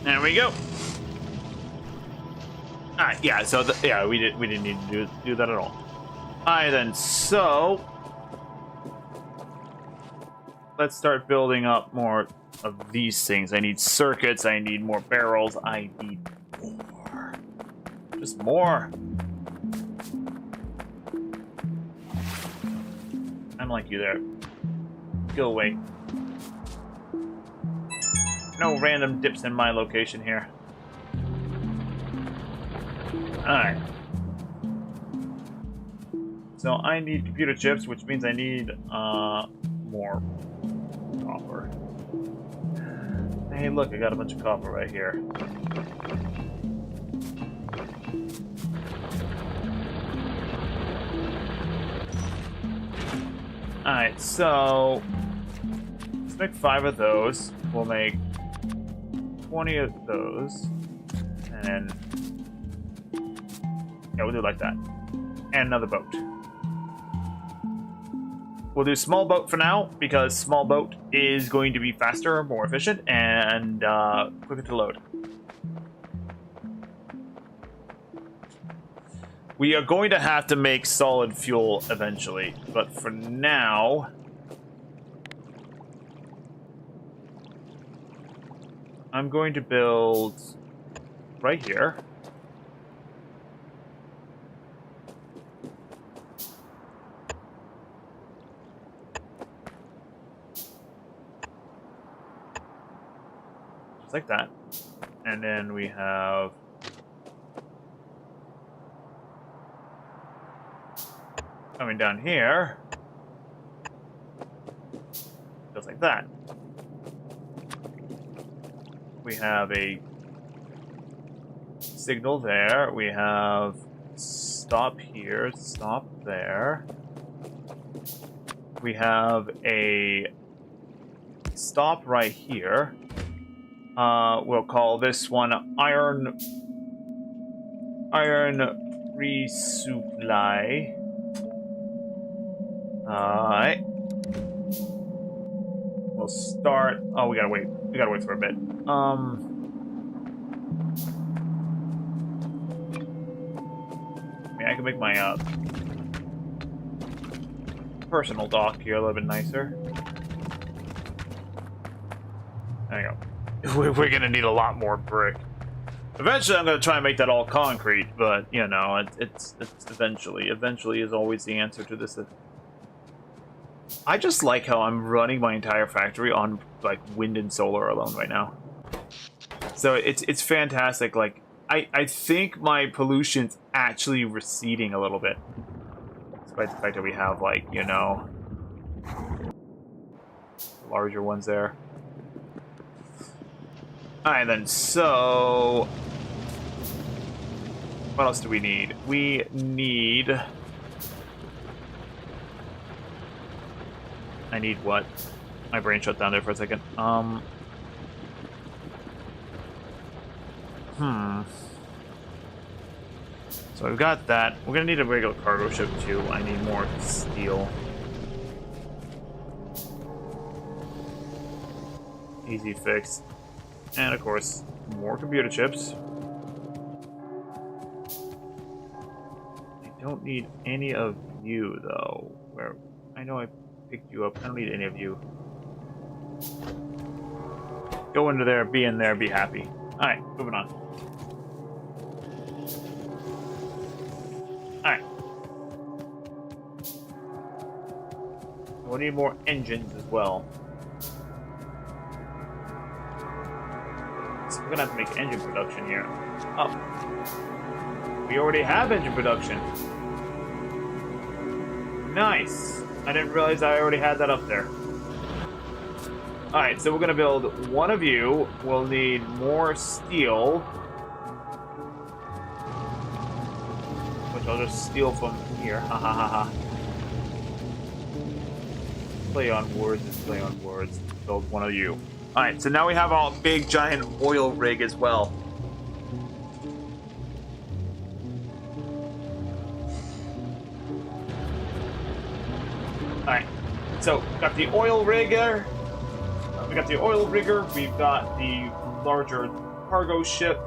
There we go. Alright, yeah, so we didn't need to do that at all. Alright then, so let's start building up more of these things. I need circuits, I need more barrels, I need more. Just more. I'm like you there. Go away. No random dips in my location here. Alright. So I need computer chips, which means I need more copper. Hey, look, I got a bunch of copper right here. Alright, so let's make 5 of those. We'll make 20 of those. And then, yeah, we'll do it like that. And another boat. We'll do small boat for now, because small boat is going to be faster, more efficient, and quicker to load. We are going to have to make solid fuel eventually, but for now, I'm going to build right here. Just like that. And then we have coming down here, just like that. We have a signal there. We have stop here, stop there. We have a stop right here. We'll call this one iron resupply. Alright. We'll start. Oh, we gotta wait. We gotta wait for a bit. I mean, I can make my personal dock here a little bit nicer. There you go. We're gonna need a lot more brick. Eventually, I'm gonna try and make that all concrete, but you know, it's eventually. Eventually is always the answer to this. I just like how I'm running my entire factory on like wind and solar alone right now. So it's fantastic. Like I think my pollution's actually receding a little bit, despite the fact that we have like, you know, larger ones there. Alright then, so what else do we need? We need, I need what? My brain shut down there for a second. So we've got that. We're gonna need a regular cargo ship too. I need more steel. Easy fix. And of course, more computer chips. I don't need any of you though. Where I know I picked you up. I don't need any of you. Go into there, be in there, be happy. Alright, moving on. Alright. We'll need more engines as well. So we're gonna have to make engine production here. Oh. We already have engine production. Nice. I didn't realize I already had that up there. Alright, so we're gonna build one of you. We'll need more steel. Which I'll just steal from here. Ha ha ha ha. Play on words is play on words. Build one of you. Alright, so now we have our big giant oil rig as well. Alright, so got the oil rigger. We got the oil rigger. We've got the larger cargo ship.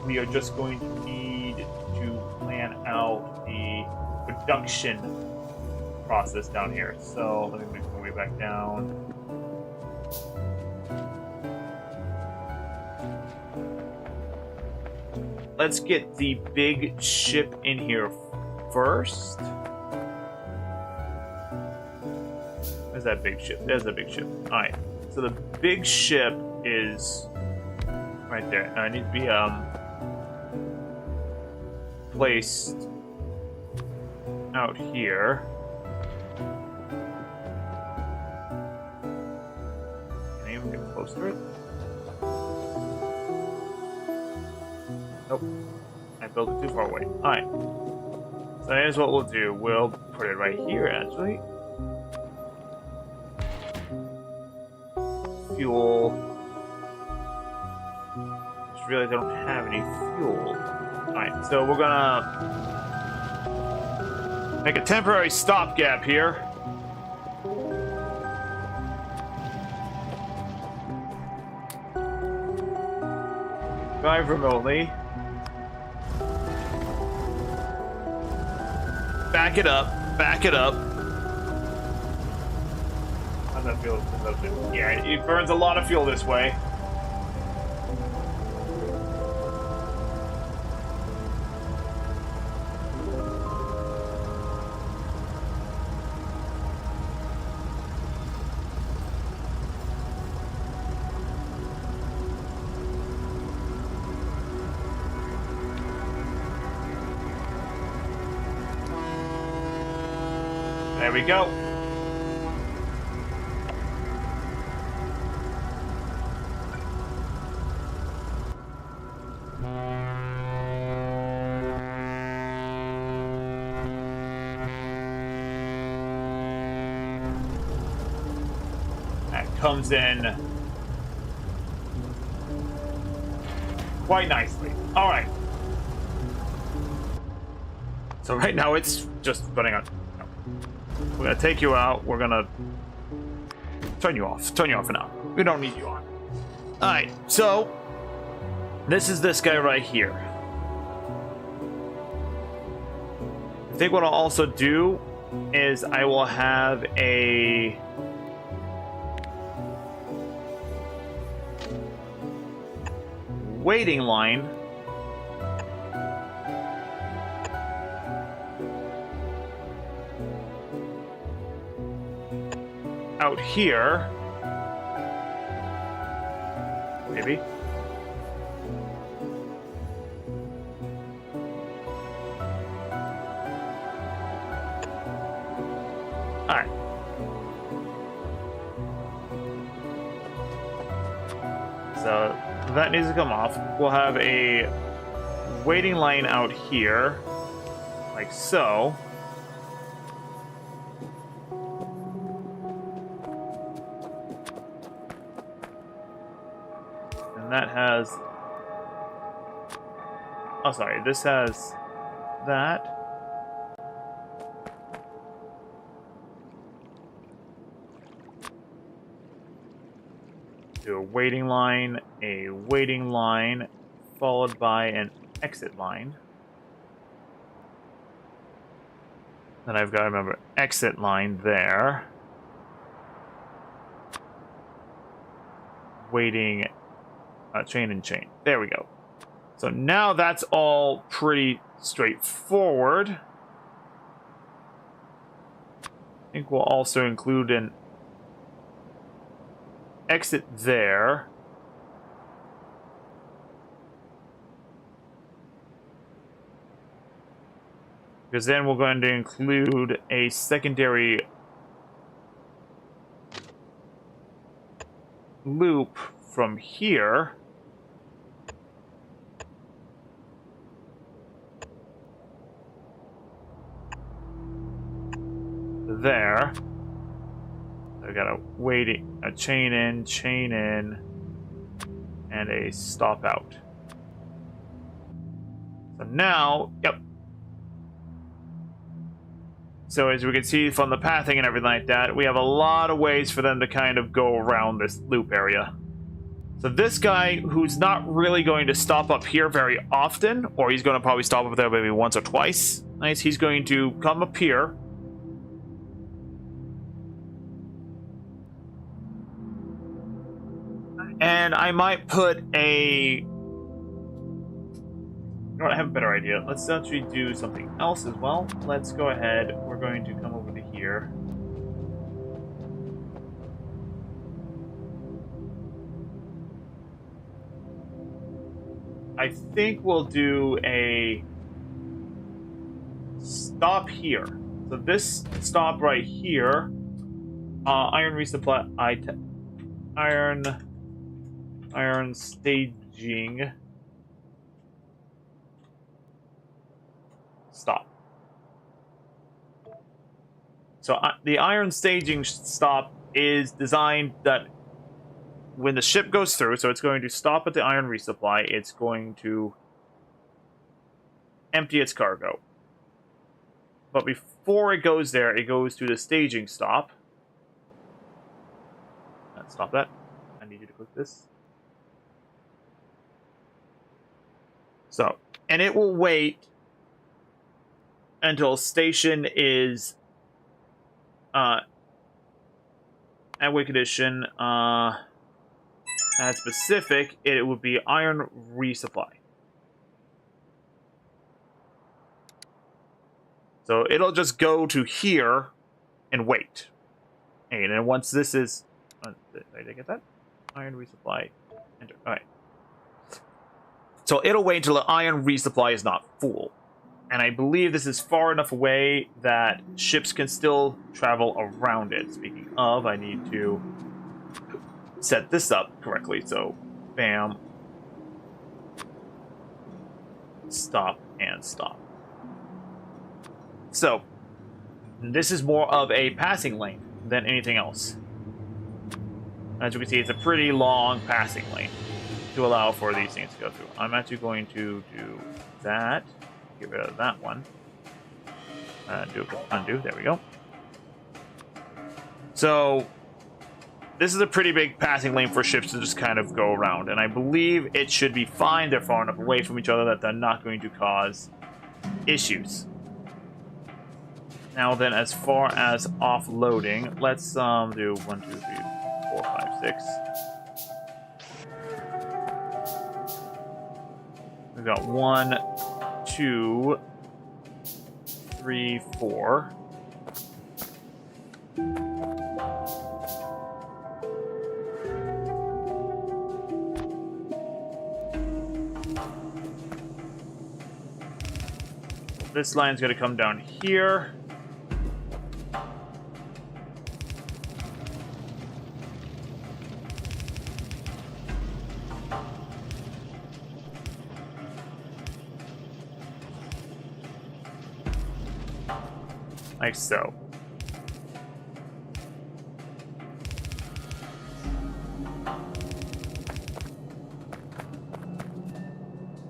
We are just going to need to plan out the production process down here. So let me make my way back down. Let's get the big ship in here first. Where's that big ship? There's the big ship. Alright. So the big ship is right there. Now it needs to be placed out here. Can I even get close to it? Nope. I built it too far away. Alright. So here's what we'll do. We'll put it right here, actually. Fuel. Just realized I don't have any fuel. Alright, so we're gonna make a temporary stopgap here. Drive remotely. Back it up. Back it up. How's that feel? Yeah, it burns a lot of fuel this way. There we go. That comes in quite nicely. All right. So right now it's just running on. We're gonna take you out. We're gonna turn you off. Turn you off for now. We don't need you on. Alright, so this is this guy right here. I think what I'll also do is I will have a waiting line out here, maybe. All right. So that needs to come off. We'll have a waiting line out here, like so. That has... Oh, sorry. This has that. Do a waiting line, followed by an exit line. Then I've got to remember exit line there. Waiting... chain and chain. There we go. So now that's all pretty straightforward. I think we'll also include an exit there. Because then we're going to include a secondary loop from here. There. So I got a chain in, and a stop out. So now, yep. So as we can see from the pathing and everything like that, we have a lot of ways for them to kind of go around this loop area. So this guy, who's not really going to stop up here very often, or he's going to probably stop up there maybe once or twice, nice, he's going to come up here. And I might put a... You know what, I have a better idea. Let's actually do something else as well. Let's go ahead. We're going to come over to here. I think we'll do a stop here. So this stop right here, iron resupply, iron staging stop. So the iron staging stop is designed that when the ship goes through, so it's going to stop at the iron resupply, it's going to empty its cargo. But before it goes there, it goes to the staging stop. Let's stop that. I need you to click this. So, and it will wait until station is at Wake Edition at specific, it would be iron resupply. So it'll just go to here and wait. And then once this is... did I get that? Iron resupply. Enter. Alright. So it'll wait until the iron resupply is not full. And I believe this is far enough away that ships can still travel around it. Speaking of, I need to set this up correctly. So, bam. Stop and stop. So, this is more of a passing lane than anything else. As you can see, it's a pretty long passing lane to allow for these things to go through. I'm actually going to do that. Get rid of that one. Undo. There we go. So, this is a pretty big passing lane for ships to just kind of go around. And I believe it should be fine. They're far enough away from each other that they're not going to cause issues. Now then, as far as offloading, let's do 1, 2, 3, 4, 5, 6. We've got 1, 2, 3, 4. This line's going to come down here. Like so.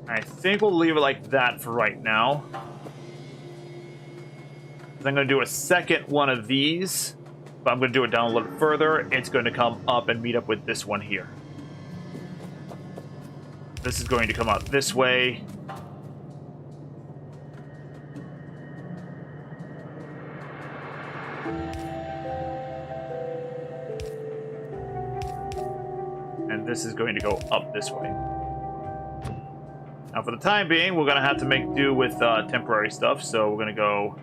I think we'll leave it like that for right now. I'm going to do a second one of these, but I'm going to do it down a little further. It's going to come up and meet up with this one here. This is going to come out this way. And this is going to go up this way. Now, for the time being, we're going to have to make do with temporary stuff, so we're going to go...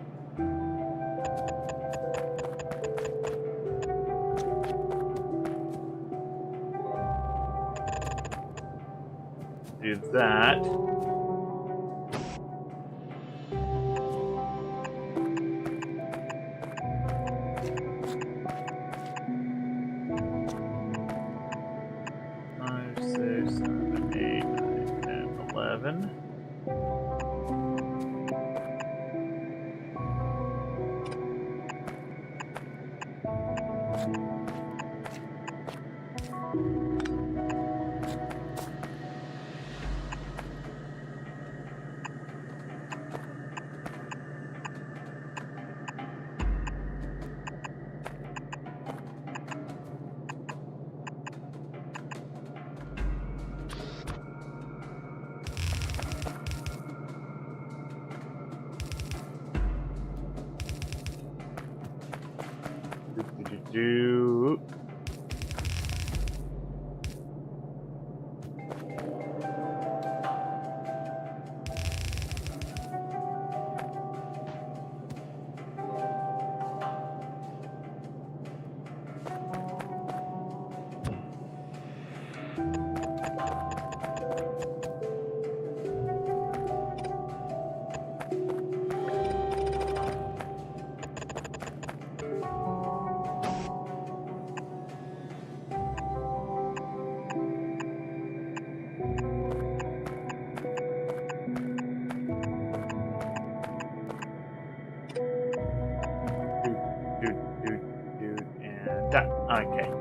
do that. Five, 6, 7, 8, 9, 10, 11. Do. Okay.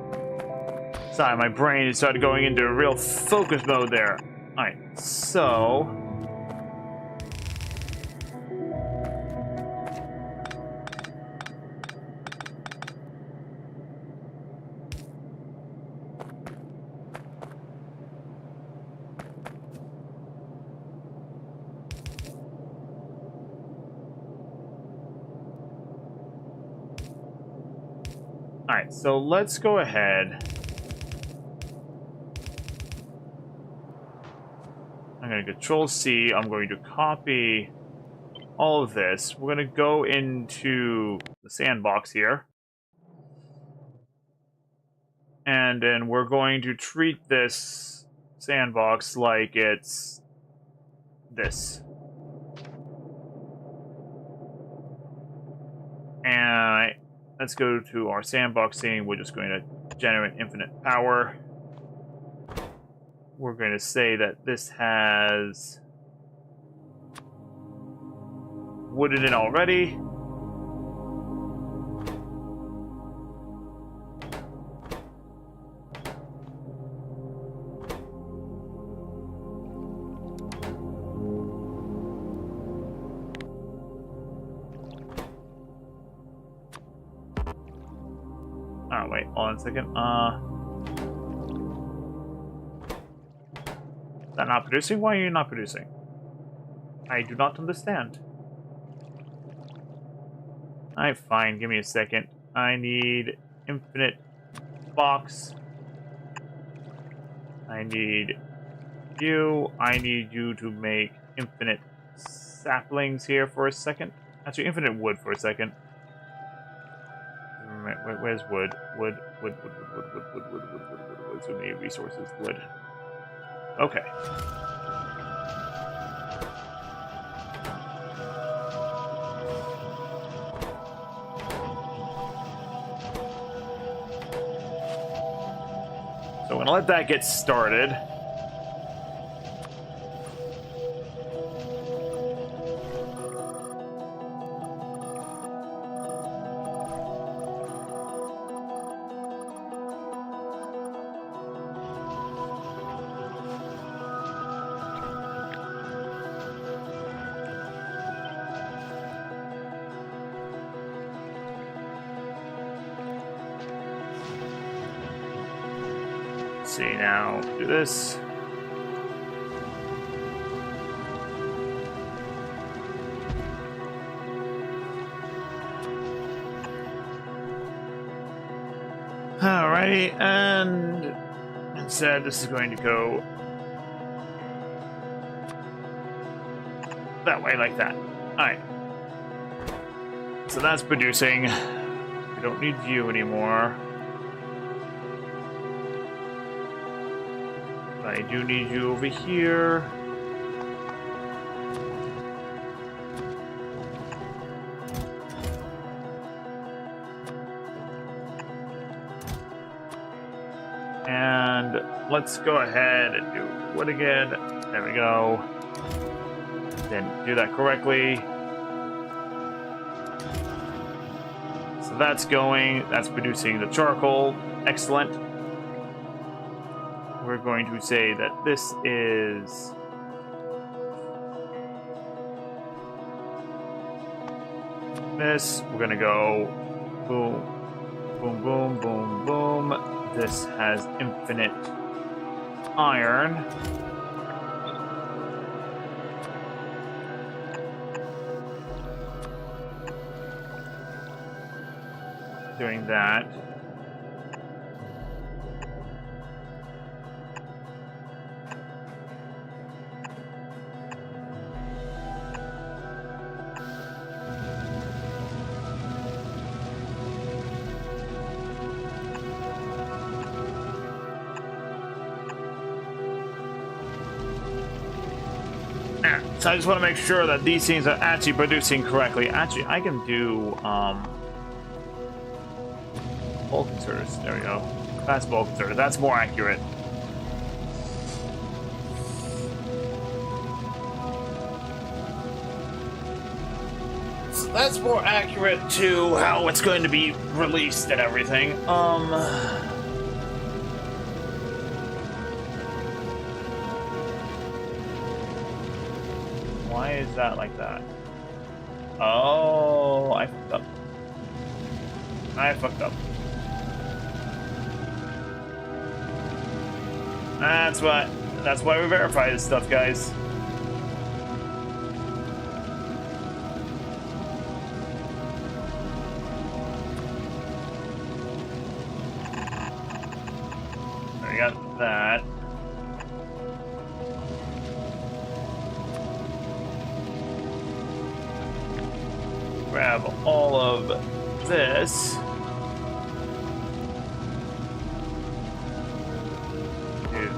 Sorry, my brain started going into a real focus mode there. Alright, so... Alright, so let's go ahead. I'm going to Control C. I'm going to copy all of this. We're going to go into the sandbox here. And then we're going to treat this sandbox like it's this. And let's go to our sandboxing. We're just going to generate infinite power. We're going to say that this has wood in it already. Oh, wait, hold on a second. Is that not producing? Why are you not producing? I do not understand. Alright, fine. Give me a second. I need infinite box. I need you. I need you to make infinite saplings here for a second. Actually, infinite wood for a second. Where's wood? Wood. So many resources. Wood. Okay. So I'm gonna let that get started. See now, do this. Alrighty, and instead this is going to go that way, like that. Alright. So that's producing. We don't need you anymore. I do need you over here. And let's go ahead and do wood again. There we go. Didn't do that correctly. So that's going. That's producing the charcoal. Excellent. We're going to say that this is this. We're going to go boom, boom, boom, boom, boom. This has infinite iron. Doing that. So I just want to make sure that these things are actually producing correctly. Actually, I can do bulk inserters. There we go. Fast bulk inserter. That's more accurate. So that's more accurate to how it's going to be released and everything. Why is that like that? Oh, I fucked up. I fucked up. That's why we verify this stuff, guys. we got that. Grab all of this. Do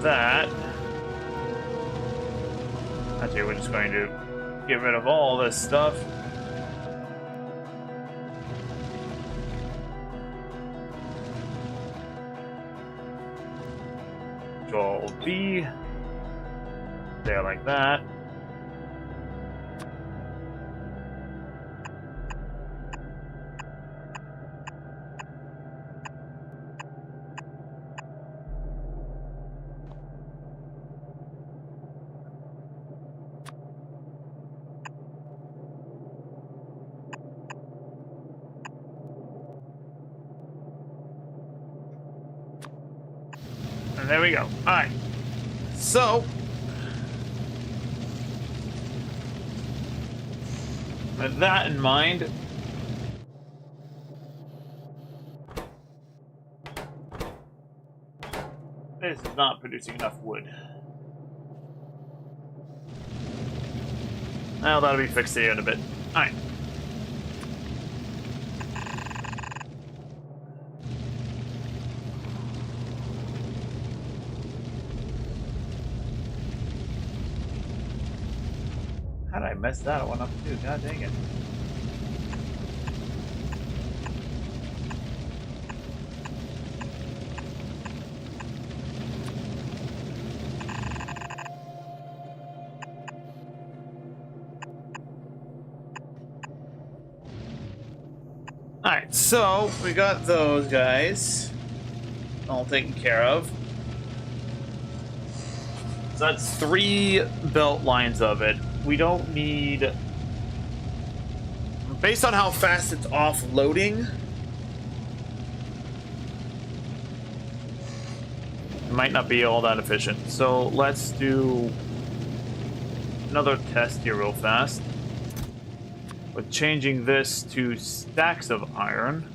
that. Actually, we're just going to get rid of all this stuff. Control B. There, like that. And there we go. All right. So, with that in mind, this is not producing enough wood. Well, that'll be fixed here in a bit. All right. How did I mess that one up too? God dang it. Alright, so we got those guys all taken care of. So that's 3 belt lines of it. We don't need... Based on how fast it's offloading, it might not be all that efficient. So let's do another test here real fast. With changing this to stacks of iron.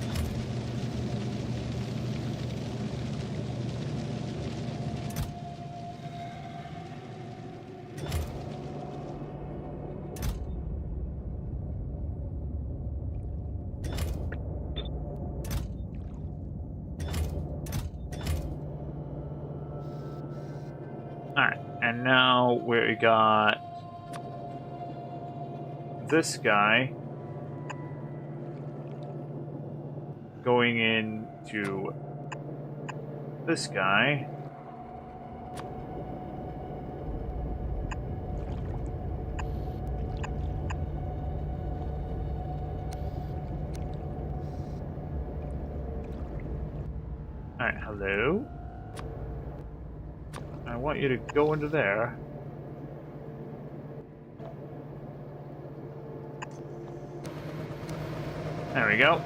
Alright, and now we got this guy going into this guy. Alright, hello. I want you to go into there. There we go.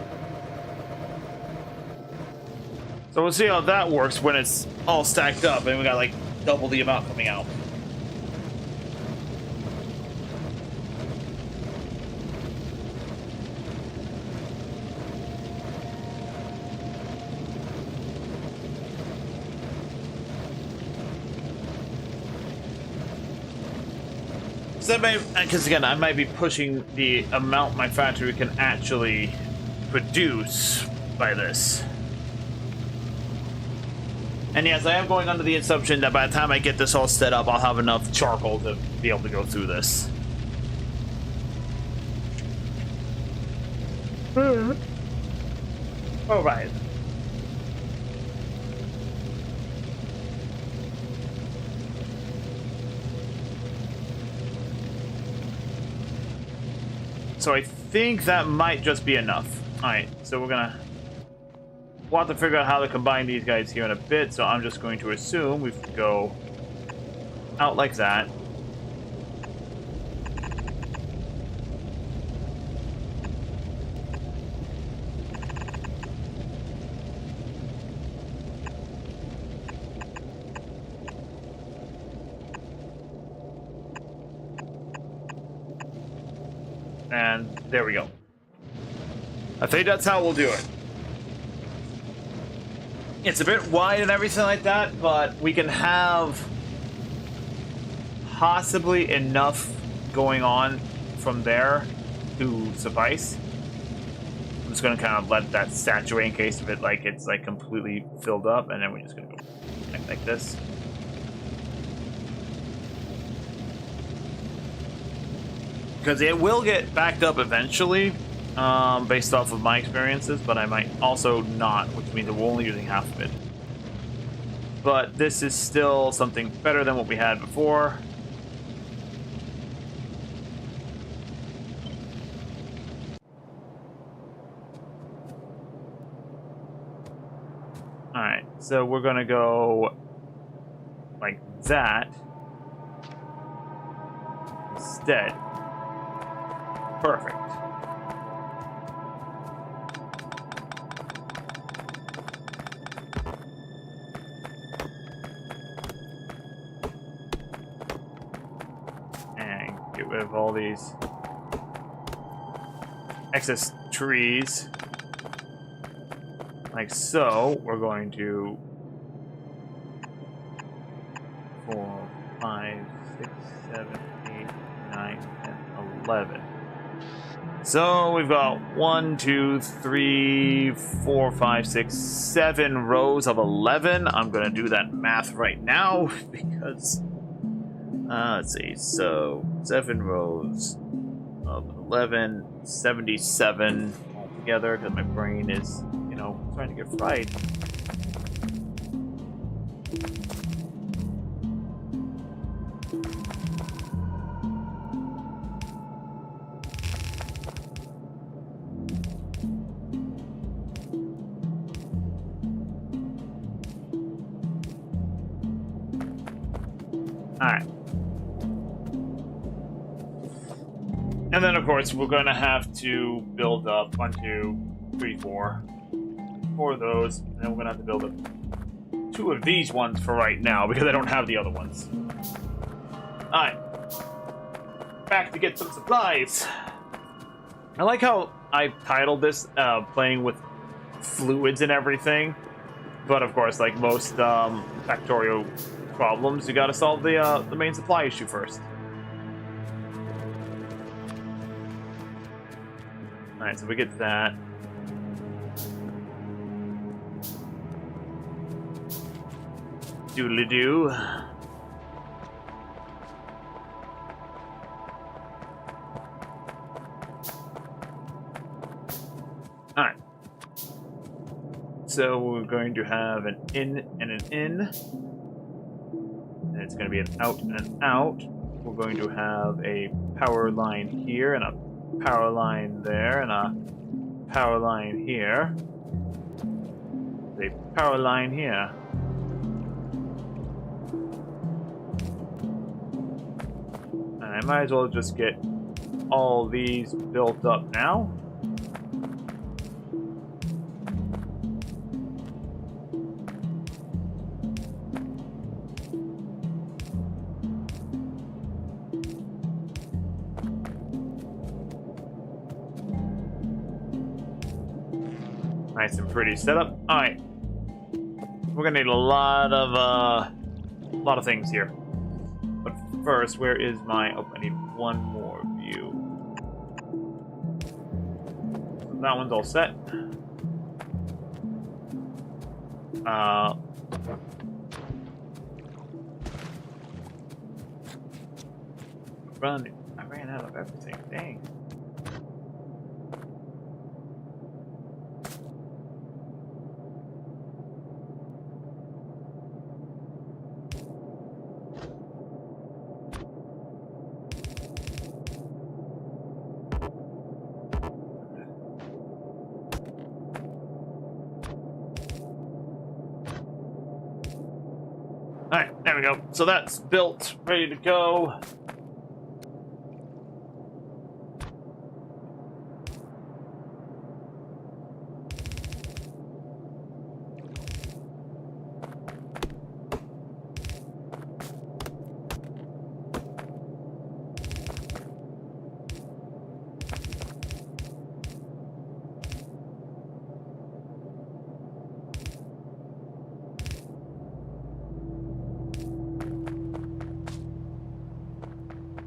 So we'll see how that works when it's all stacked up and we got like double the amount coming out. Because again, I might be pushing the amount my factory can actually produce by this. And yes, I am going under the assumption that by the time I get this all set up, I'll have enough charcoal to be able to go through this. All right. So I think that might just be enough. Alright, so we'll have to figure out how to combine these guys here in a bit, so I'm just going to assume we go out like that. And there we go. I think that's how we'll do it. It's a bit wide and everything like that, but we can have possibly enough going on from there to suffice. I'm just gonna kind of let that saturate in case of it like it's like completely filled up, and then we're just gonna go like this. Because it will get backed up eventually, based off of my experiences, but I might also not, which means we're only using half of it. But this is still something better than what we had before. Alright, so we're gonna go like that instead. Perfect. And get rid of all these excess trees. Like so. We're going to 4, 5, 6, 7, 8, 9, 10, 11. So we've got 1, 2, 3, 4, 5, 6, 7 rows of 11. I'm gonna do that math right now because let's see. So 7 rows of 11, 77 altogether because my brain is, you know, starting to get fried. Alright. And then, of course, we're going to have to build up 1, 2, 3, 4. 4 of those. And then we're going to have to build up 2 of these ones for right now, because I don't have the other ones. Alright. Back to get some supplies. I like how I titled this, playing with fluids and everything. But, of course, like most Factorio problems, you gotta solve the main supply issue first. Alright, so we get that. Doodly-doo. Alright. So we're going to have an in and an in. And it's going to be an out and an out. We're going to have a power line here and a power line there and a power line here. A power line here. And I might as well just get all these built up now. Nice and pretty setup. All right, we're gonna need a lot of things here. But first, where is my? Oh, I need one more view. So that one's all set. I ran out of everything. Dang. Alright, there we go. So that's built, ready to go.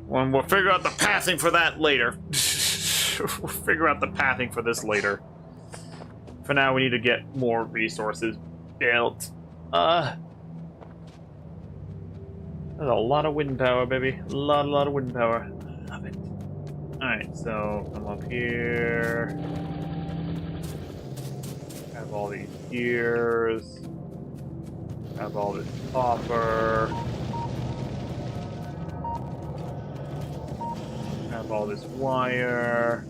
Well, we'll figure out the pathing for that later. We'll figure out the pathing for this later. For now, we need to get more resources built. There's a lot of wind power, baby. A lot of wind power. Love it. Alright, so come up here. Have all these gears. Have all this copper. Have all this wire.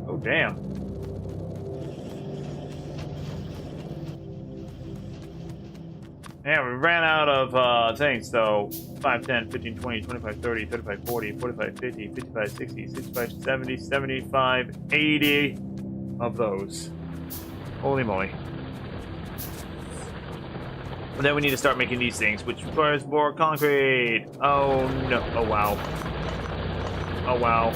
Oh, damn. Yeah, we ran out of things, so 5, 10, 15, 20, 25, 30, 35, 40, 45, 50, 55, 60, 65, 70, 75, 80 of those. Holy moly. But then we need to start making these things, which requires more concrete. Oh no. Oh wow. Oh wow.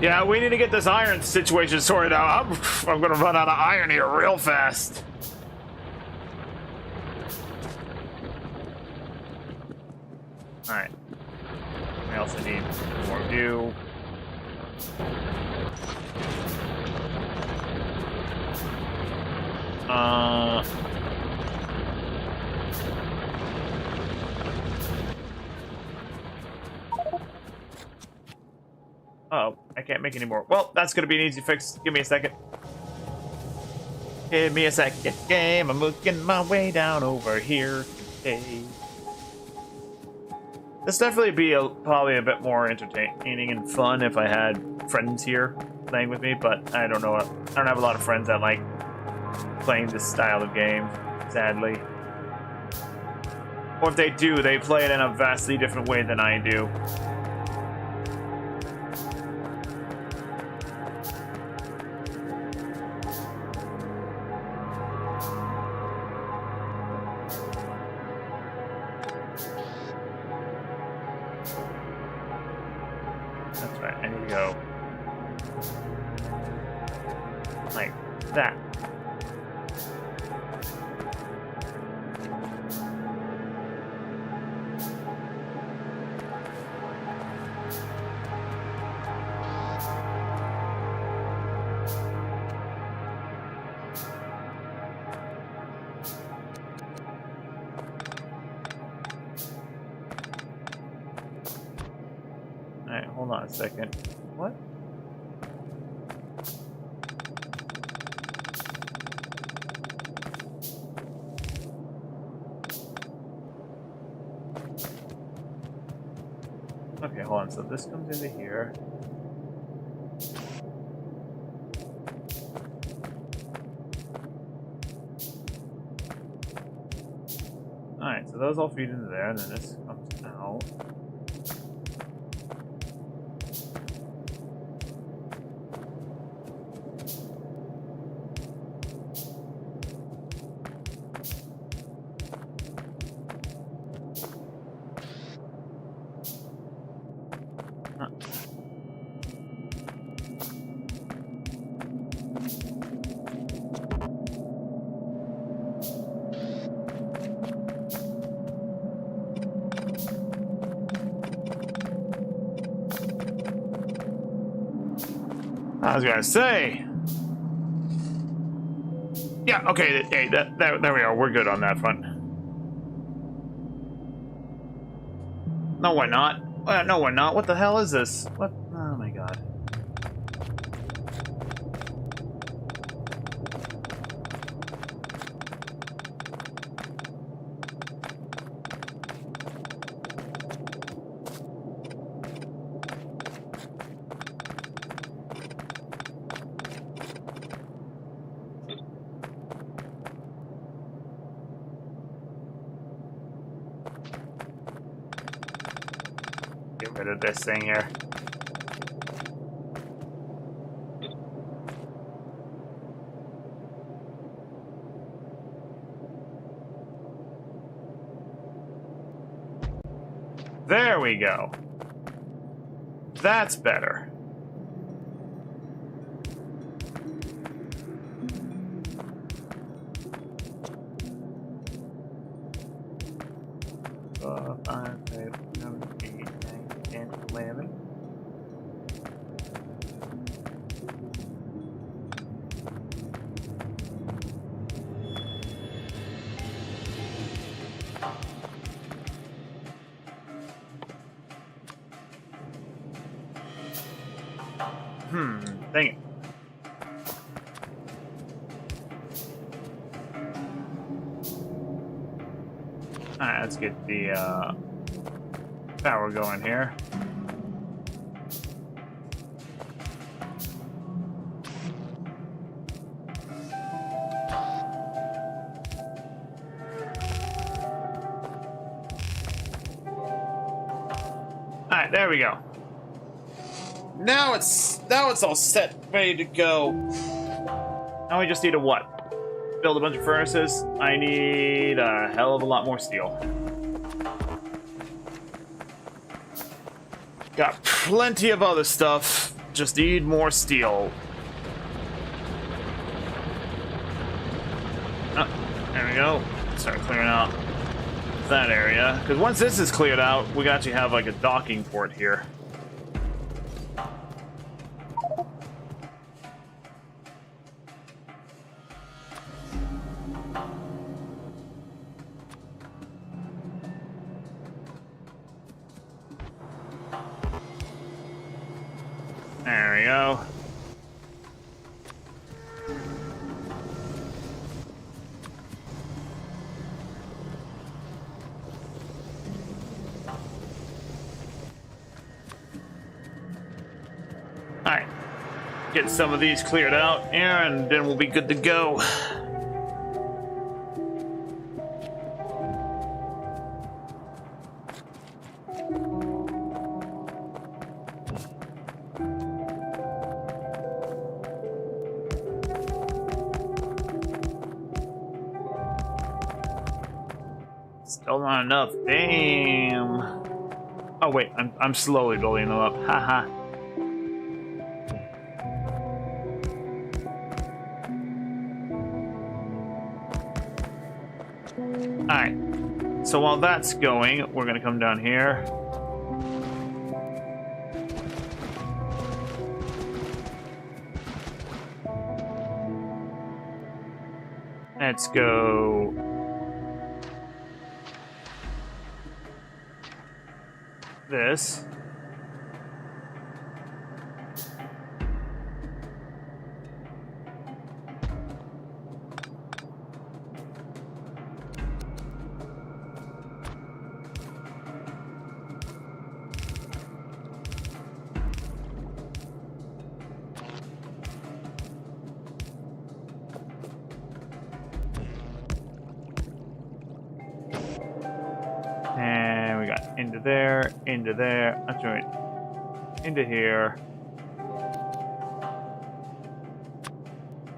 Yeah, we need to get this iron situation sorted out. I'm gonna run out of iron here real fast. Alright. I also need more view. Oh, I can't make any more. Well, that's gonna be an easy fix. Give me a second. Give me a second, game. I'm looking my way down over here today. This definitely be probably a bit more entertaining and fun if I had friends here playing with me, but I don't know. I don't have a lot of friends that like playing this style of game, sadly. Or if they do, they play it in a vastly different way than I do. That's right, I need to go like that. Alright, hold on a second. What? Okay, hold on. So this comes into here. Alright, so those all feed into there, and then this comes out. I was gonna say. Yeah, okay, hey, there we are. We're good on that front. No, we're not. No, we're not. What the hell is this? What? Oh my god. Get rid of this thing here. There we go. That's better. slamming. Dang it. Alright, let's get the power going here. Alright, there we go. Now it's all set, ready to go. Now we just need a what? Build a bunch of furnaces. I need a hell of a lot more steel. Got plenty of other stuff. Just need more steel. Oh, there we go. Start clearing out that area. Because once this is cleared out, we actually have like a docking port here. There we go. Alright. Get some of these cleared out here, and then we'll be good to go. Still not enough. Damn. Oh wait, I'm slowly building them up. Haha. Alright. So while that's going, we're gonna come down here. Let's go. This. And we got into there, that's right, into here.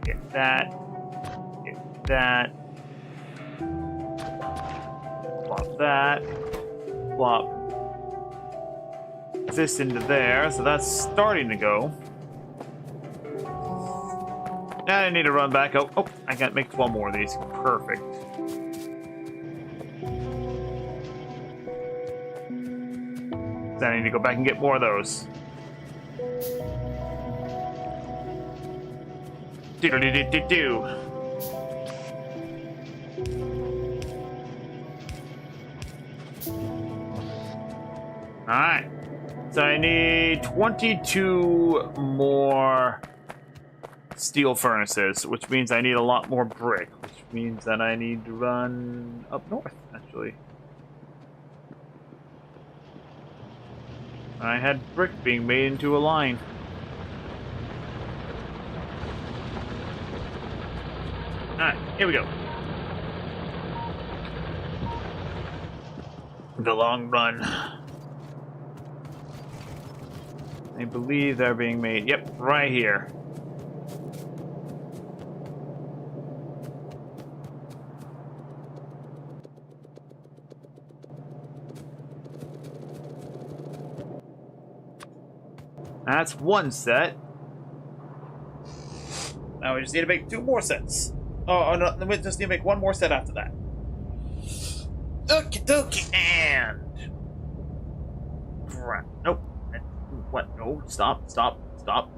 Get that, plop that, plop this into there, so that's starting to go. Now I need to run back. Oh, I gotta make 12 more of these. Perfect. Then I need to go back and get more of those. Do-do-do-do-do-do. Alright. So I need 22 more steel furnaces, which means I need a lot more brick, which means that I need to run up north, actually. I had brick being made into a line. Alright, here we go. The long run. I believe they're being made, yep, right here. That's one set. Now we just need to make 2 more sets. Oh no, we just need to make 1 more set after that. Okie dokie, and... Crap. Nope. What? No, stop, stop, stop.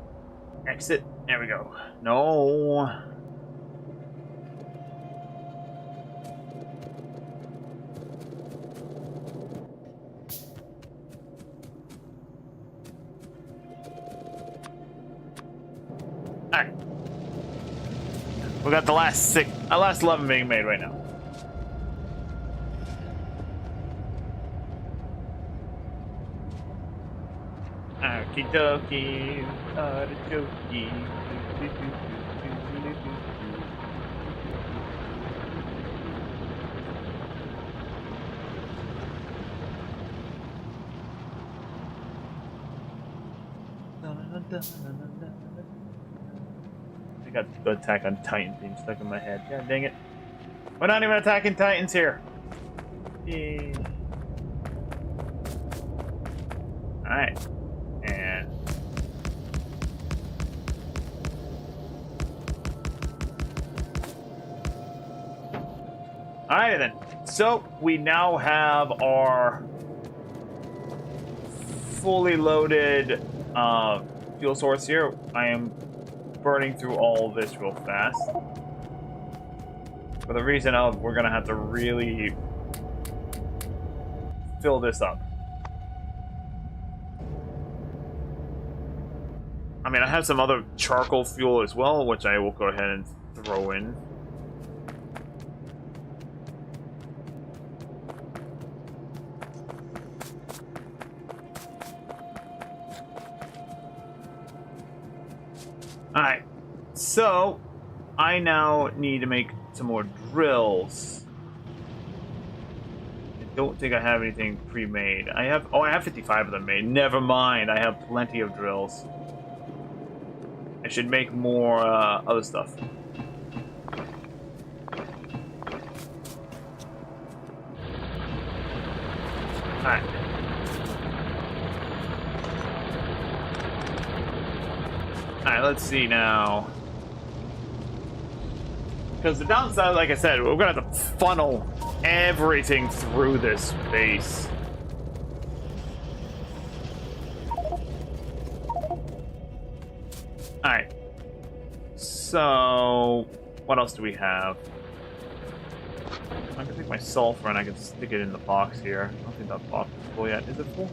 Exit. There we go. No. Alright. We got the last 11 being made right now. Okie dokie, artichoke. I got the Attack on Titan theme stuck in my head. God dang it. We're not even attacking Titans here. Yay. Alright. And alright then. So we now have our fully loaded fuel source here. I am burning through all of this real fast. For the reason of we're gonna have to really fill this up. I mean, I have some other charcoal fuel as well, which I will go ahead and throw in. Alright, so I now need to make some more drills. I don't think I have anything pre-made. I have 55 of them made. Never mind, I have plenty of drills. I should make more other stuff. Alright. Alright, let's see now. Because the downside, like I said, we're going to have to funnel everything through this base. Alright. So, what else do we have? I can take my sulfur and I can stick it in the box here. I don't think that box is full yet. Is it full?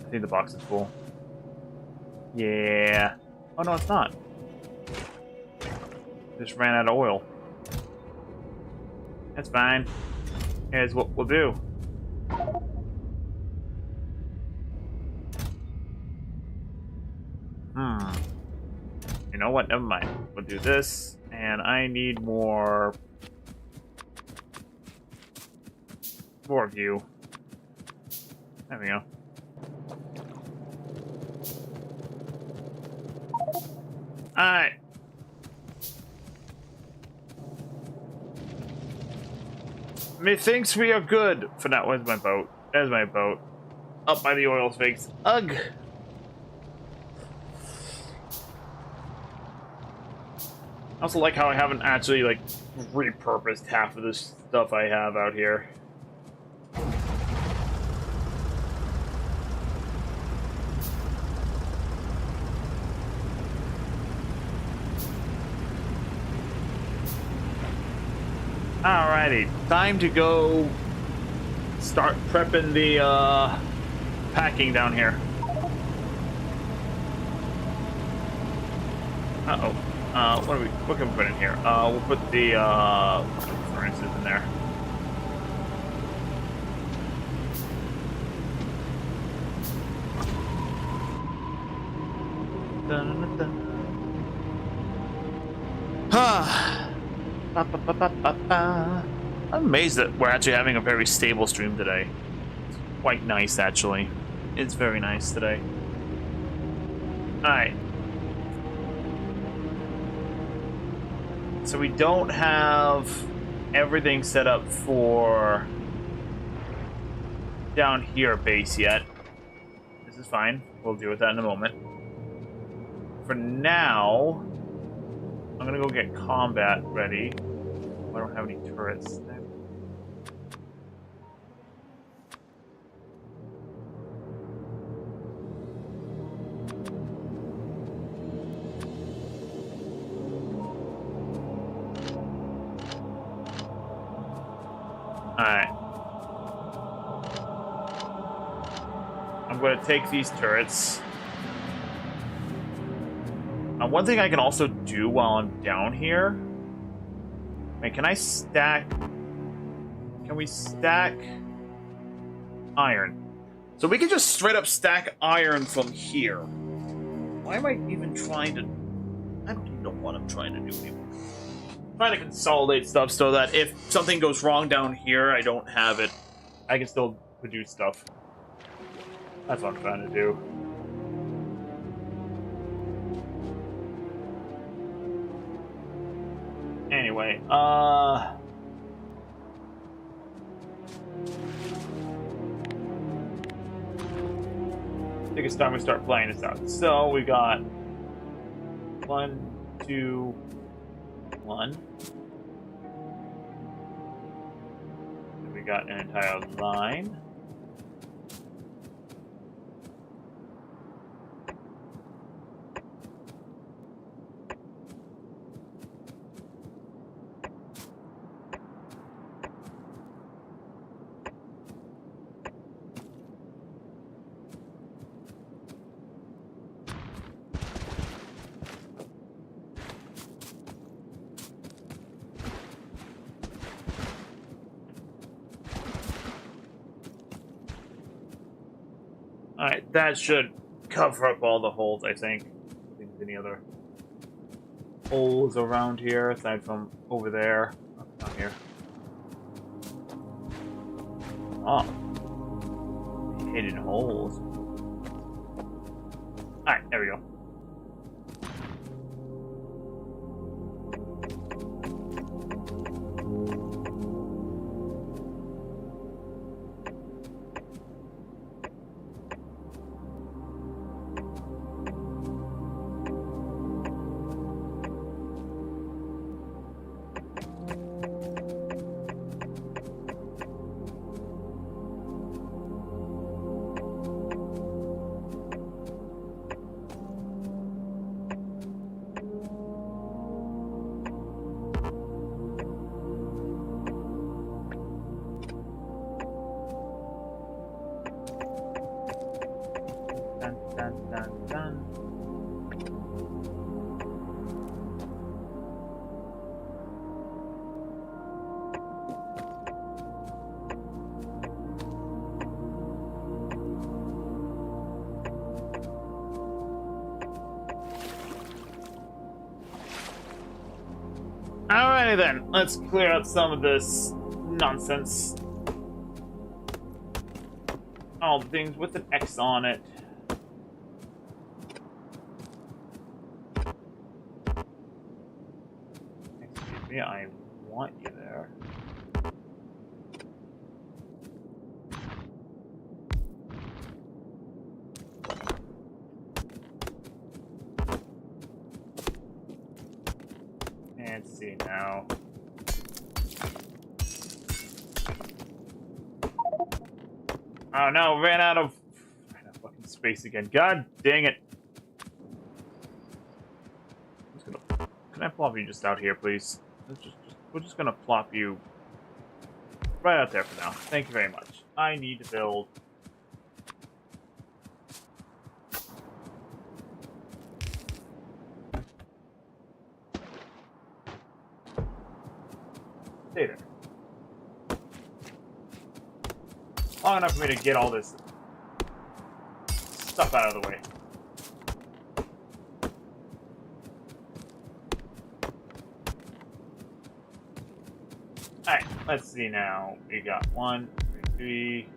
I think the box is full. Yeah. Oh, no, it's not. Just ran out of oil. That's fine. Here's what we'll do. You know what? Never mind. We'll do this. And I need more of you. There we go. Alright. Methinks we are good for now. Where's my boat? There's my boat. Up by the oil sphinx. Ugh. I also like how I haven't actually, like, repurposed half of this stuff I have out here. Alrighty, time to go start prepping the packing down here. Uh-oh. What can we put in here? We'll put the furnaces in there. I'm amazed that we're actually having a very stable stream today. It's quite nice, actually. It's very nice today. Alright. So we don't have everything set up for down here base yet. This is fine. We'll deal with that in a moment. For now, I'm gonna go get combat ready. I don't have any turrets there. Alright. I'm going to take these turrets. One thing I can also do while I'm down here... Wait, can I stack... Can we stack... iron? So we can just straight up stack iron from here. Why am I even trying to... I don't even know what I'm trying to do anymore. I'm trying to consolidate stuff so that if something goes wrong down here, I don't have it. I can still produce stuff. That's what I'm trying to do. Anyway, I think it's time we start playing this out. So we got 1, 2, 1. And we got an entire line. Alright, that should cover up all the holes, I think. I don't think there's any other holes around here, aside from over there. Oh, not here. Oh. Hidden holes. Alright, there we go. Alrighty then, let's clear out some of this nonsense. All the things with an X on it. Excuse me, I want you there. Let's see now. Oh no, ran out of fucking space again. God dang it. Can I plop you just out here, please? We're just gonna plop you right out there for now. Thank you very much. I need to build. Stay there. Long enough for me to get all this stuff out of the way. Alright, let's see now. We got 1, 2, 3.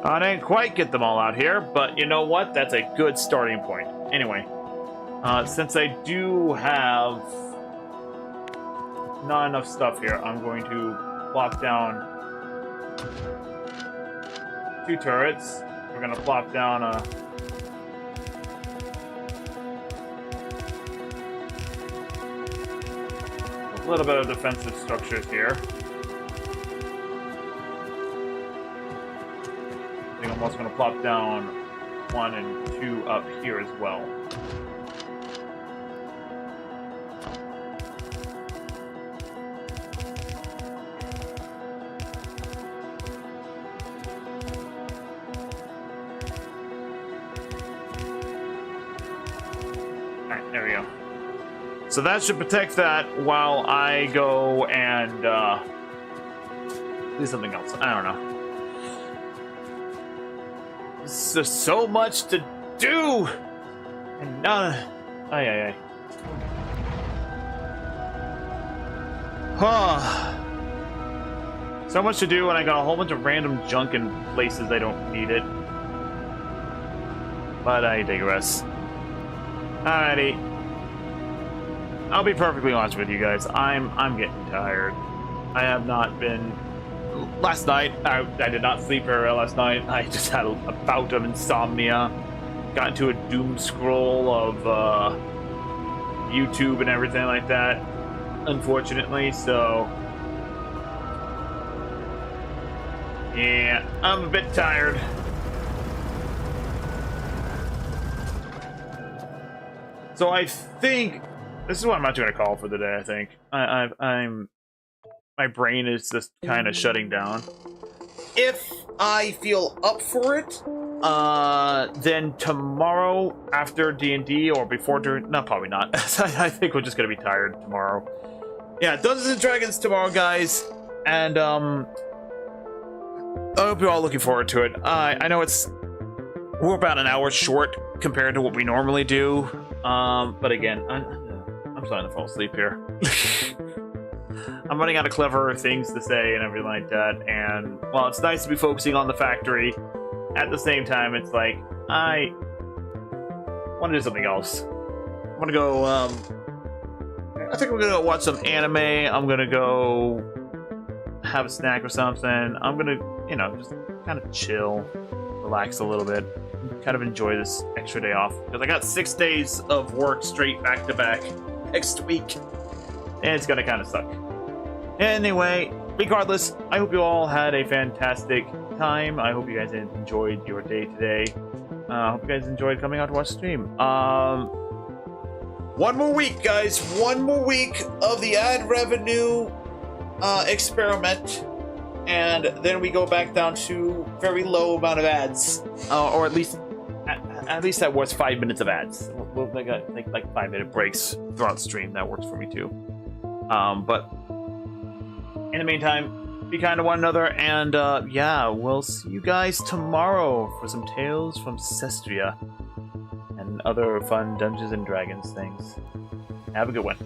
I didn't quite get them all out here, but you know what? That's a good starting point. Anyway. Since I do have not enough stuff here, I'm going to plop down 2 turrets. We're going to plop down a little bit of defensive structures here. I think I'm also going to plop down 1 and 2 up here as well. Alright, there we go. So that should protect that while I go and do something else. I don't know. There's just so much to do! And none. Ay. So much to do, and I got a whole bunch of random junk in places I don't need it. But I digress. Alrighty. I'll be perfectly honest with you guys. I'm getting tired. I have not been. Last night, I did not sleep very well last night. I just had a bout of insomnia. Got into a doom scroll of YouTube and everything like that, unfortunately, so yeah, I'm a bit tired. So I think this is what I'm not going to call for the day. I think I'm my brain is just kind of shutting down. If I feel up for it, then tomorrow after D&D or before, no, probably not. I think we're just gonna be tired tomorrow. Yeah, Dungeons and Dragons tomorrow, guys, and I hope you're all looking forward to it. I know we're about an hour short compared to what we normally do, but again, I'm starting to fall asleep here. I'm running out of clever things to say and everything like that, and while it's nice to be focusing on the factory, at the same time, it's like, I want to do something else. I want to go, I think we're going to watch some anime, I'm going to go have a snack or something, I'm going to, you know, just kind of chill, relax a little bit, kind of enjoy this extra day off, because I got 6 days of work straight back to back next week, and it's going to kind of suck. Anyway, regardless, I hope you all had a fantastic time. I hope you guys enjoyed your day today. I hope you guys enjoyed coming out to watch the stream. One more week, guys. One more week of the ad revenue experiment. And then we go back down to very low amount of ads. Or at least that was 5 minutes of ads. We'll make like 5-minute breaks throughout the stream. That works for me too. But in the meantime, be kind to one another, and yeah, we'll see you guys tomorrow for some Tales from Cestria and other fun Dungeons and Dragons things. Have a good one.